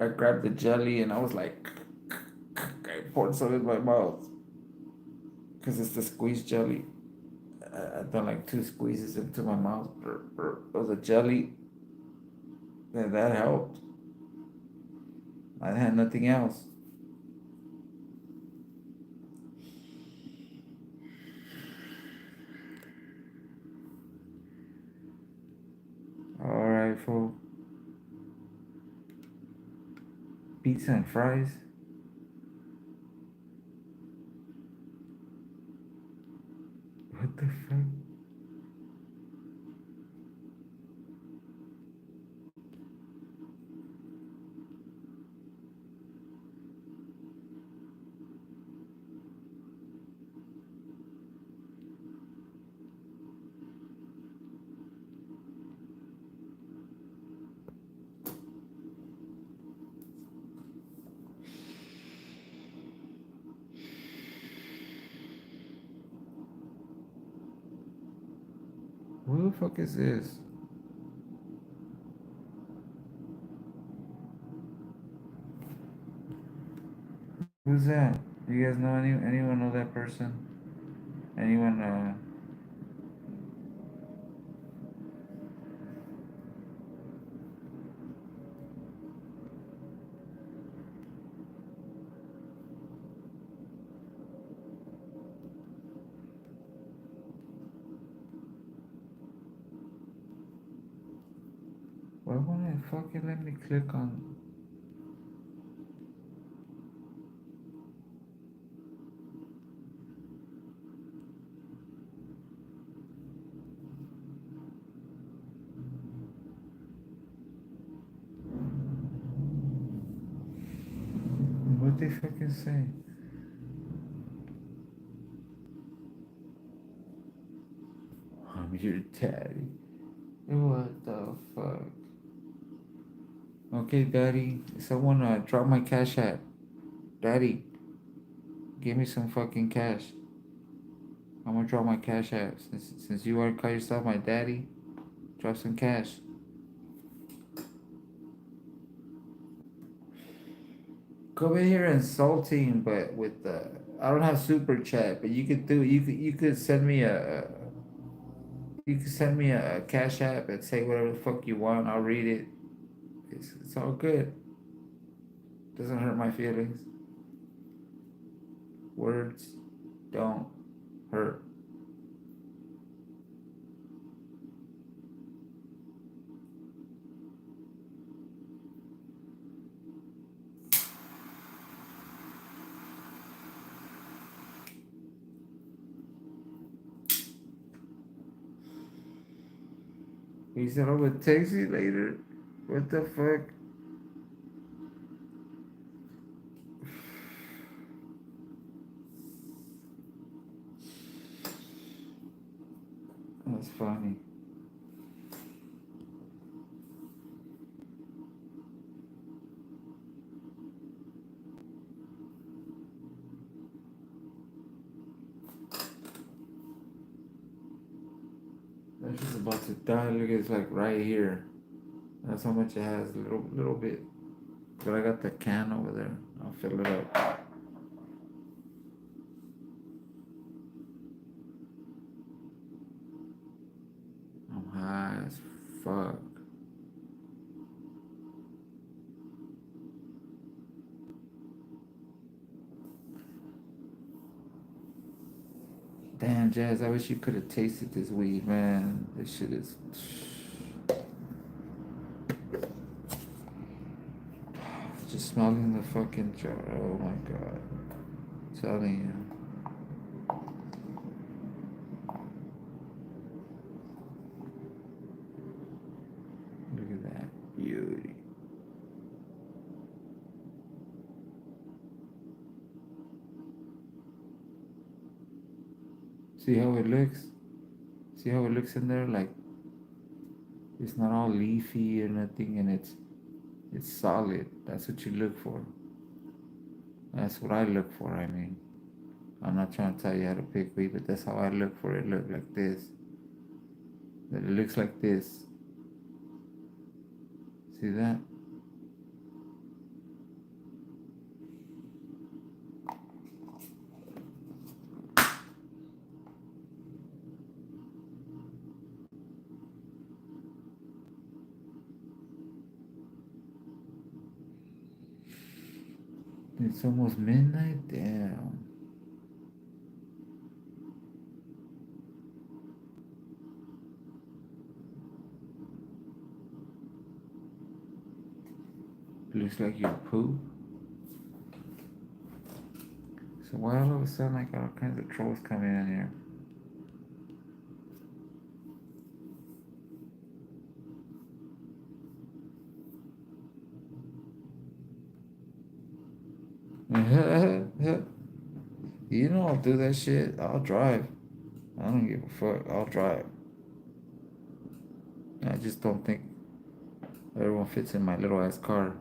I grabbed the jelly and I was like, I poured some in my mouth because it's the squeezed jelly. I done like two squeezes into my mouth. It was a jelly, and that helped. I had nothing else. All right, fool. Pizza and fries. What the fuck? Who the fuck is this? Who's that? You guys know anyone know that person? Anyone why won't it fucking let me click on what they fucking say? I'm your daddy. What the fuck? Okay, daddy. Someone drop my cash app. Daddy, give me some fucking cash. I'm gonna drop my cash app. Since you wanna call yourself my daddy, drop some cash. Come in here insulting, but with the I don't have super chat, but you could send me a cash app and say whatever the fuck you want. I'll read it. It's all good. Doesn't hurt my feelings. Words don't hurt. He said I'm gonna text you later. What the fuck? That's funny. That's just about to die. Look, it's like right here. That's how much it has. A little bit. But I got the can over there. I'll fill it up. I'm high as fuck. Damn, Jazz, I wish you could have tasted this weed, man. This shit is. Just smelling the fucking jar. Oh my god. Telling you. Look at that beauty. See how it looks? See how it looks in there? Like it's not all leafy or nothing, and it's solid. That's what you look for. That's what I look for. I mean, I'm not trying to tell you how to pick weed, but that's how I look for it. Look like this. That it looks like this. See that? It's almost midnight. Damn. Looks like you poop. So why all of a sudden I got all kinds of trolls coming in here? You know I'll do that shit. I'll drive. I don't give a fuck. I'll drive. I just don't think everyone fits in my little ass car.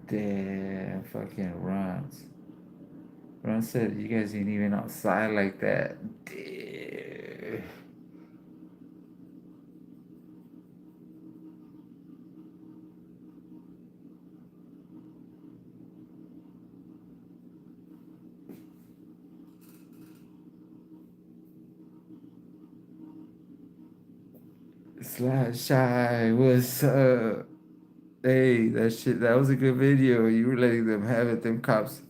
Damn, fucking runs. Ron said you guys ain't even outside like that. Damn. Slide Shy, what's up? Hey, that was a good video. You were letting them have it. Them cops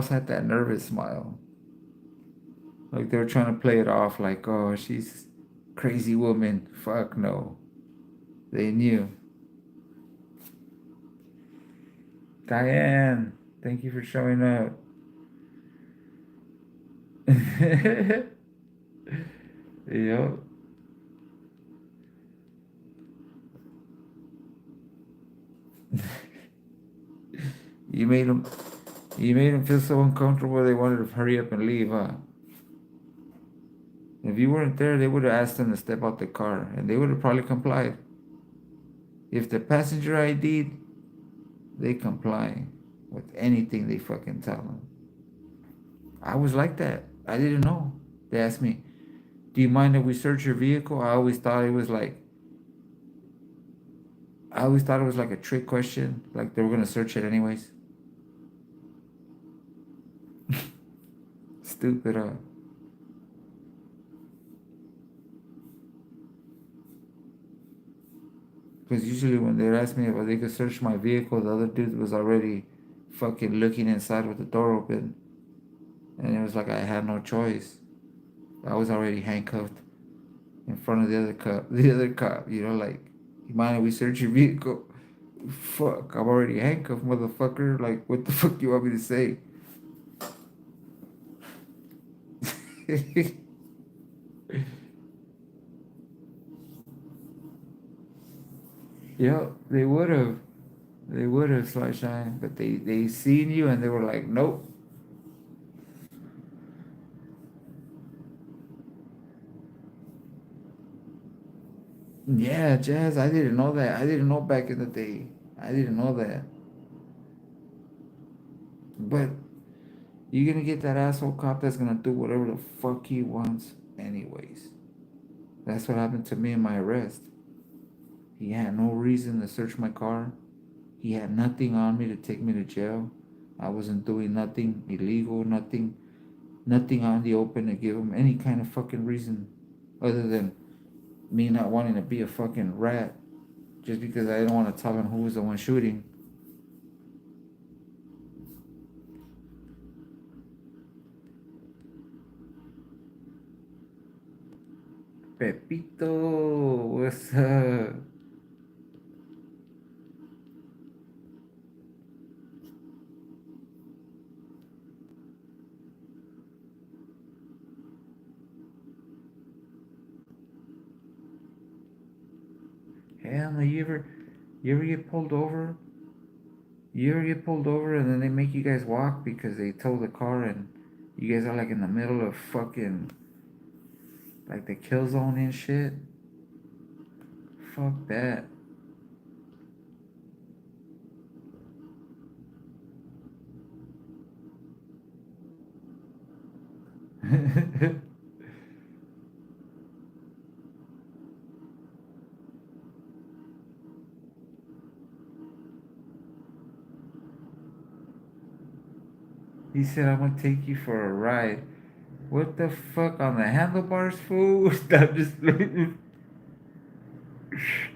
had that nervous smile. Like they were trying to play it off like, oh, she's crazy woman. Fuck no. They knew. Diane, thank you for showing up. Yep. You made them you made them feel so uncomfortable they wanted to hurry up and leave, huh? If you weren't there, they would have asked them to step out the car and they would have probably complied. If the passenger ID'd, they comply with anything they fucking tell them. I was like that. I didn't know. They asked me, do you mind if we search your vehicle? I always thought it was like a trick question, like they were gonna search it anyways. Stupid, huh? Because usually when they ask me if they could search my vehicle, the other dude was already fucking looking inside with the door open. And it was like I had no choice. I was already handcuffed in front of the other cop, like, you mind if we search your vehicle? Fuck, I'm already handcuffed, motherfucker. Like, what the fuck you want me to say? Yep, they would have. They would have, Slashine, but they seen you and they were like, nope. Yeah, Jazz, I didn't know that. I didn't know back in the day. I didn't know that. But you're gonna get that asshole cop that's gonna do whatever the fuck he wants, anyways. That's what happened to me in my arrest. He had no reason to search my car. He had nothing on me to take me to jail. I wasn't doing nothing illegal, nothing out in the open to give them any kind of fucking reason other than me not wanting to be a fucking rat just because I didn't want to tell them who was the one shooting. Pepito, what's up? Hell no, you ever get pulled over? You ever get pulled over and then they make you guys walk because they tow the car and you guys are like in the middle of fucking like the kill zone and shit? Fuck that. He said, I'm gonna take you for a ride. What the fuck on the handlebars, fool? Stop just.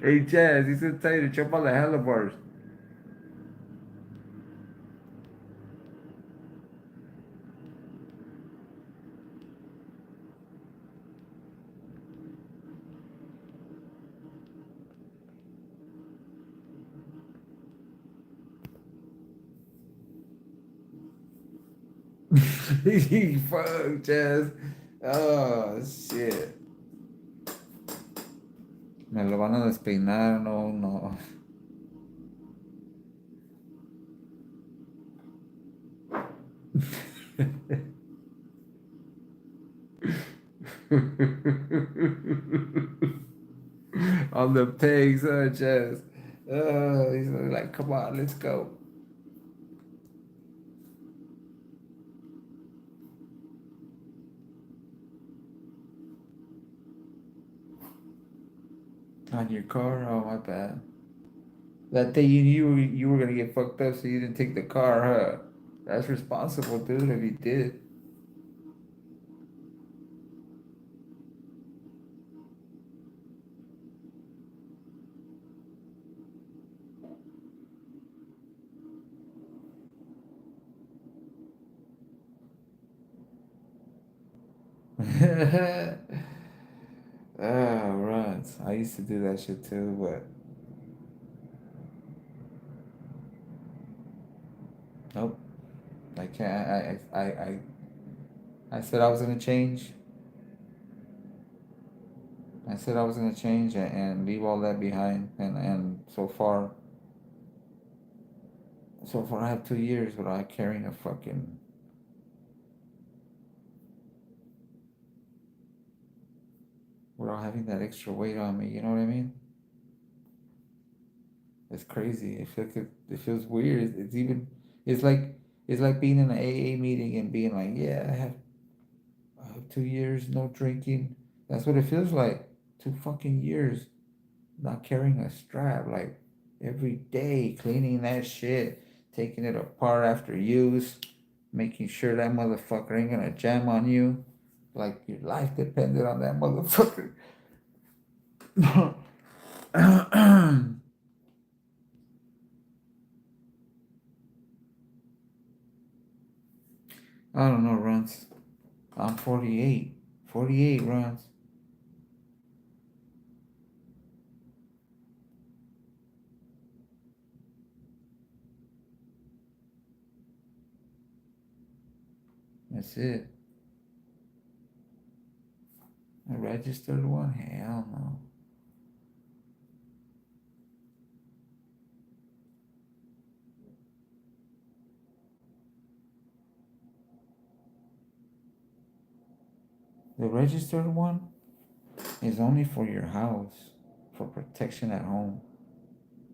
Hey, Jazz, he said, tell you to jump on the handlebars. Fuck, Jazz. Oh, shit. Me lo van a despeinar, no, no. On the pegs, Jazz. He's like, come on, let's go. On your car? Oh, my bad. That day you were gonna get fucked up, so you didn't take the car, huh? That's responsible, dude, if you did. Ah, right. I used to do that shit too, but nope. I can't. I said I was gonna change. I said I was gonna change and leave all that behind, and so far I have 2 years without carrying a fucking without having that extra weight on me. You know what I mean? It's crazy. It feels weird. It's like it's like being in an AA meeting and being like, yeah, I have 2 years no drinking. That's what it feels like. 2 fucking years not carrying a strap. Like every day cleaning that shit, taking it apart after use, making sure that motherfucker ain't gonna jam on you. Like your life depended on that motherfucker. I don't know, runs. I'm 48. 48 runs. That's it. A registered one? Hell no. The registered one is only for your house, for protection at home.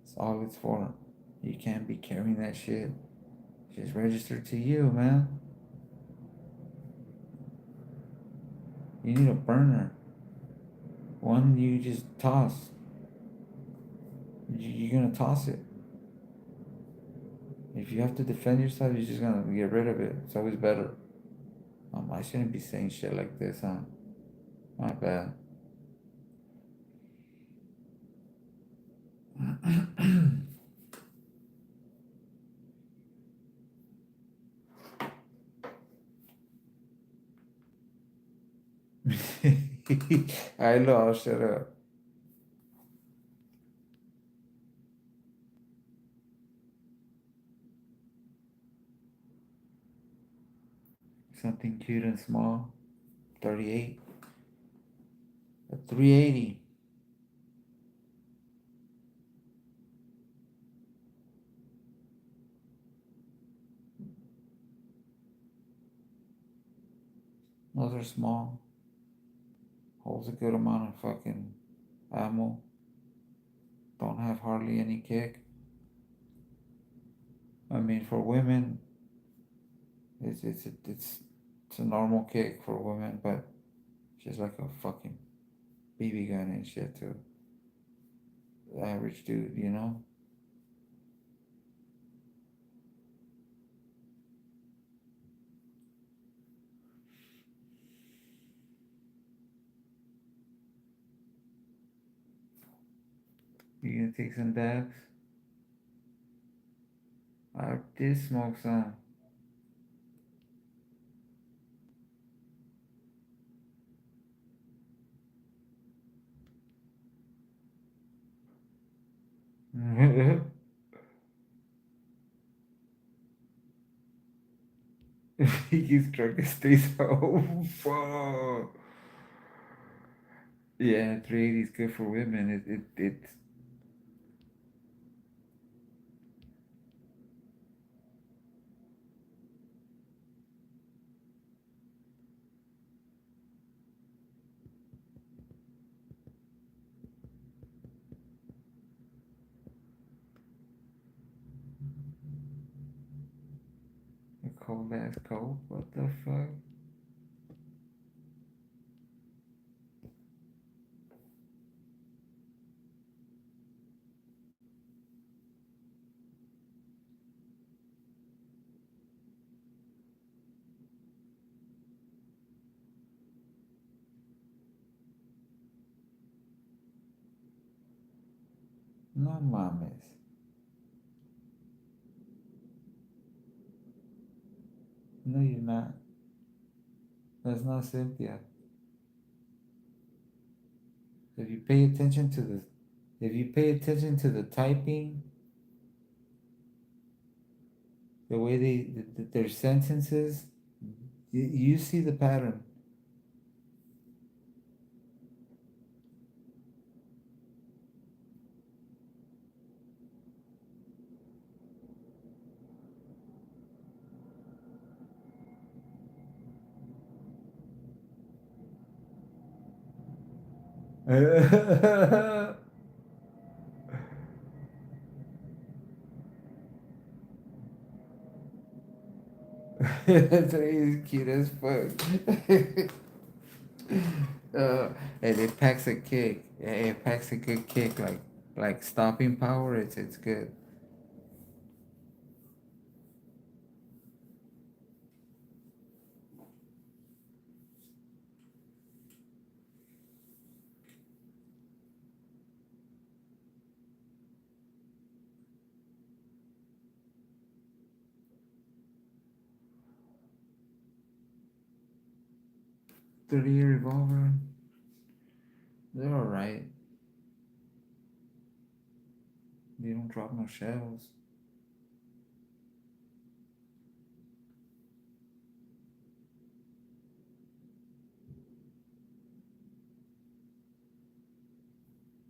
That's all it's for. You can't be carrying that shit. It's just registered to you, man. You need a burner. One you just toss. You're gonna toss it. If you have to defend yourself, you're just gonna get rid of it. It's always better. I shouldn't be saying shit like this, huh? My bad. I know, I'll shut up. Something cute and small. 38. A 380. Those are small. Holds a good amount of fucking ammo. Don't have hardly any kick. I mean, for women, it's a normal kick for women, but just like a fucking BB gun and shit to the average dude, you know? You gonna take some dabs? I did smoke some. He gets drunk and stays home. Fuck. Yeah, 380 is good for women. It's a cold ass cold. What the fuck? No mames. No, you're not. That's not Cynthia. If you pay attention to the, if you pay attention to the typing, the way their sentences, you see the pattern. Today is cute as fuck. And it packs a kick. It packs a good kick, like stopping power. It's good. 30-year revolver. They're all right. They don't drop no shells.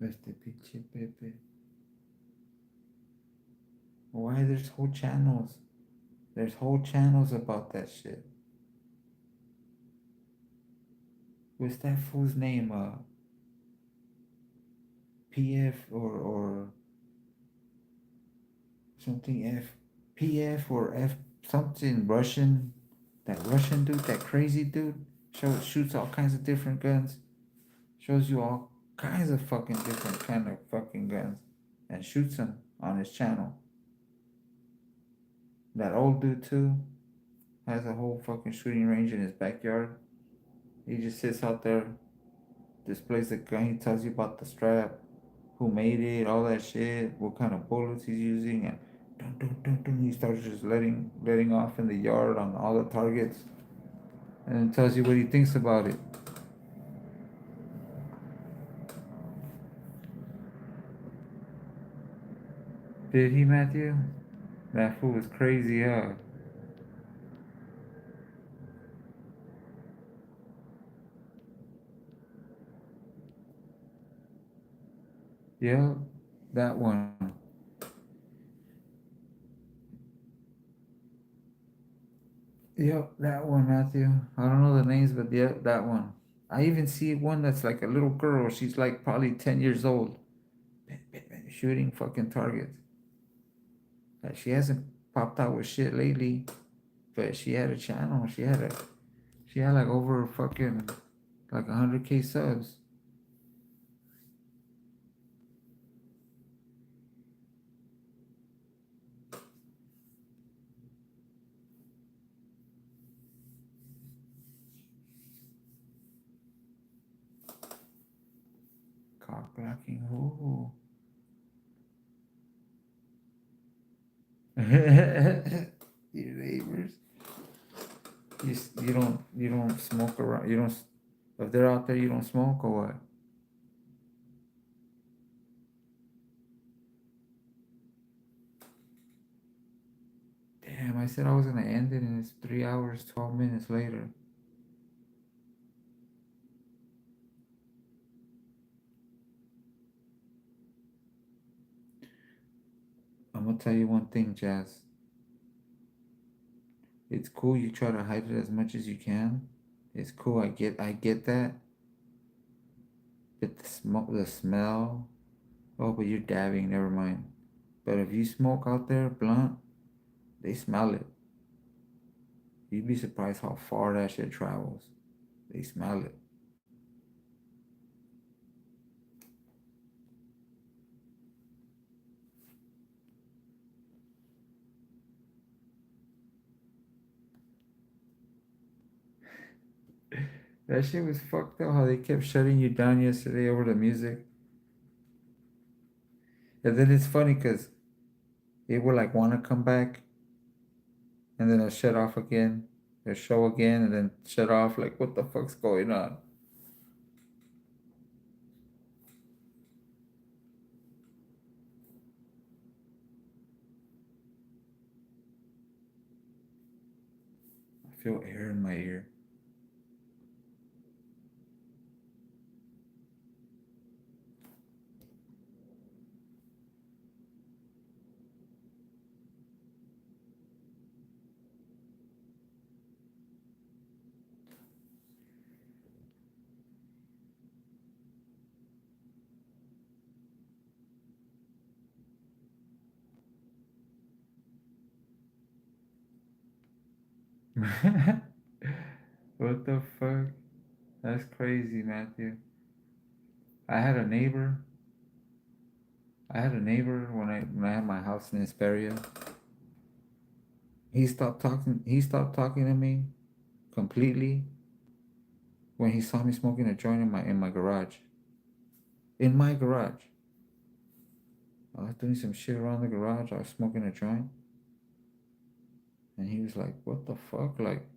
Este pinche Pepe. Why there's whole channels? There's whole channels about that shit. What's that fool's name? PF or something F, PF or F something Russian. That Russian dude, that crazy dude, shoots all kinds of different guns. Shows you all kinds of fucking different kind of fucking guns, and shoots them on his channel. That old dude too has a whole fucking shooting range in his backyard. He just sits out there, displays the gun. He tells you about the strap, who made it, all that shit, what kind of bullets he's using, and dun, dun, dun, dun, he starts just letting off in the yard on all the targets, and then tells you what he thinks about it. Did he, Matthew? That fool was crazy, huh? Yep, that one. Yep, that one, Matthew. I don't know the names, but yep, that one. I even see one that's like a little girl. She's like probably 10 years old, shooting fucking targets. She hasn't popped out with shit lately, but she had a channel. She had like over fucking like 100K subs. Cock blocking. Ooh. Your neighbors. You don't smoke around. You don't. If they're out there, you don't smoke or what? Damn, I said I was gonna end it, and it's 3 hours, 12 minutes later. I'm gonna tell you one thing, Jazz. It's cool you try to hide it as much as you can. It's cool. I get that. But the smoke, the smell. Oh, but you're dabbing. Never mind. But if you smoke out there, blunt, they smell it. You'd be surprised how far that shit travels. They smell it. That shit was fucked up. How they kept shutting you down yesterday over the music. And then it's funny because they would like want to come back, and then they'll shut off again. They'll show again, and then shut off. Like, what the fuck's going on? I feel air in my ear. What the fuck? That's crazy, Matthew. I had a neighbor. I had a neighbor when I had my house in Hesperia. He stopped talking. He stopped talking to me completely when he saw me smoking a joint in my garage. In my garage, I was doing some shit around the garage. I was smoking a joint, and he was like, "What the fuck?" Like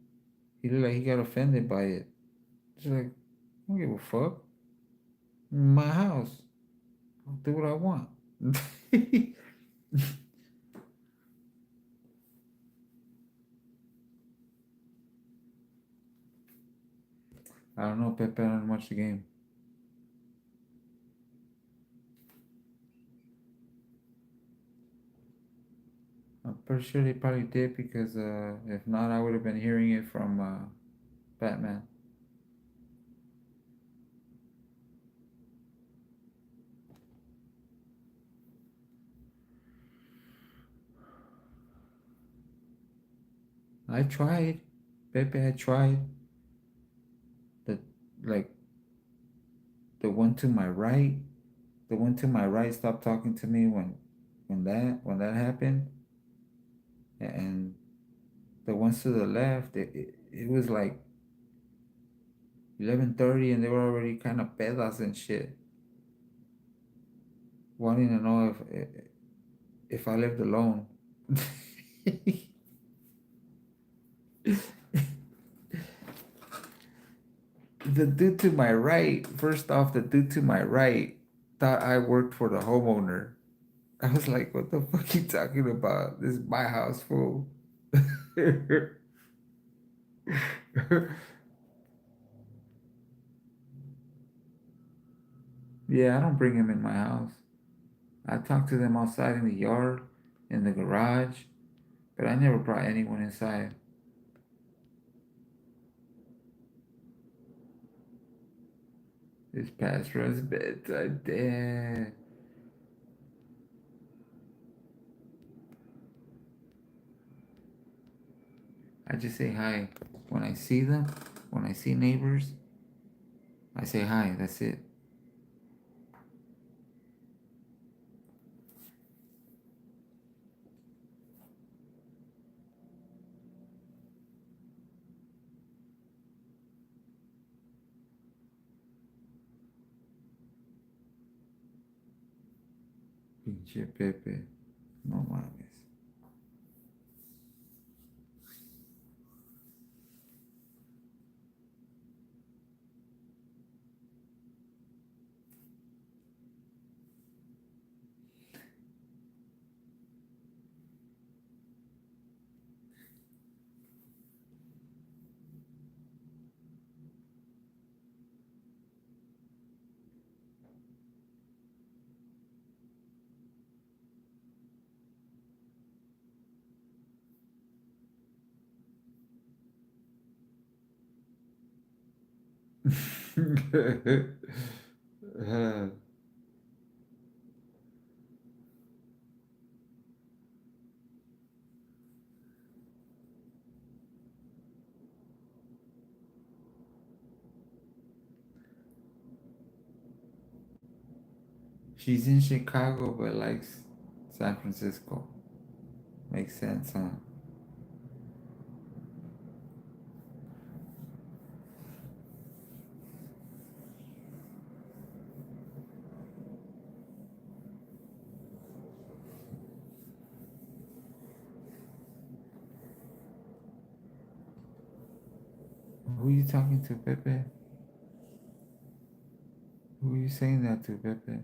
he looked like he got offended by it. He's like, "I don't give a fuck. My house. I'll do what I want." I don't know, Pepe. I don't watch the game. I'm pretty sure they probably did because if not, I would have been hearing it from Batman. I tried. Pepe had tried. The like the one to my right. The one to my right stopped talking to me when that happened. and the ones to the left, it was like 11:30, and they were already kind of pedas and shit, wanting to know if I lived alone. The dude to my right, first off, the dude to my right thought I worked for the homeowner. I was like, what the fuck you talking about? This is my house, fool. Yeah, I don't bring him in my house. I talk to them outside in the yard, in the garage, but I never brought anyone inside. It's past Run's bedtime. Damn. I just say hi. When I see them, when I see neighbors, I say hi. That's it. Pinche Pepe. No mames. Uh, she's in Chicago but likes San Francisco. Makes sense, huh? Who are you talking to, Pepe? Who are you saying that to, Pepe?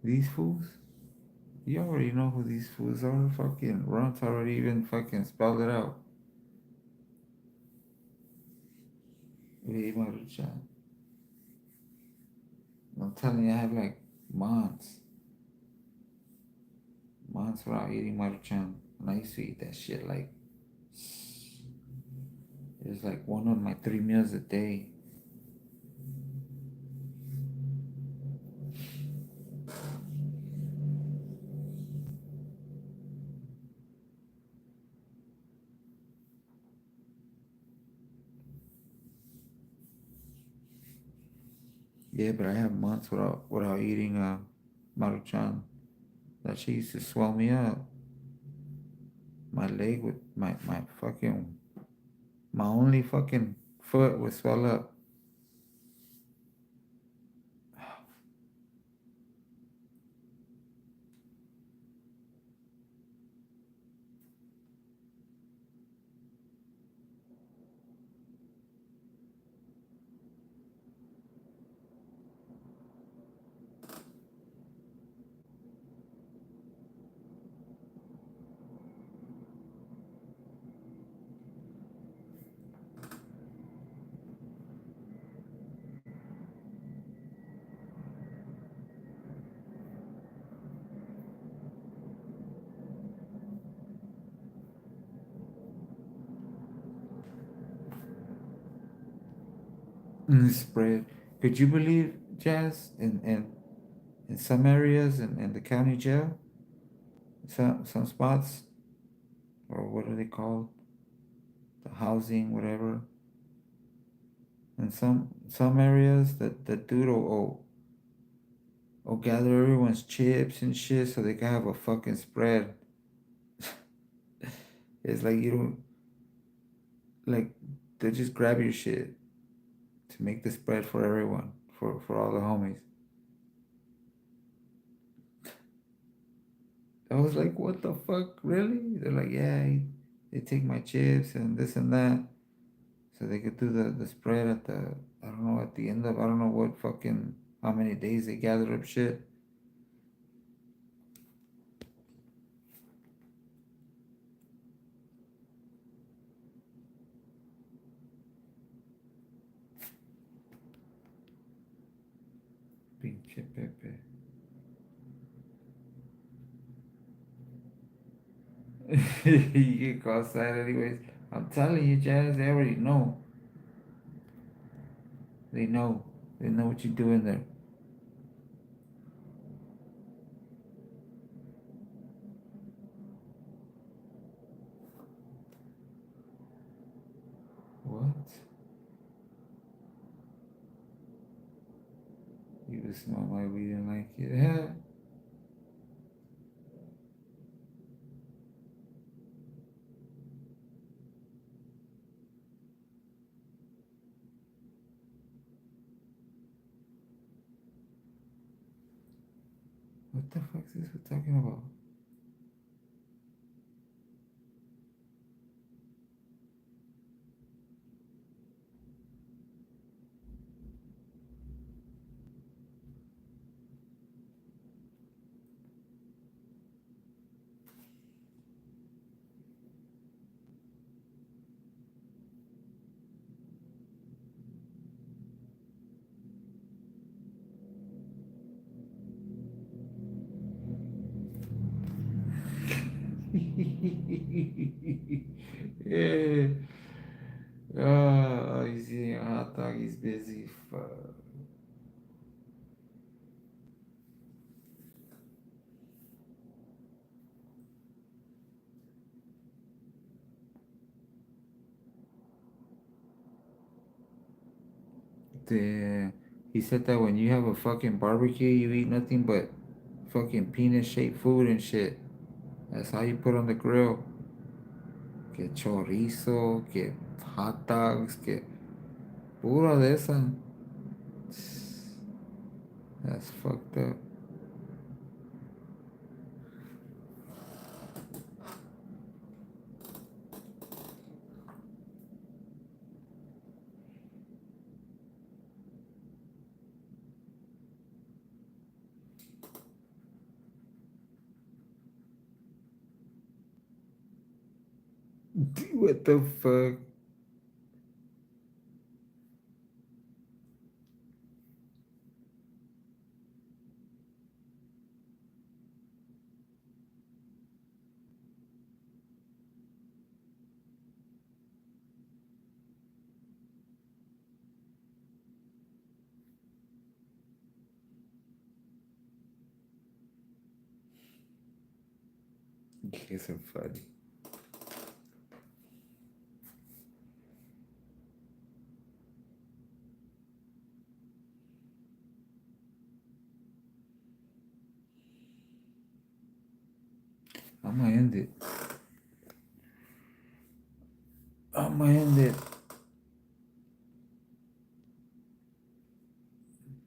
These fools? You already know who these fools are. Fucking Ron's already even fucking spelled it out. Hey, Maruchan. I'm telling you, I have like months. Months without eating Maruchan. And I used to eat that shit like, it was like one of my 3 meals a day. Yeah, but I have months without eating Maruchan. That shit used to swell me up. My leg would, my fucking, my only fucking foot would swell up. Spread. Could you believe, Jazz, in some areas in the county jail, some spots, or what are they called? The housing, whatever. In some areas, the dude will gather everyone's chips and shit so they can have a fucking spread. It's like you don't like they just grab your shit to make the spread for everyone, for all the homies. I was like, what the fuck, really? They're like, yeah, they take my chips and this and that, so they could do the spread at the I don't know at the end of I don't know what fucking how many days they gather up shit. Pinche Pepe. You get caught side anyways. I'm telling you, Jazz, they already know. They know. They know what you're doing there. What? You would smell my weed and like it. Yeah. What the fuck is this we're talking about? Yeah. Oh, he's eating a hot dog. He's busy. Fuck. The, he said that when you have a fucking barbecue, you eat nothing but fucking penis shaped food and shit. That's how you put on the grill. Get chorizo, get hot dogs, get pura de esa. That's fucked up. What the fuck? You guys are funny. I'm gonna end it. I'm gonna end it.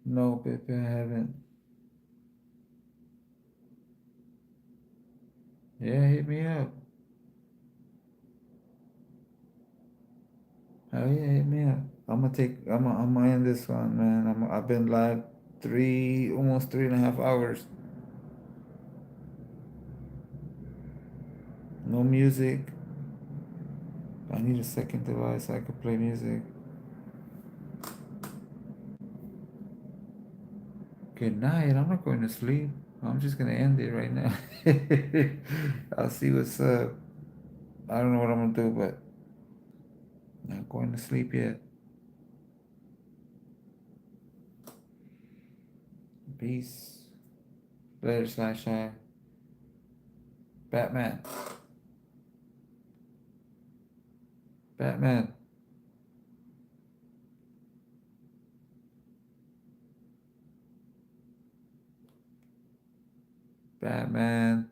No, Pepe, I haven't. Yeah, hit me up. Oh yeah, hit me up. I'm gonna end this one, man. I've been live almost 3.5 hours. No music. I need a second device so I could play music. Good night. I'm not going to sleep. I'm just gonna end it right now. I'll see what's up. I don't know what I'm gonna do, but not going to sleep yet. Peace. Later, Slash Eye. Batman. Batman. Batman.